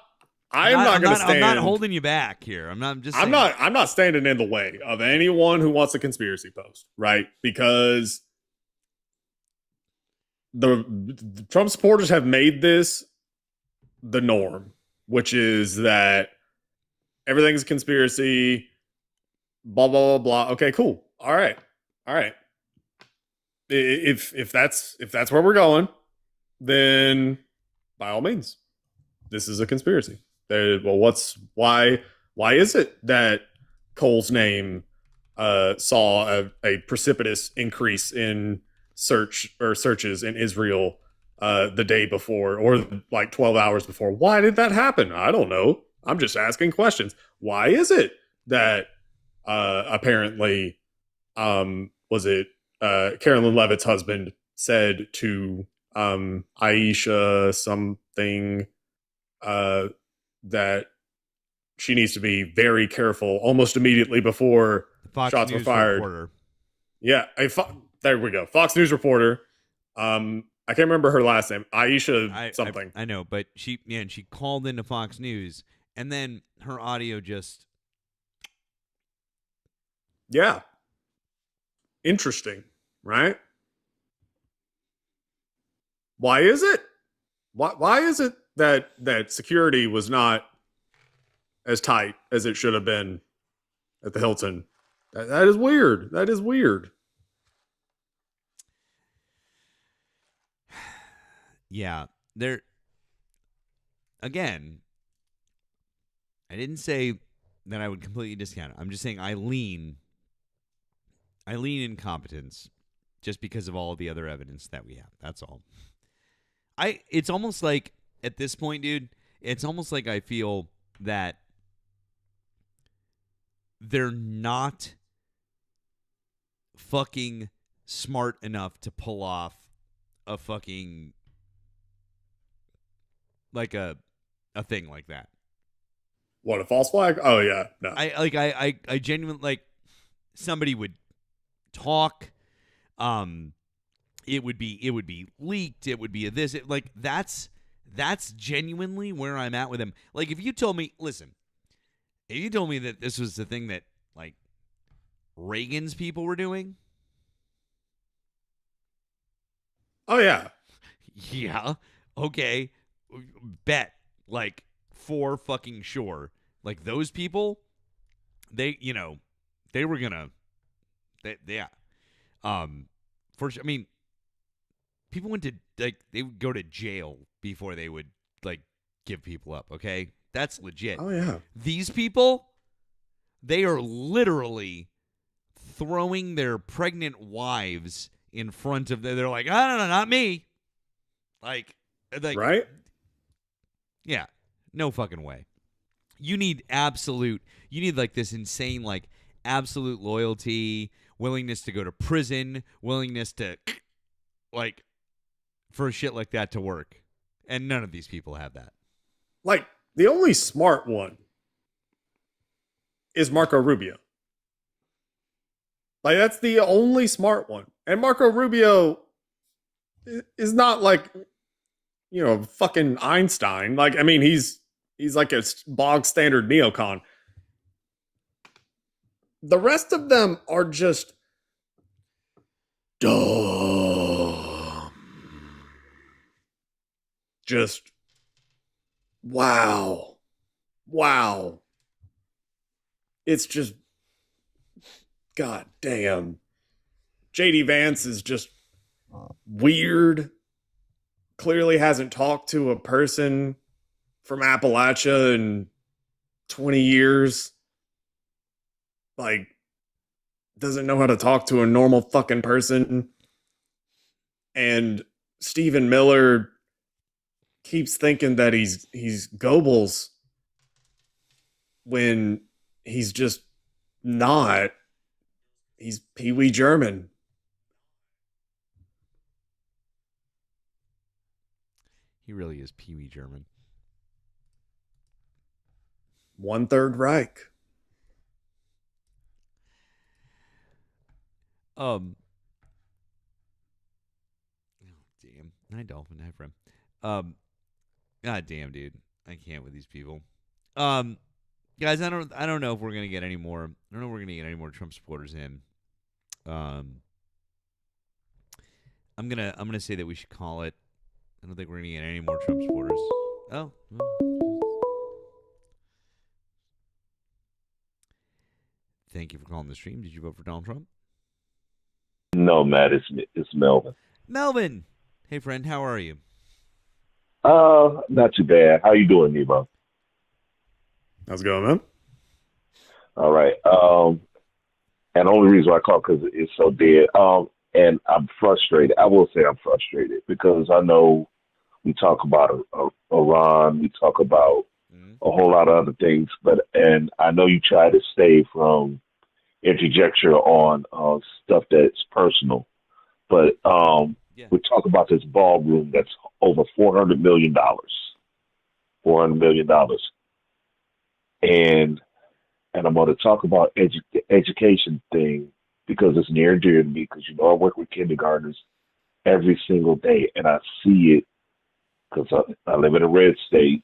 to stand. I'm not holding you back here. I'm not standing in the way of anyone who wants a conspiracy post, right? Because the Trump supporters have made this the norm, which is that everything's a conspiracy, blah, blah, blah, blah. Okay, cool. All right. If that's where we're going, then by all means, this is a conspiracy. Why is it that Cole's name saw a precipitous increase in searches in Israel the day before, or like 12 hours before? Why did that happen? I don't know. I'm just asking questions. Why is it that apparently was it Carolyn Levitt's husband said to Aisha something that she needs to be very careful almost immediately before shots were fired. Reporter. Yeah, there we go. Fox News reporter. I can't remember her last name. Aisha something. I know, but she called into Fox News, and then her audio just. Yeah. Interesting, right? Why is it? Why is it that security was not as tight as it should have been at the Hilton? That is weird. That is weird. Yeah, again, I didn't say that I would completely discount it. I'm just saying I lean incompetence just because of all the other evidence that we have. That's all. It's almost like at this point, dude, it's almost like I feel that they're not fucking smart enough to pull off a fucking like a thing like that. What, a false flag? Oh yeah, no. I genuinely like somebody would talk. It would be leaked. It would be this. That's genuinely where I'm at with him. Like if you told me that this was the thing that like Reagan's people were doing. Oh yeah. Yeah. Okay. Bet. Like for fucking sure. Like those people, they were gonna. Yeah. For sure. I mean, people went to they would go to jail before they would like give people up. Okay, that's legit. Oh yeah. These people, they are literally throwing their pregnant wives in front of them. They're like, oh, no, not me. Like, right? Yeah, no fucking way. You need like this insane, like absolute loyalty, willingness to go to prison, willingness to like for shit like that to work. And none of these people have that. Like, the only smart one is Marco Rubio. Like, that's the only smart one. And Marco Rubio is not like, fucking Einstein. Like, I mean, he's like a bog standard neocon. The rest of them are just dumb. Just wow. It's just god damn. JD Vance is just weird. Clearly hasn't talked to a person from Appalachia in 20 years. Like, doesn't know how to talk to a normal fucking person. And Stephen Miller keeps thinking that he's Goebbels when he's just not. He's Pee Wee German. He really is Pee Wee German. 1/3 Reich. Oh, damn. Hi, Dolphin. Hi, friend. God damn, dude. I can't with these people. Guys, I don't know if we're gonna get any more. I don't know if we're gonna get any more Trump supporters in. I'm gonna say that we should call it. I don't think we're gonna get any more Trump supporters. Oh. Thank you for calling the stream. Did you vote for Donald Trump? No, Matt, it's Melvin. Melvin, hey friend, how are you? Not too bad. How you doing, Nemo? How's it going, man? All right. And the only reason I call because it's so dead. And I'm frustrated. I will say I'm frustrated because I know we talk about Iran, we talk about a whole lot of other things, and I know you try to stay from interjecture on stuff that's personal, but we talk about this ballroom that's over $400 million, and I'm going to talk about the education thing because it's near and dear to me because I work with kindergartners every single day, and I see it because I live in a red state,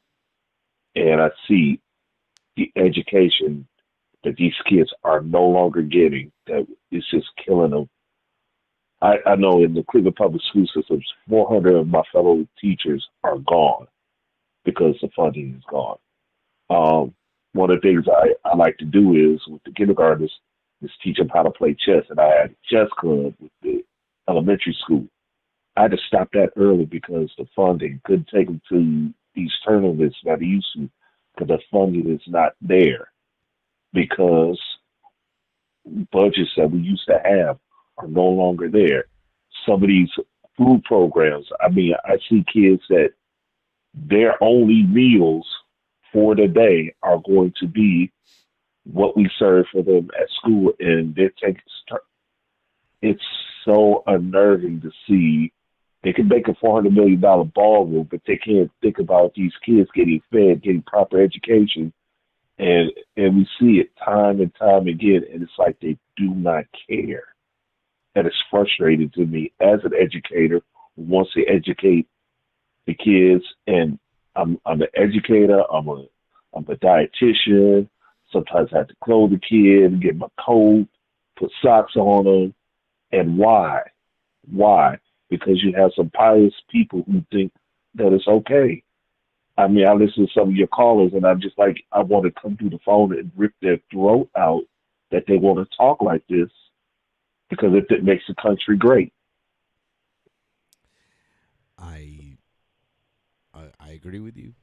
and I see the education that these kids are no longer getting, that it's just killing them. I know in the Cleveland public school systems, 400 of my fellow teachers are gone because the funding is gone. One of the things I like to do is with the kindergartners is teach them how to play chess. And I had a chess club with the elementary school. I had to stop that early because the funding couldn't take them to these tournaments that they used to because the funding is not there because budgets that we used to have are no longer there. Some of these food programs, I mean, I see kids that their only meals for the day are going to be what we serve for them at school, and they're taking. It's so unnerving to see. They can make a $400 million ballroom, but they can't think about these kids getting fed, getting proper education, and we see it time and time again, and it's like they do not care. And it's frustrating to me as an educator who wants to educate the kids. And I'm an educator. I'm a dietitian. Sometimes I have to clothe the kid, get my coat, put socks on them. And why? Why? Because you have some pious people who think that it's okay. I mean, I listen to some of your callers, and I'm just like, I want to come through the phone and rip their throat out that they want to talk like this because it makes the country great. I agree with you.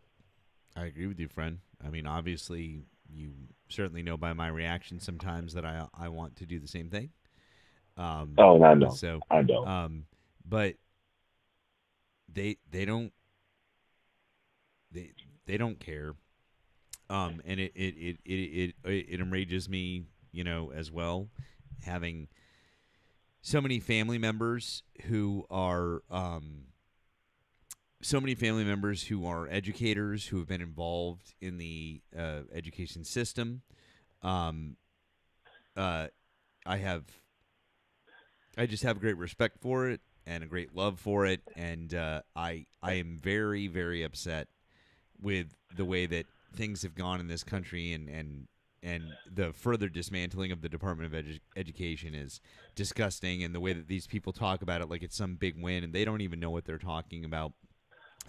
I agree with you, friend. I mean, obviously, you certainly know by my reaction sometimes that I want to do the same thing. Oh, I know. So, I know. but they don't they don't care. And it enrages me, as well, having so many family members who are educators who have been involved in the education system. Um, uh, I just have great respect for it and a great love for it, and I am very, very upset with the way that things have gone in this country, and the further dismantling of the Department of Education is disgusting, and the way that these people talk about it like it's some big win, and they don't even know what they're talking about.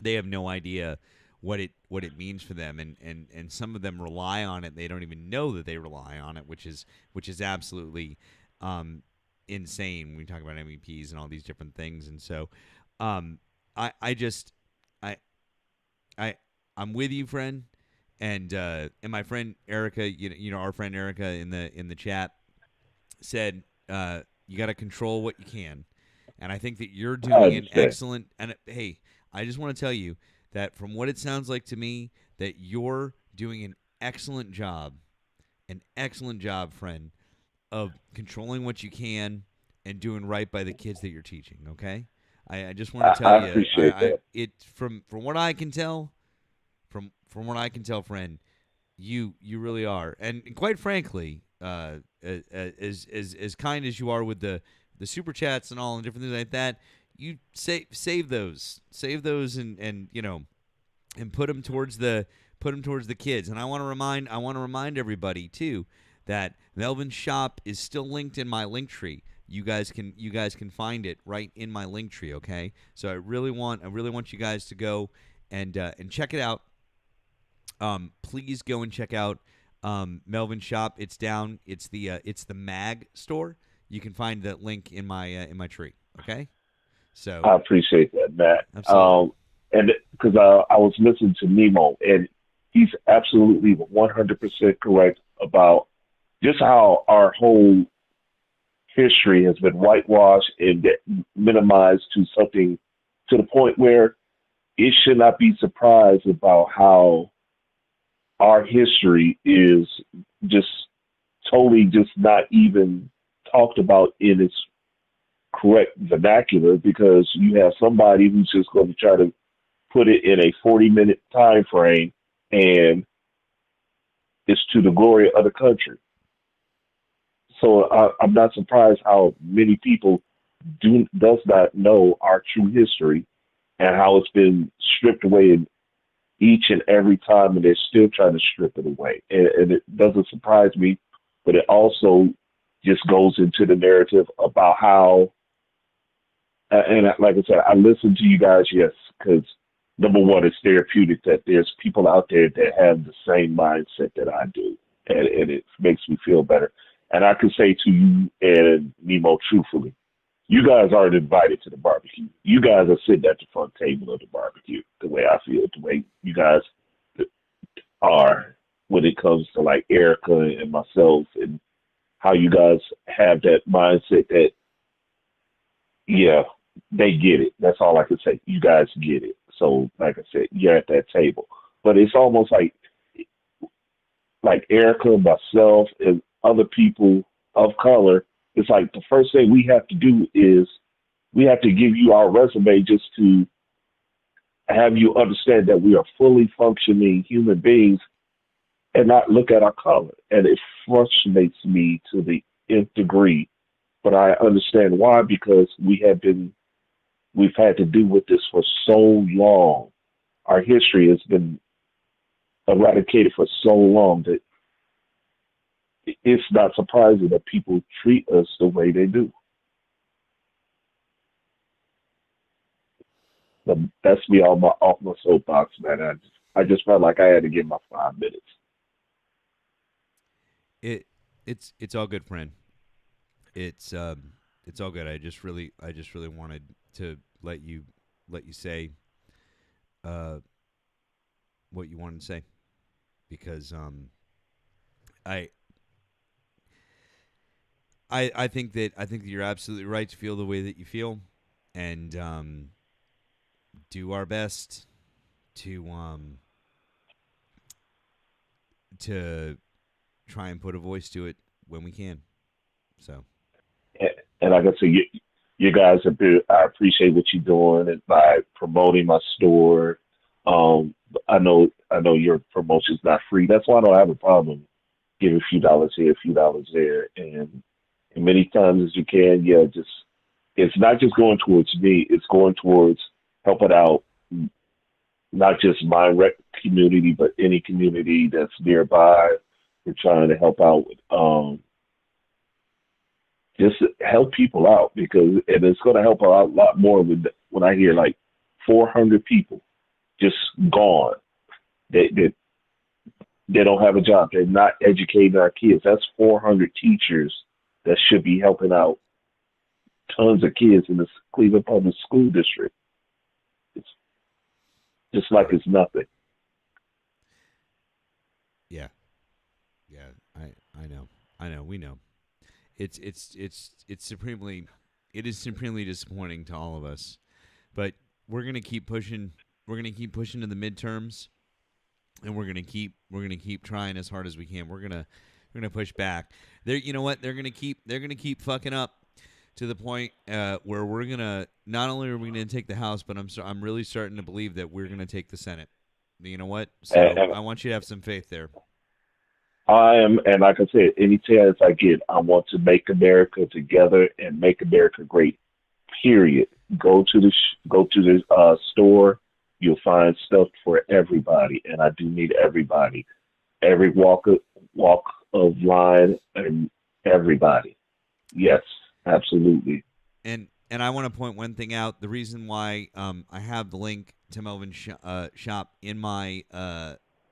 They have no idea what it means for them, and some of them rely on it. They don't even know that they rely on it, which is absolutely insane when we talk about MEPs and all these different things. And so I just I I I'm with you, friend, and my friend Erika, our friend Erika in the chat said you got to control what you can, and I think that you're I doing an understand. excellent. And hey, I just want to tell you that from what it sounds like to me, that you're doing an excellent job, friend, of controlling what you can and doing right by the kids that you're teaching. Okay, I just want to tell I you, appreciate that. it from what I can tell, friend, you really are, and quite frankly, as kind as you are with the super chats and all and different things like that, you save those, and and put them towards the kids. And I want to remind everybody too that Melvin's shop is still linked in my link tree. You guys can find it right in my link tree. Okay, so I really want you guys to go and check it out. Please go and check out Melvin's shop. It's down. It's the Mag store. You can find that link in my tree. Okay, so I appreciate that, Matt. absolutely. And because I was listening to Nemo, and he's absolutely 100% correct about just how our whole history has been whitewashed and minimized to something to the point where it should not be surprised about how our history is just totally just not even talked about in its correct vernacular, because you have somebody who's just going to try to put it in a 40-minute time frame, and it's to the glory of the country. So I'm not surprised how many people does not know our true history and how it's been stripped away in each and every time, and they're still trying to strip it away. And it doesn't surprise me, but it also just goes into the narrative about how, and like I said, I listen to you guys, yes, because number one, it's therapeutic that there's people out there that have the same mindset that I do, and it makes me feel better. And I can say to you and Nemo, truthfully, you guys aren't invited to the barbecue. You guys are sitting at the front table of the barbecue, the way I feel, the way you guys are when it comes to like Erica and myself, and how you guys have that mindset that, yeah, they get it. That's all I can say. You guys get it. So, like I said, you're at that table. But it's almost like Erica, myself, and other people of color, it's like the first thing we have to do is we have to give you our resume just to have you understand that we are fully functioning human beings and not look at our color. And it frustrates me to the nth degree. But I understand why, because we've had to do with this for so long. Our history has been eradicated for so long that it's not surprising that people treat us the way they do. But that's me off my soapbox, man. I just felt like I had to give my 5 minutes. It's all good, friend. It's all good. I just really wanted to let you say what you wanted to say, because I I think that you're absolutely right to feel the way that you feel, and do our best to try and put a voice to it when we can. So And, and like I said, you guys have been. I appreciate what you're doing and by promoting my store. I know your promotion's not free. That's why I don't have a problem giving a few dollars here, a few dollars there, and many times as you can, yeah, just it's not just going towards me. It's going towards helping out not just my community, but any community that's nearby. We're trying to help out with just help people out, because and it's going to help out a lot more when I hear like 400 people just gone. They don't have a job. They're not educating our kids. That's 400 teachers that should be helping out tons of kids in the Cleveland Public School District. It's just like it's nothing. yeah, yeah, I know, we know. It's supremely, it is supremely disappointing to all of us, but we're gonna keep pushing. We're gonna keep pushing to the midterms, and we're gonna keep trying as hard as we can. We're gonna push back. You know what? They're gonna keep fucking up to the point where we're gonna, not only are we gonna take the House, but I'm really starting to believe that we're gonna take the Senate. You know what? So And I want you to have some faith there. I am, and like I said, any chance I get, I want to make America together and make America great. Period. Go to the store. You'll find stuff for everybody, and I do need everybody, every walk of line, and everybody. Yes, absolutely. And I want to point one thing out. The reason why I have the link to Melvin shop in my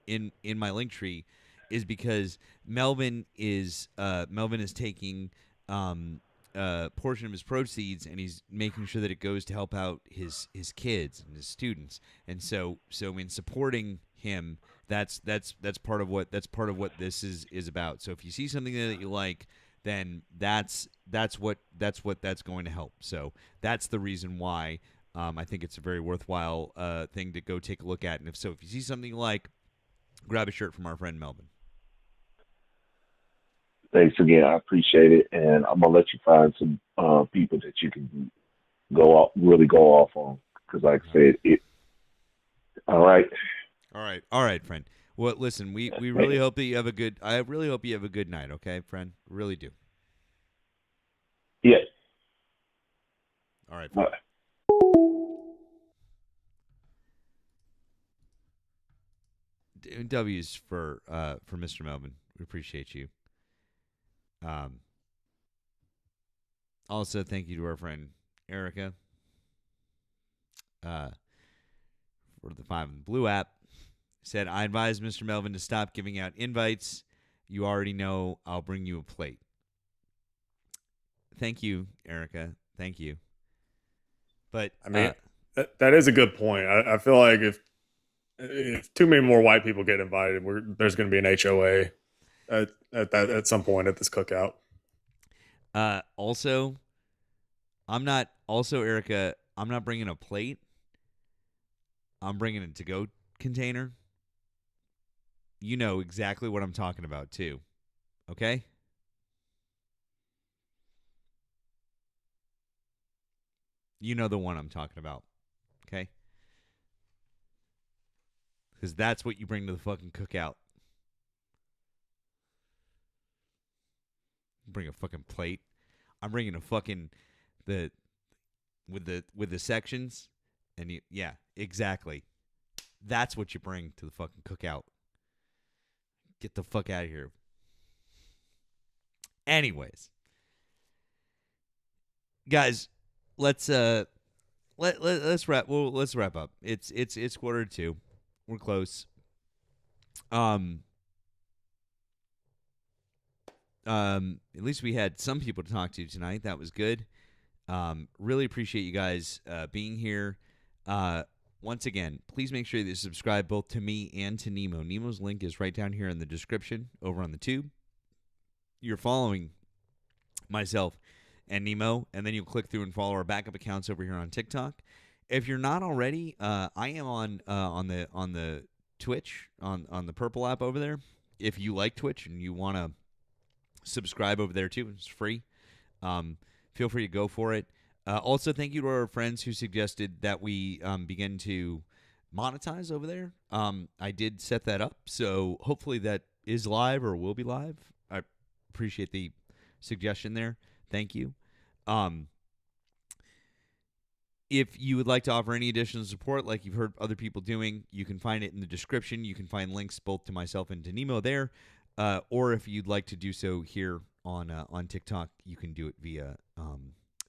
in my link tree is because Melvin is taking portion of his proceeds, and he's making sure that it goes to help out his kids and his students. And so in supporting him, that's part of what this is about. So if you see something there that you like, then that's what that's going to help. So that's the reason why I think it's a very worthwhile thing to go take a look at. And if you see something you like, grab a shirt from our friend Melvin. Thanks again. I appreciate it, and I'm gonna let you find some people that you can really go off on, because, like I said, it. All right. All right, friend. Well, listen, we really hope that you have a good. I really hope you have a good night. Okay, friend, really do. Yeah. All right. Bye. W's for Mr. Melvin. We appreciate you. Also, thank you to our friend Erika for the 5 in the Blue app. Said, I advise Mr. Melvin to stop giving out invites. You already know I'll bring you a plate. Thank you, Erika. Thank you. But I mean, that is a good point. I feel like if too many more white people get invited, there's going to be an HOA at some point at this cookout. Also, Erika, I'm not bringing a plate. I'm bringing a to-go container. You know exactly what I'm talking about, too. Okay? You know the one I'm talking about. Okay? Because that's what you bring to the fucking cookout. Bring a fucking plate. I'm bringing a fucking with the sections, and yeah, exactly. That's what you bring to the fucking cookout. Get the fuck out of here. Anyways, guys, let's let's wrap. Well, let's wrap up. It's 1:45. We're close. At least we had some people to talk to tonight. That was good. Really appreciate you guys being here. Once again, please make sure that you subscribe both to me and to Nemo. Nemo's link is right down here in the description over on the tube. You're following myself and Nemo, and then you'll click through and follow our backup accounts over here on TikTok. If you're not already, I am on the Twitch on the purple app over there. If you like Twitch and you want to subscribe over there too, it's free. Feel free to go for it. Also, thank you to our friends who suggested that we begin to monetize over there. I did set that up, so hopefully that is live or will be live. I appreciate the suggestion there. Thank you. If you would like to offer any additional support, like you've heard other people doing, you can find it in the description. You can find links both to myself and to Nemo there. Or if you'd like to do so here on TikTok, you can do it via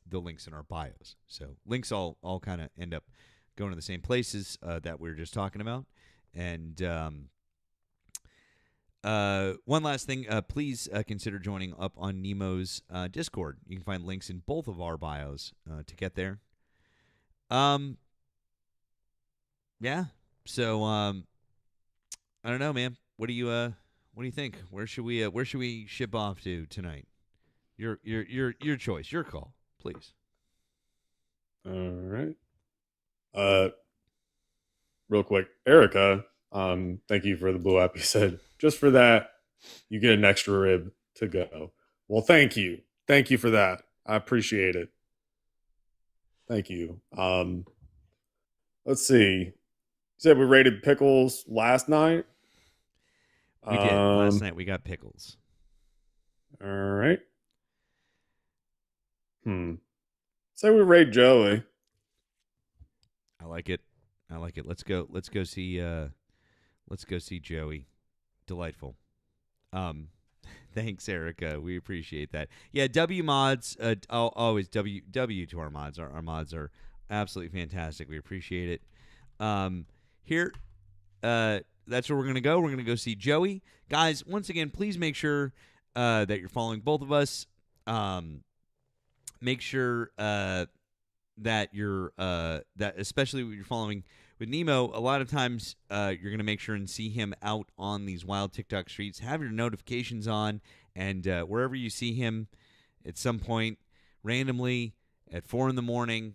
the links in our bios. So links all kind of end up going to the same places that we were just talking about. And one last thing, please consider joining up on Nemo's Discord. You can find links in both of our bios to get there. Yeah. So I don't know, man. What do you think? Where should we ship off to tonight? Your choice, your call, please. All right. Real quick, Erika, thank you for the blue app. You said just for that, you get an extra rib to go. Well, thank you. Thank you for that. I appreciate it. Thank you. Let's see. You said we rated pickles last night. We did. Last night we got pickles. All right. Say we rate Joey. I like it. Let's go see Joey. Delightful. Thanks, Erika. We appreciate that. Yeah, W mods. Always W to our mods. Our mods are absolutely fantastic. We appreciate it. Here, that's where we're gonna go. We're gonna go see Joey, guys. Once again, please make sure that you're following both of us. Make sure that you're that especially when you're following with Nemo, a lot of times you're going to make sure and see him out on these wild TikTok streets. Have your notifications on, and wherever you see him at some point, randomly at 4 a.m,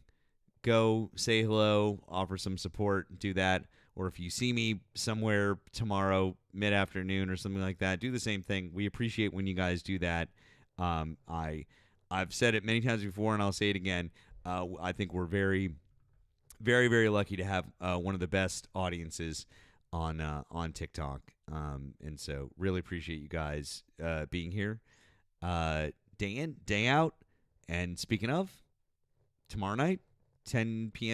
go say hello, offer some support, do that. Or if you see me somewhere tomorrow, mid-afternoon or something like that, do the same thing. We appreciate when you guys do that. I've said it many times before, and I'll say it again. I think we're very, very, very lucky to have one of the best audiences on TikTok, and so really appreciate you guys being here, day in, day out. And speaking of, tomorrow night, 10 p.m.